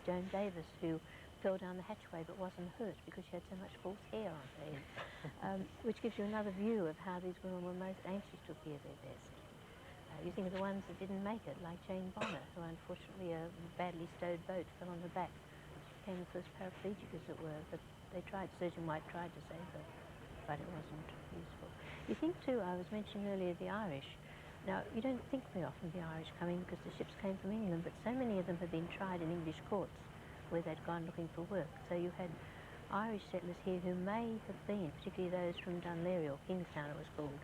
Joan Davis, who fell down the hatchway but wasn't hurt because she had so much false hair on her head, which gives you another view of how these women were most anxious to appear their best. You think of the ones that didn't make it, like Jane Bonner, who unfortunately a badly stowed boat fell on her back. She became the first paraplegic, as it were, but they tried, Surgeon White tried to save her, but it wasn't useful. You think too, I was mentioning earlier the Irish. Now, you don't think very often of the Irish coming because the ships came from England, but so many of them had been tried in English courts where they'd gone looking for work. So you had Irish settlers here who may have been, particularly those from Dunleary, or Kingstown it was called,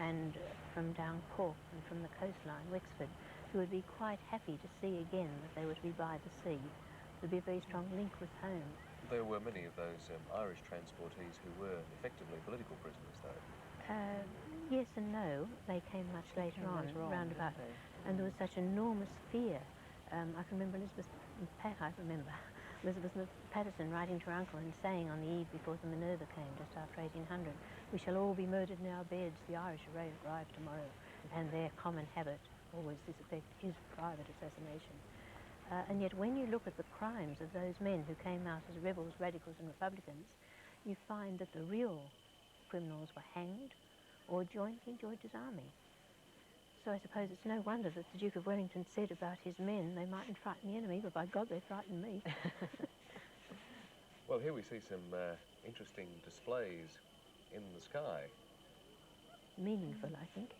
and from down Cork and from the coastline, Wexford, who would be quite happy to see again that they were to be by the sea. There'd be a very strong link with home. There were many of those Irish transportees who were effectively political prisoners, though. Yes and no. They came much later on, roundabout. And there was such enormous fear. I can remember Elizabeth Patterson writing to her uncle and saying on the eve before the Minerva came, just after 1800, "We shall all be murdered in our beds. The Irish arrive tomorrow." And their common habit, always this effect, is private assassination. And yet when you look at the crimes of those men who came out as rebels, radicals and republicans, you find that the real criminals were hanged or jointly joined his army. So I suppose it's no wonder that the Duke of Wellington said about his men, they mightn't frighten the enemy, but by God, they frightened me. Well, here we see some interesting displays in the sky. Meaningful, I think.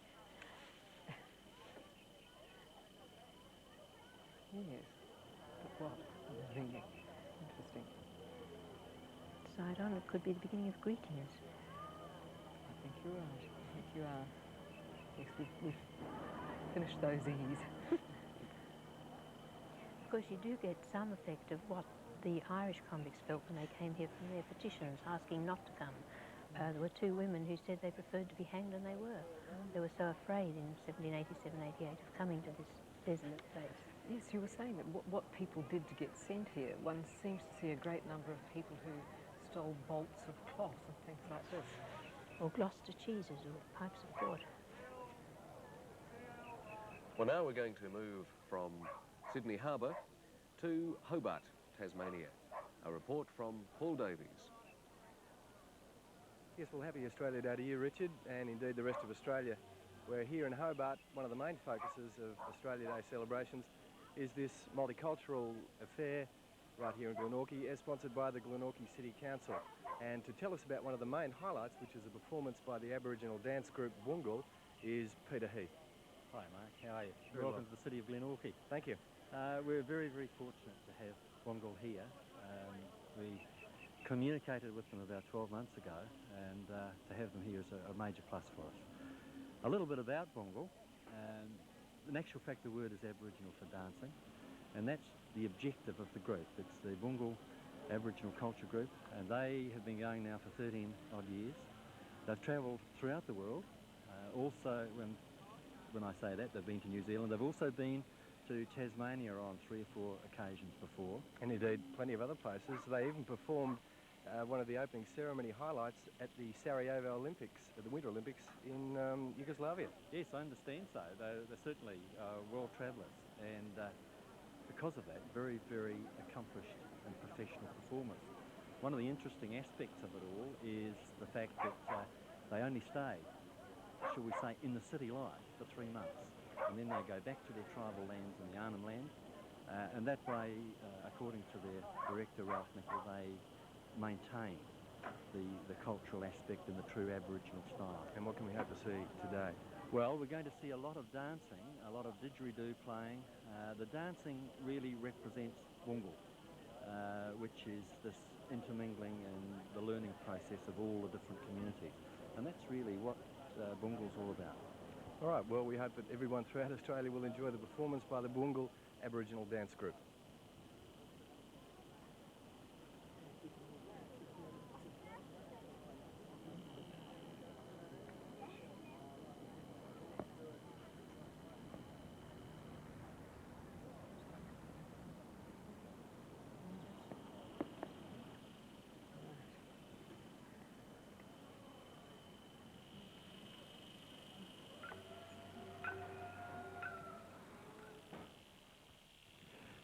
Yes. But what? Really interesting. Side on, it could be the beginning of greetings. I think you're right. I think you are. Yes, we've finished those E's. Of course, you do get some effect of what the Irish convicts felt when they came here from their petitions asking not to come. There were two women who said they preferred to be hanged, and they were. They were so afraid in 1787-88 of coming to this desolate place. Yes, you were saying that what people did to get sent here. One seems to see a great number of people who stole bolts of cloth and things like this. Or Gloucester cheeses or pipes of port. Well, now we're going to move from Sydney Harbour to Hobart, Tasmania. A report from Paul Davies. Yes, well, happy Australia Day to you, Richard, and indeed the rest of Australia. We're here in Hobart. One of the main focuses of Australia Day celebrations is this multicultural affair right here in Glenorchy, as sponsored by the Glenorchy City Council. And to tell us about one of the main highlights, which is a performance by the Aboriginal dance group Woongal, is Peter Heath. Hi, Mark. How are you? Very Welcome well. to the city of Glenorchy. Thank you. We're very, very fortunate to have Woongal here. We communicated with them about 12 months ago, and to have them here is a major plus for us. A little bit about Woongal. In actual fact, the word is Aboriginal for dancing, and that's the objective of the group. It's the Woongal Aboriginal Culture Group, and they have been going now for 13 odd years. They've travelled throughout the world. Also, when I say that, they've been to New Zealand. They've also been to Tasmania on 3 or 4 occasions before. And indeed plenty of other places. They even performed one of the opening ceremony highlights at the Sarajevo Olympics, at the Winter Olympics in Yugoslavia. Yes, I understand so. They're certainly world travellers, and because of that, very, very accomplished and professional performers. One of the interesting aspects of it all is the fact that they only stay, shall we say, in the city life for 3 months, and then they go back to their tribal lands in the Arnhem Land, and that way, according to their director Ralph Nickel, they maintain the cultural aspect in the true Aboriginal style. And what can we hope to see today? Well, we're going to see a lot of dancing, a lot of didgeridoo playing. The dancing really represents Woongal, which is this intermingling and the learning process of all the different communities. And that's really what Woongal's all about. All right, well, we hope that everyone throughout Australia will enjoy the performance by the Woongal Aboriginal Dance Group.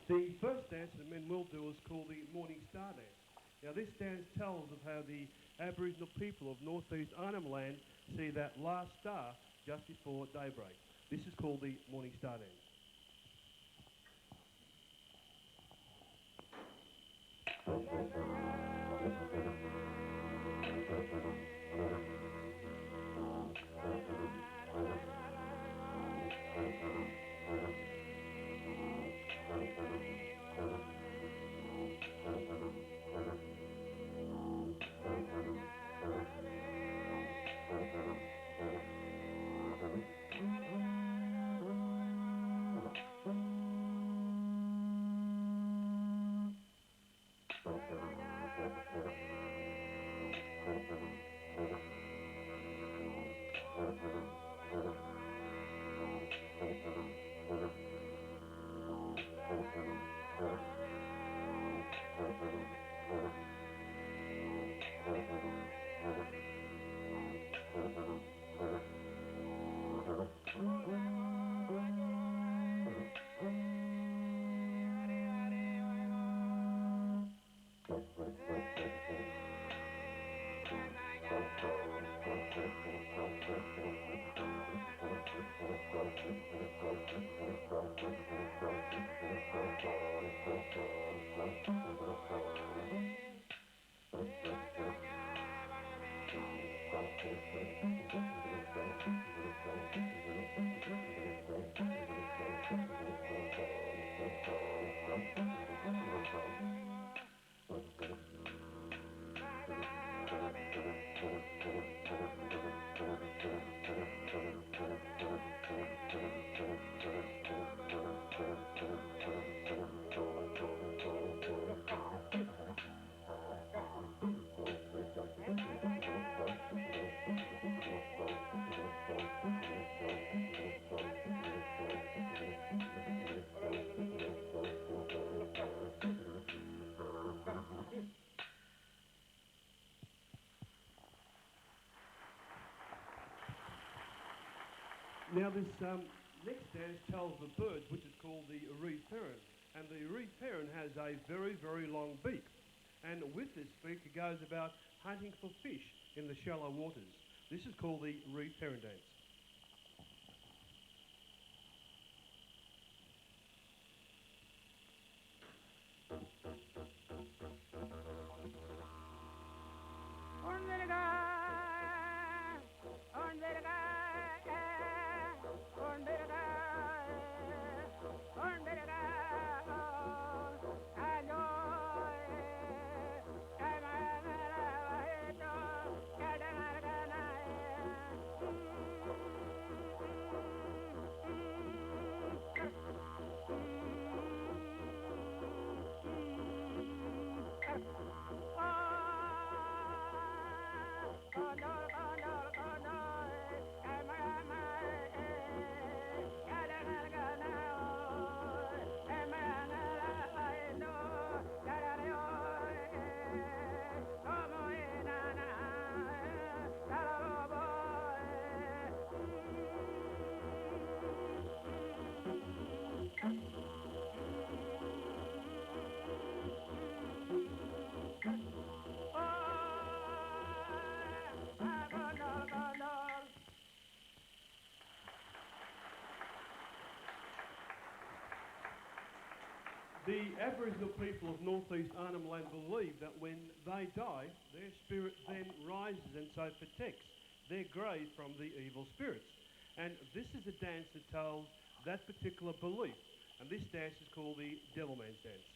The first dance the men will do is called the Morning Star Dance. Now this dance tells of how the Aboriginal people of northeast Arnhem Land see that last star just before daybreak. This is called the Morning Star Dance. Now this next dance tells the birds, which is called the reed peron. And the reed peron has a very, very long beak. And with this beak it goes about hunting for fish in the shallow waters. This is called the reed peron dance. The Aboriginal people of northeast Arnhem Land believe that when they die, their spirit then rises and so protects their grave from the evil spirits. And this is a dance that tells that particular belief. And this dance is called the Devilman's Dance.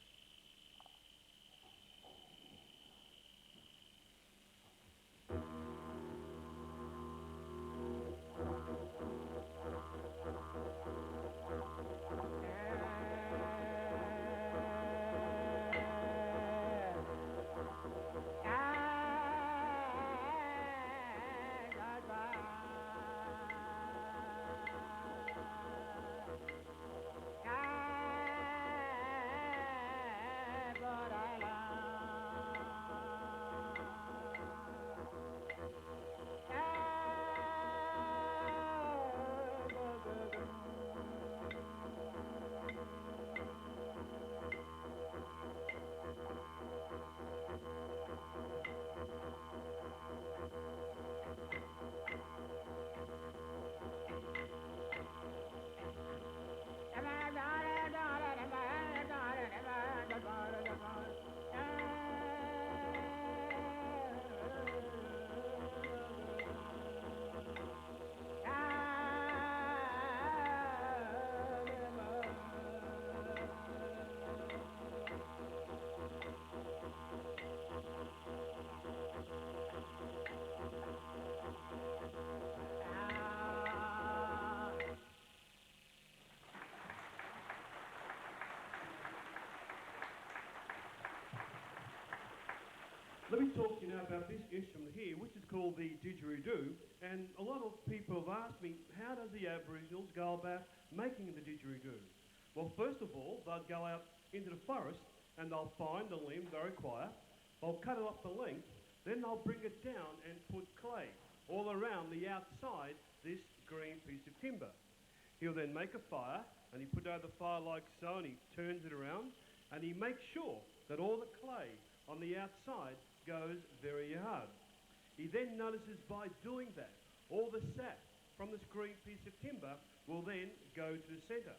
Let me talk to you now about this instrument here, which is called the didgeridoo. And a lot of people have asked me, how does the Aboriginals go about making the didgeridoo? Well, first of all, they'll go out into the forest and they'll find a limb they require. They'll cut it off the length, then they'll bring it down and put clay all around the outside this green piece of timber. He'll then make a fire, and he put it over the fire like so, and he turns it around, and he makes sure that all the clay on the outside goes very hard. He then notices by doing that, all the sap from this green piece of timber will then go to the centre.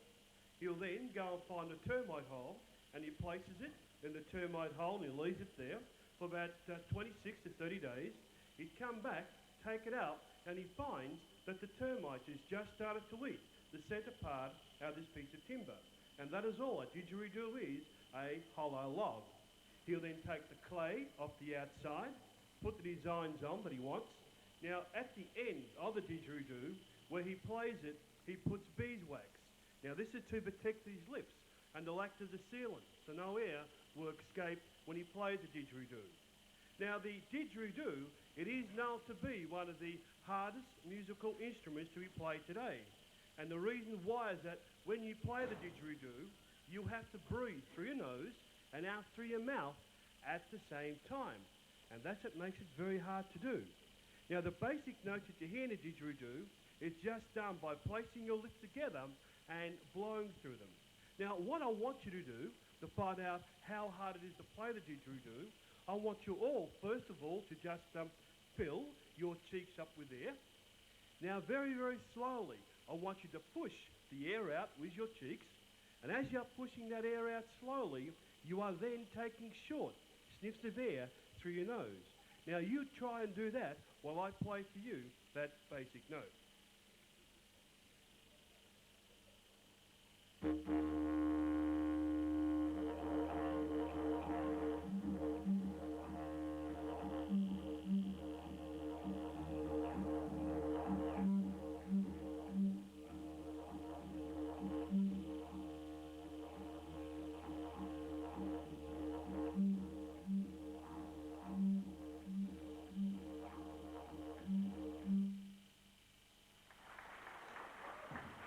He'll then go and find a termite hole, and he places it in the termite hole, and he leaves it there for about 26 to 30 days. He'd come back, take it out, and he finds that the termites has just started to eat the centre part out of this piece of timber. And that is all a didgeridoo is, a hollow log. He'll then take the clay off the outside, put the designs on that he wants. Now, at the end of the didgeridoo, where he plays it, he puts beeswax. Now, this is to protect his lips and to act as a sealant, so no air will escape when he plays the didgeridoo. Now, the didgeridoo, it is known to be one of the hardest musical instruments to be played today. And the reason why is that when you play the didgeridoo, you have to breathe through your nose and out through your mouth at the same time. And that's what makes it very hard to do. Now, the basic notes that you hear in a didgeridoo It's just done by placing your lips together and blowing through them. Now, what I want you to do to find out how hard it is to play the didgeridoo, I want you all, first of all, to just fill your cheeks up with air. Now, very, very slowly, I want you to push the air out with your cheeks. And as you're pushing that air out slowly, you are then taking short sniffs of air through your nose. Now, you try and do that while I play for you that basic note.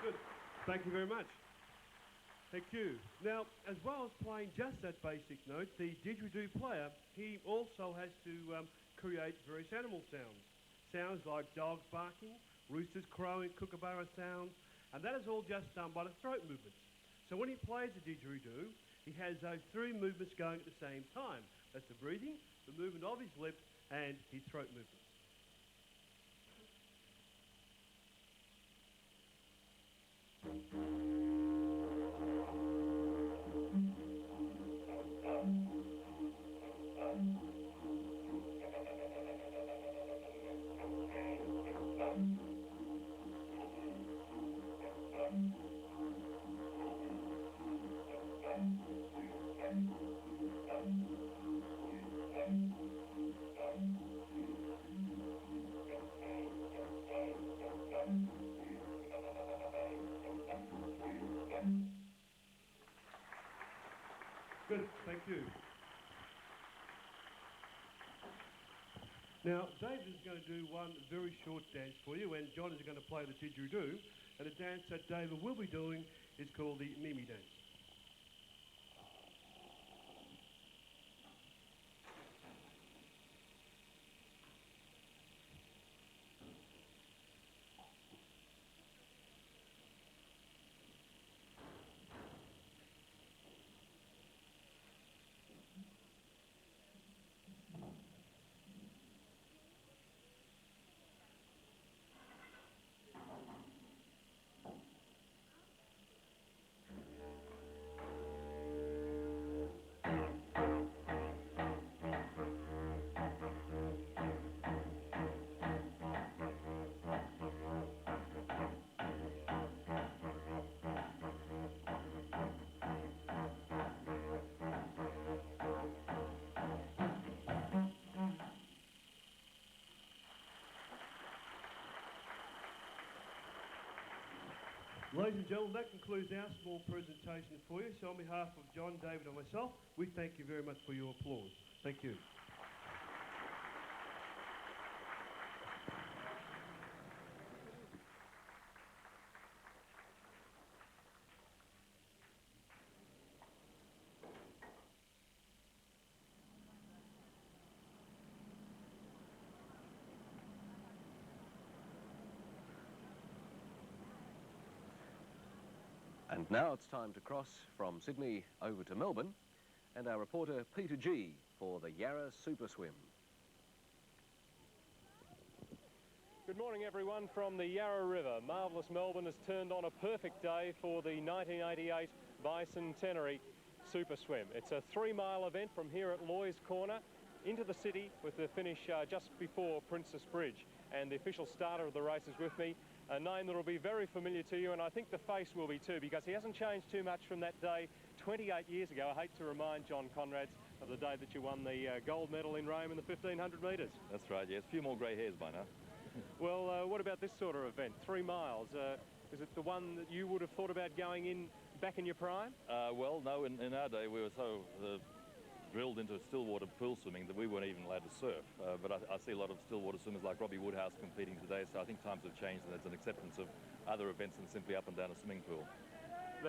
Good. Thank you very much. Thank you. Now, as well as playing just that basic note, the didgeridoo player, he also has to create various animal sounds. Sounds like dogs barking, roosters crowing, kookaburra sounds, and that is all just done by the throat movements. So when he plays the didgeridoo, he has those three movements going at the same time. That's the breathing, the movement of his lips, and his throat movements. Good, thank you. Now, David is going to do one very short dance for you, and John is going to play the didgeridoo. And the dance that David will be doing is called the Mimi dance. Ladies and gentlemen, that concludes our small presentation for you. So on behalf of John, David and myself, we thank you very much for your applause. Thank you. And now it's time to cross from Sydney over to Melbourne and our reporter Peter G for the Yarra Super Swim. Good morning everyone from the Yarra River. Marvellous Melbourne has turned on a perfect day for the 1988 Bicentennial Super Swim. It's a 3-mile event from here at Loy's Corner into the city with the finish just before Princess Bridge. And the official starter of the race is with me, a name that will be very familiar to you, and I think the face will be too, because he hasn't changed too much from that day 28 years ago. I hate to remind John Conrads of the day that you won the gold medal in Rome in the 1500 metres. That's right, yes. A few more grey hairs by now. Well, what about this sort of event? 3 miles. Is it the one that you would have thought about going in back in your prime? Well, no, in our day we were so drilled into stillwater pool swimming that we weren't even allowed to surf. But I see a lot of stillwater swimmers like Robbie Woodhouse competing today, so I think times have changed and there's an acceptance of other events than simply up and down a swimming pool.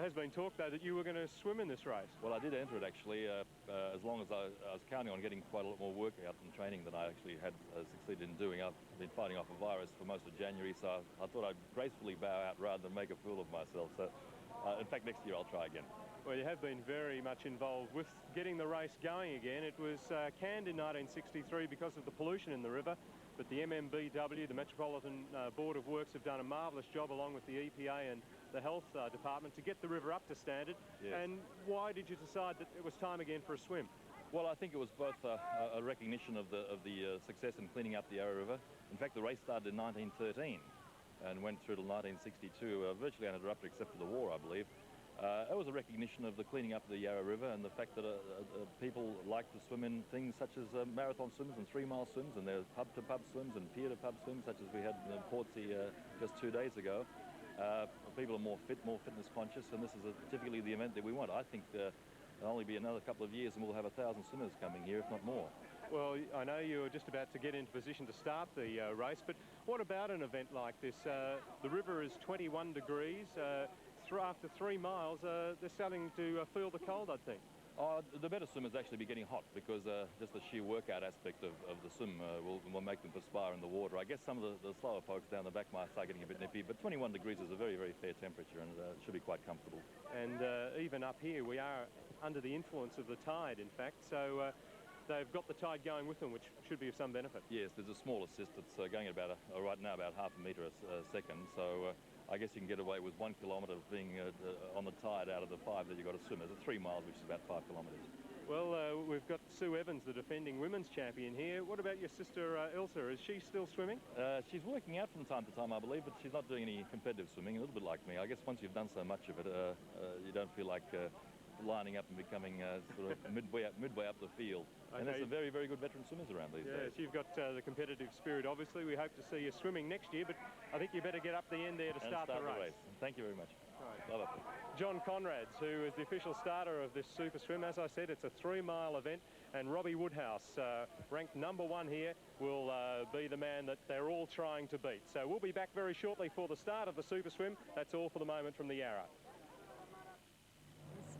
There has been talk, though, that you were going to swim in this race. Well, I did enter it, actually, as long as I was counting on getting quite a lot more workout and training than I actually had succeeded in doing. I've been fighting off a virus for most of January, so I thought I'd gracefully bow out rather than make a fool of myself. So, in fact, next year I'll try again. Well, you have been very much involved with getting the race going again. It was canned in 1963 because of the pollution in the river, but the MMBW, the Metropolitan Board of Works, have done a marvellous job along with the EPA and the Health Department to get the river up to standard. Yes. And why did you decide that it was time again for a swim? Well, I think it was both a recognition of the success in cleaning up the Yarra River. In fact, the race started in 1913 and went through to 1962, virtually uninterrupted except for the war, I believe. It was a recognition of the cleaning up of the Yarra River and the fact that people like to swim in things such as marathon swims and 3-mile swims, and there's pub-to-pub swims and pier-to-pub swims, such as we had in Portsea just 2 days ago. People are more fitness conscious, and this is typically the event that we want. I think it'll only be another couple of years and we'll have 1,000 swimmers coming here, if not more. Well, I know you're just about to get into position to start the race, but what about an event like this? The river is 21 degrees. After 3 miles, they're starting to feel the cold, I think. The better swimmers actually be getting hot because just the sheer workout aspect of the swim will make them perspire in the water. I guess some of the slower folks down the back might start getting a bit nippy, but 21 degrees is a very, very fair temperature, and it should be quite comfortable. And even up here, we are under the influence of the tide, in fact, so they've got the tide going with them, which should be of some benefit. Yes, there's a small assist that's going at about, right now, about half a metre a second, so I guess you can get away with 1 kilometre of being on the tide out of the 5 that you've got to swim. There's 3 miles, which is about 5 kilometres. Well, we've got Sue Evans, the defending women's champion here. What about your sister, Ilsa? Is she still swimming? She's working out from time to time, I believe, but she's not doing any competitive swimming, a little bit like me. I guess once you've done so much of it, you don't feel like lining up and becoming sort of midway up the field. Okay. And there's some very, very good veteran swimmers around these days. Yes, you've got the competitive spirit, obviously. We hope to see you swimming next year, but I think you better get up the end there to start the race. Thank you very much. Right. Love it. John Conrads, who is the official starter of this super swim. As I said, it's a 3-mile event, and Robbie Woodhouse, ranked #1 here, will be the man that they're all trying to beat. So we'll be back very shortly for the start of the super swim. That's all for the moment from the Yarra.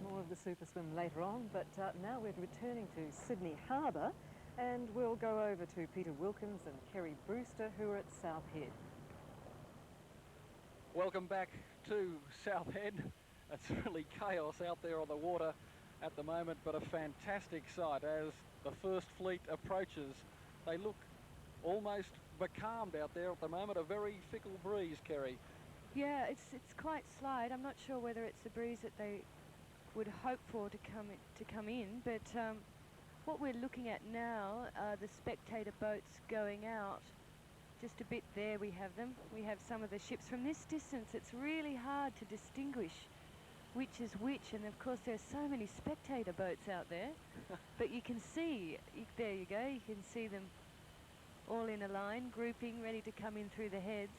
More of the super swim later on, but now we're returning to Sydney Harbour, and we'll go over to Peter Wilkins and Kerry Brewster, who are at South Head. Welcome back to South Head. It's really chaos out there on the water at the moment, but a fantastic sight as the first fleet approaches. They look almost becalmed out there at the moment, a very fickle breeze, Kerry. Yeah, it's quite slight. I'm not sure whether it's the breeze that they would hope for to come in, but what we're looking at now are the spectator boats going out. Just a bit there we have them. We have some of the ships. From this distance it's really hard to distinguish which is which, and of course there's so many spectator boats out there. But you can see, there you go, you can see them all in a line, grouping, ready to come in through the heads.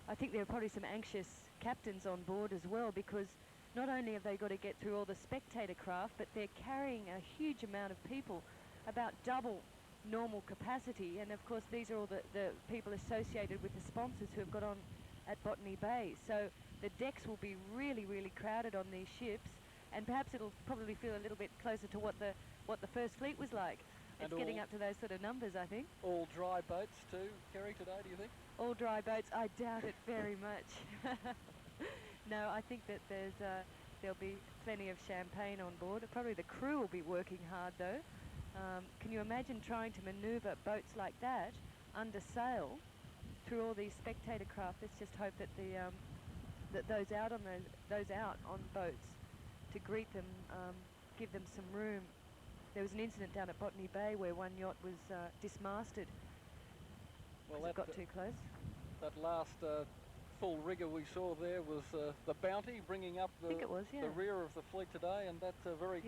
I think there are probably some anxious captains on board as well, because not only have they got to get through all the spectator craft, but they're carrying a huge amount of people, about double normal capacity. And of course these are all the people associated with the sponsors who have got on at Botany Bay. So the decks will be really, really crowded on these ships, and perhaps it'll probably feel a little bit closer to what the first fleet was like. It's getting up to those sort of numbers, I think. All dry boats too, Kerry, today, do you think? All dry boats? I doubt it very much. No, I think that there'll be plenty of champagne on board. Probably the crew will be working hard though. Can you imagine trying to manoeuvre boats like that under sail through all these spectator craft? Let's just hope that those out on boats to greet them, give them some room. There was an incident down at Botany Bay where one yacht was dismasted. Well, it got too close. That last full rigger we saw there was the Bounty, bringing up the rear of the fleet today, and that very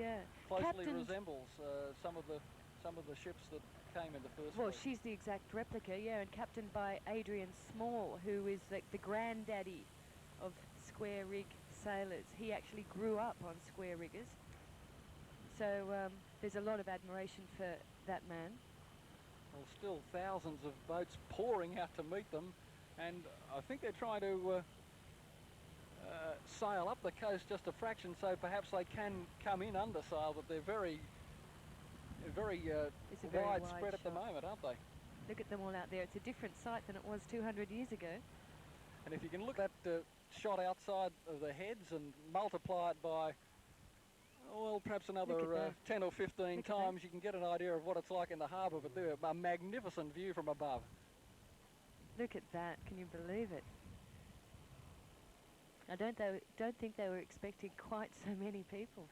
closely resembles some of the ships that came in the first fleet. She's the exact replica, yeah, and captained by Adrian Small, who is the granddaddy of square rig sailors. He actually grew up on square riggers, so there's a lot of admiration for that man. Well, still thousands of boats pouring out to meet them, and I think they're trying to sail up the coast just a fraction, so perhaps they can come in under sail, but they're very widespread at the moment, aren't they? Look at them all out there. It's a different sight than it was 200 years ago. And if you can look at that shot outside of the heads and multiply it by, well, perhaps another 10 or 15 times, you can get an idea of what it's like in the harbour, but they're a magnificent view from above. Look at that. Can you believe it? I don't think they were expecting quite so many people.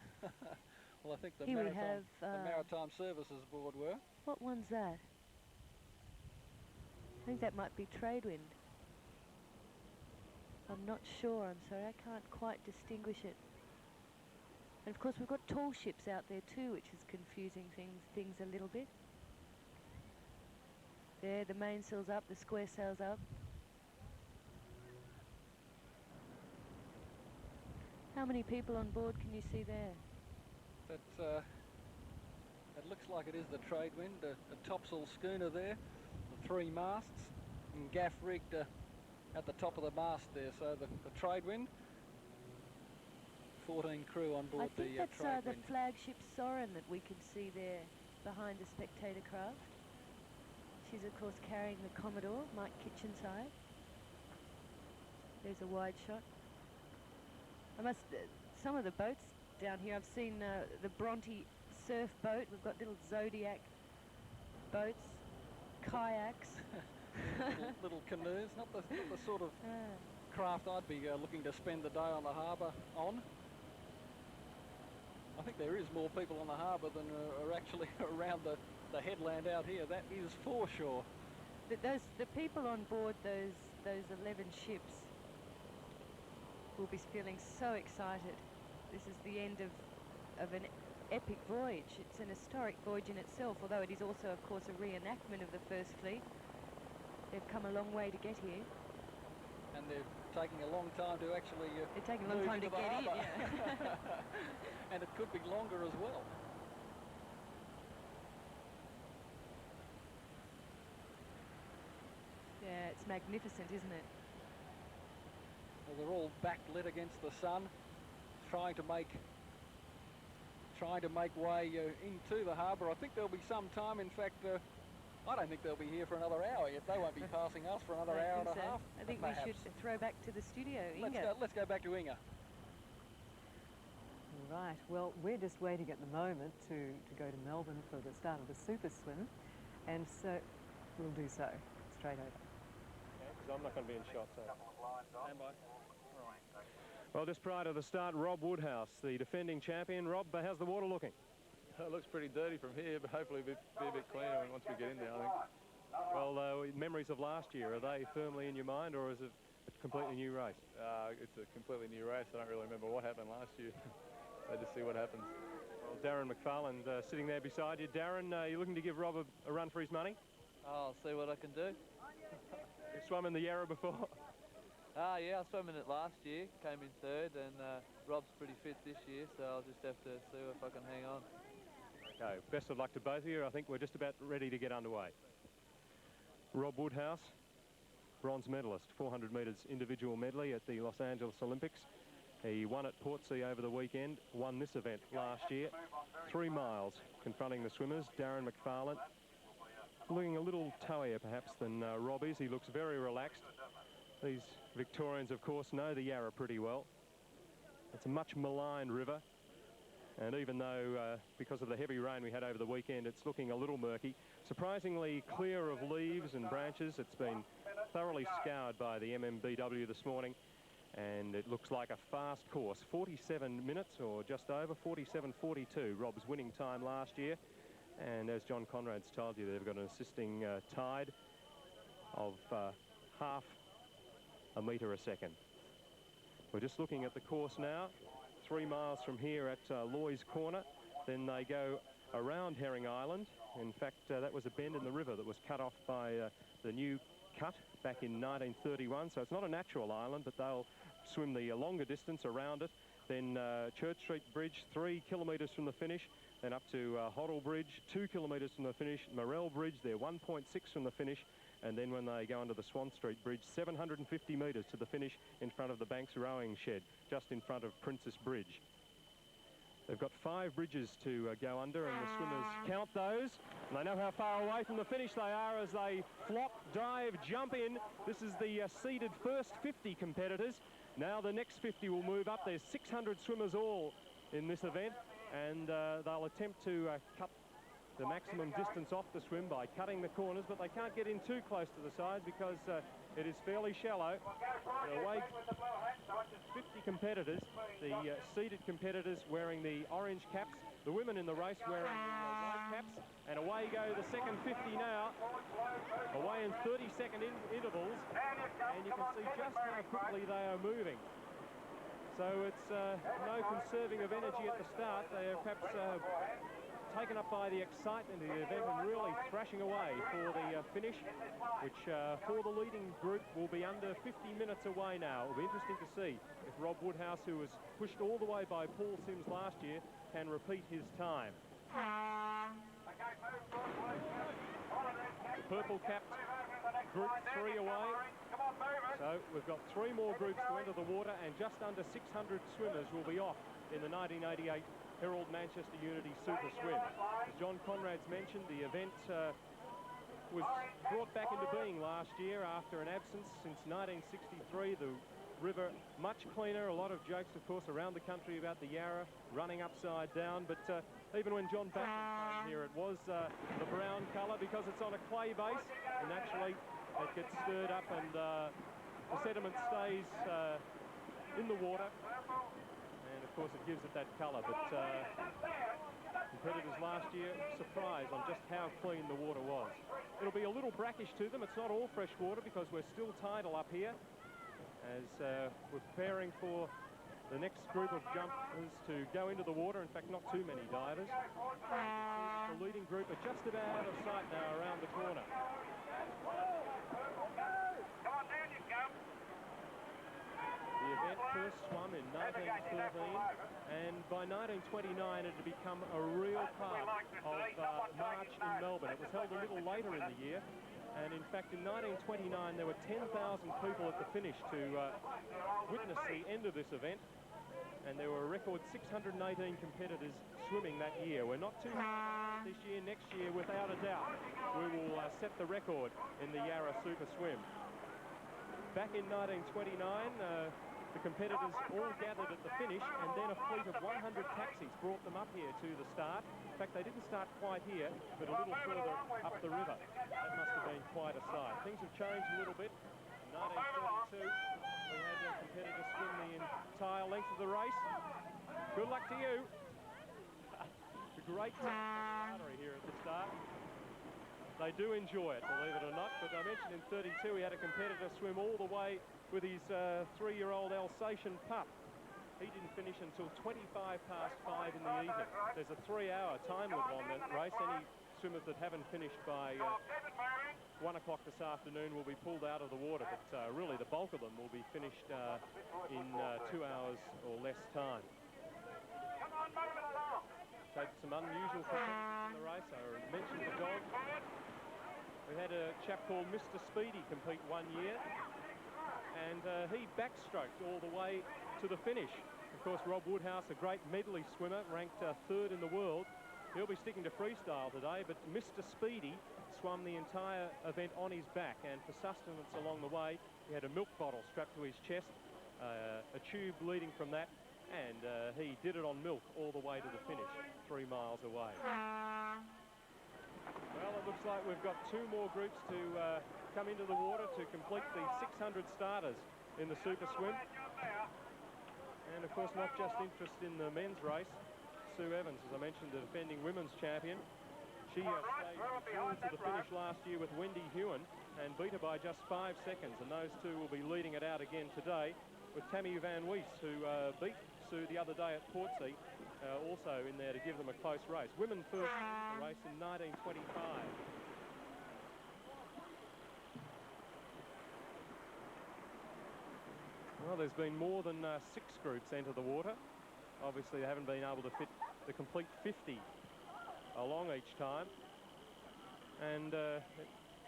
Well, I think the Here Maritime Services Board were. What one's that? I think that might be trade wind. I'm not sure, I'm sorry, I can't quite distinguish it. And of course we've got tall ships out there too, which is confusing things a little bit. There, the mainsail's up, the square sail's up. How many people on board can you see there? It looks like it is the trade wind, a topsail schooner there, the 3 masts, and gaff rigged at the top of the mast there, so the trade wind. 14 crew on board the trade wind. I think that's the flagship Soren that we can see there behind the spectator craft. She's of course carrying the Commodore, Mike Kitchenside. There's a wide shot. Some of the boats down here, I've seen the Bronte surf boat. We've got little Zodiac boats, kayaks. little canoes, not the sort of craft I'd be looking to spend the day on the harbour on. I think there is more people on the harbour than are actually around the headland out here. That is for sure. The people on board those 11 ships will be feeling so excited. This is the end of an epic voyage. It's an historic voyage in itself, although it is also, of course, a reenactment of the First Fleet. They've come a long way to get here. And they're taking a long time to actually they're taking a long time to get in, yeah. And it could be longer as well. Yeah, it's magnificent, isn't it? Well, they're all backlit against the sun, trying to make way into the harbour. I think there'll be some time. In fact, I don't think they'll be here for another hour yet. They won't be passing us for another hour and a half. I think we should throw back to the studio. Inga. Let's go back to Inga. Right, well, we're just waiting at the moment to go to Melbourne for the start of the Super Swim, and so we'll do so straight over. Yeah, because I'm not going to be in shot, so stand by. Well, just prior to the start, Rob Woodhouse, the defending champion. Rob, how's the water looking? It looks pretty dirty from here, but hopefully be a bit cleaner once we get in there, I think. Well, memories of last year, are they firmly in your mind, or is it a completely new race? It's a completely new race. I don't really remember what happened last year. So just see what happens. Well, Darren McFarlane sitting there beside you. Darren, you looking to give Rob a run for his money? I'll see what I can do. You swum in the Yarra before? Yeah, I swam in it last year, came in third, and Rob's pretty fit this year, so I'll just have to see if I can hang on. Okay, best of luck to both of you. I think we're just about ready to get underway. Rob Woodhouse, bronze medalist, 400 metres individual medley at the Los Angeles Olympics. He won at Portsea over the weekend, won this event last year. 3 miles confronting the swimmers. Darren McFarlane looking a little towier perhaps than Rob is. He looks very relaxed. These Victorians, of course, know the Yarra pretty well. It's a much maligned river. And even though, because of the heavy rain we had over the weekend, it's looking a little murky. Surprisingly clear of leaves and branches. It's been thoroughly scoured by the MMBW this morning. And it looks like a fast course. 47 minutes, or just over, 47:42. Rob's winning time last year. And as John Conrad's told you, they've got an assisting tide of half a metre a second. We're just looking at the course now. 3 miles from here at Loy's Corner. Then they go around Herring Island. In fact, that was a bend in the river that was cut off by the new cut back in 1931. So it's not a natural island, but they'll swim the longer distance around it. Then Church Street Bridge, 3 kilometres from the finish. Then up to Hoddle Bridge, 2 kilometres from the finish. Morell Bridge, they're 1.6 from the finish. And then when they go under the Swan Street Bridge, 750 metres to the finish in front of the Banks rowing shed, just in front of Princess Bridge. They've got 5 bridges to go under, and the swimmers count those. And they know how far away from the finish they are as they flop, dive, jump in. This is the seeded first 50 competitors. Now the next 50 will move up. There's 600 swimmers all in this event, and they'll attempt to cut the maximum distance off the swim by cutting the corners, but they can't get in too close to the sides because it is fairly shallow. Away 50 competitors, the seeded competitors wearing the orange caps, the women in the race wearing the white caps, and away go the second 50 now, away in 30-second intervals, and you can see just how quickly they are moving. So it's no conserving of energy at the start. They are perhaps taken up by the excitement of the event and really thrashing away for the finish, which for the leading group will be under 50 minutes away now. It'll be interesting to see if Rob Woodhouse, who was pushed all the way by Paul Sims last year, can repeat his time. The purple capped group 3 away. So we've got 3 more groups to enter the water, and just under 600 swimmers will be off in the 1988 Herald Manchester Unity Super Swim. As John Conrad's mentioned, the event was brought back into being last year after an absence since 1963. The river much cleaner, a lot of jokes of course around the country about the Yarra running upside down, but even when John Backus came here it was the brown colour because it's on a clay base, and naturally it gets stirred up and the sediment stays in the water. Of course, it gives it that colour, but competitors last year surprised on just how clean the water was. It'll be a little brackish to them. It's not all fresh water because we're still tidal up here as we're preparing for the next group of jumpers to go into the water. In fact, not too many divers. The leading group are just about out of sight now around the corner. The event first swum in 1913, and by 1929 it had become a real part of March in Melbourne. It was held a little later in the year, and in fact in 1929 there were 10,000 people at the finish to witness the end of this event, and there were a record 618 competitors swimming that year. We're not too much this year. Next year, without a doubt, we will set the record in the Yarra Super Swim. Back in 1929, the competitors all gathered at the finish, and then a fleet of 100 taxis brought them up here to the start. In fact, they didn't start quite here, but a little further up the river. That must have been quite a sight. Things have changed a little bit. In 1932, we had a competitor swim the entire length of the race. Good luck to you. It's a great camaraderie here at the start. They do enjoy it, believe it or not, but I mentioned in 32 we had a competitor swim all the way with his 3-year-old Alsatian pup. He didn't finish until 25 past 5 in the evening. There's a 3-hour time limit on that race. Any swimmers that haven't finished by 1 o'clock this afternoon will be pulled out of the water, but really the bulk of them will be finished in 2 hours or less time. So some unusual competitors in the race. I mentioned the dog. We had a chap called Mr. Speedy compete one year, and he backstroked all the way to the finish. Of course, Rob Woodhouse, a great medley swimmer, ranked 3rd in the world. He'll be sticking to freestyle today, but Mr. Speedy swam the entire event on his back, and for sustenance along the way, he had a milk bottle strapped to his chest, a tube leading from that, and he did it on milk all the way to the finish, 3 miles away. Well, it looks like we've got 2 more groups to come into the water to complete the 600 starters in the Super Swim. And of course, not just interest in the men's race. Sue Evans, as I mentioned, the defending women's champion. She stayed through to the finish last year with Wendy Hewen and beat her by just 5 seconds. And those two will be leading it out again today with Tammy Van Wees, who beat Sue the other day at Portsea, also in there to give them a close race. Women first in the race in 1925. Well, there's been more than 6 groups enter the water. Obviously, they haven't been able to fit the complete 50 along each time. And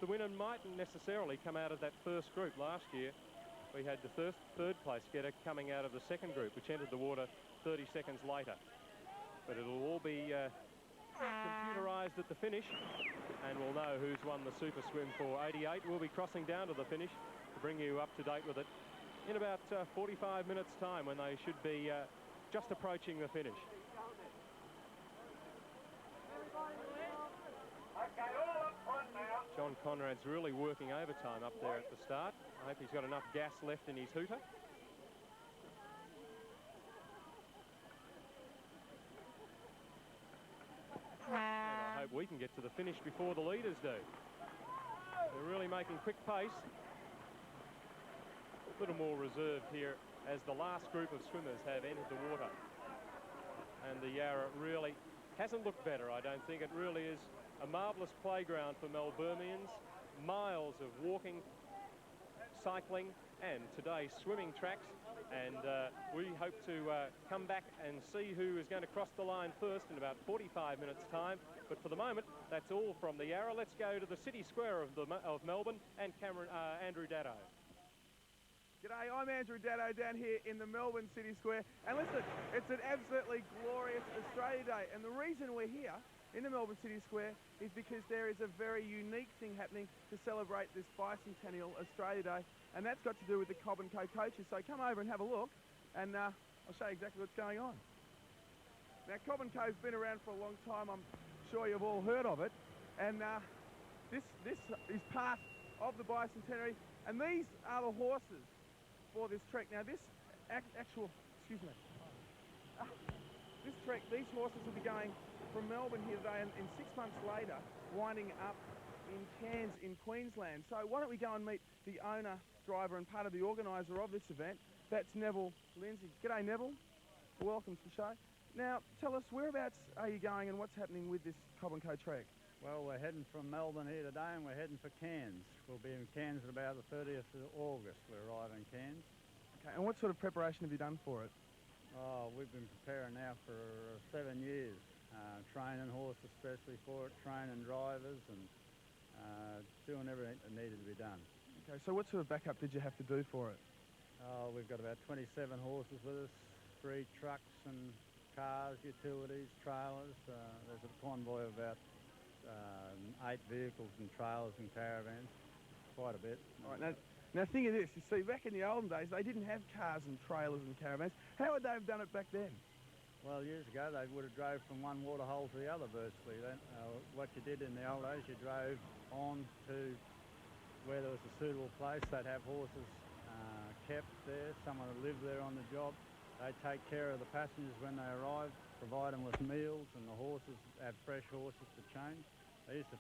the winner mightn't necessarily come out of that first group. Last year, we had the third place getter coming out of the second group, which entered the water 30 seconds later. But it'll all be computerised at the finish, and we'll know who's won the super swim for 88. We'll be crossing down to the finish to bring you up to date with it in about 45 minutes' time, when they should be just approaching the finish. John Conrad's really working overtime up there at the start. I hope he's got enough gas left in his hooter. And I hope we can get to the finish before the leaders do. They're really making quick pace. A little more reserved here as the last group of swimmers have entered the water. And the Yarra really hasn't looked better, I don't think. It really is a marvellous playground for Melburnians. Miles of walking, cycling, and today swimming tracks. And we hope to come back and see who is going to cross the line first in about 45 minutes' time. But for the moment, that's all from the Yarra. Let's go to the city square of Melbourne and Andrew Daddo. G'day, I'm Andrew Daddo down here in the Melbourne City Square. And listen, it's an absolutely glorious Australia Day. And the reason we're here in the Melbourne City Square is because there is a very unique thing happening to celebrate this Bicentennial Australia Day. And that's got to do with the Cobb & Co coaches. So come over and have a look, and I'll show you exactly what's going on. Now, Cobb & Co's been around for a long time. I'm sure you've all heard of it. And this is part of the Bicentenary. And these are the horses for this trek. Now this this trek, these horses will be going from Melbourne here today, and 6 months later winding up in Cairns in Queensland. So why don't we go and meet the owner, driver and part of the organiser of this event. That's Neville Lindsay. G'day Neville, welcome to the show. Now tell us, whereabouts are you going and what's happening with this Cobb & Co trek? Well, we're heading from Melbourne here today, and we're heading for Cairns. We'll be in Cairns at about the 30th of August. We arrive in Cairns. Okay, and what sort of preparation have you done for it? Oh, we've been preparing now for 7 years, training horses especially for it, training drivers, and doing everything that needed to be done. Okay, so what sort of backup did you have to do for it? Oh, we've got about 27 horses with us, 3 trucks and cars, utilities, trailers. There's a convoy of about 8 vehicles and trailers and caravans, quite a bit. All right, now think of this, you see, back in the olden days, they didn't have cars and trailers and caravans. How would they have done it back then? Well, years ago, they would have drove from one waterhole to the other, virtually. What you did in the old days, you drove on to where there was a suitable place. They'd have horses kept there, someone would live there on the job. They'd take care of the passengers when they arrived, provide them with meals, and the horses have fresh horses to change. They used to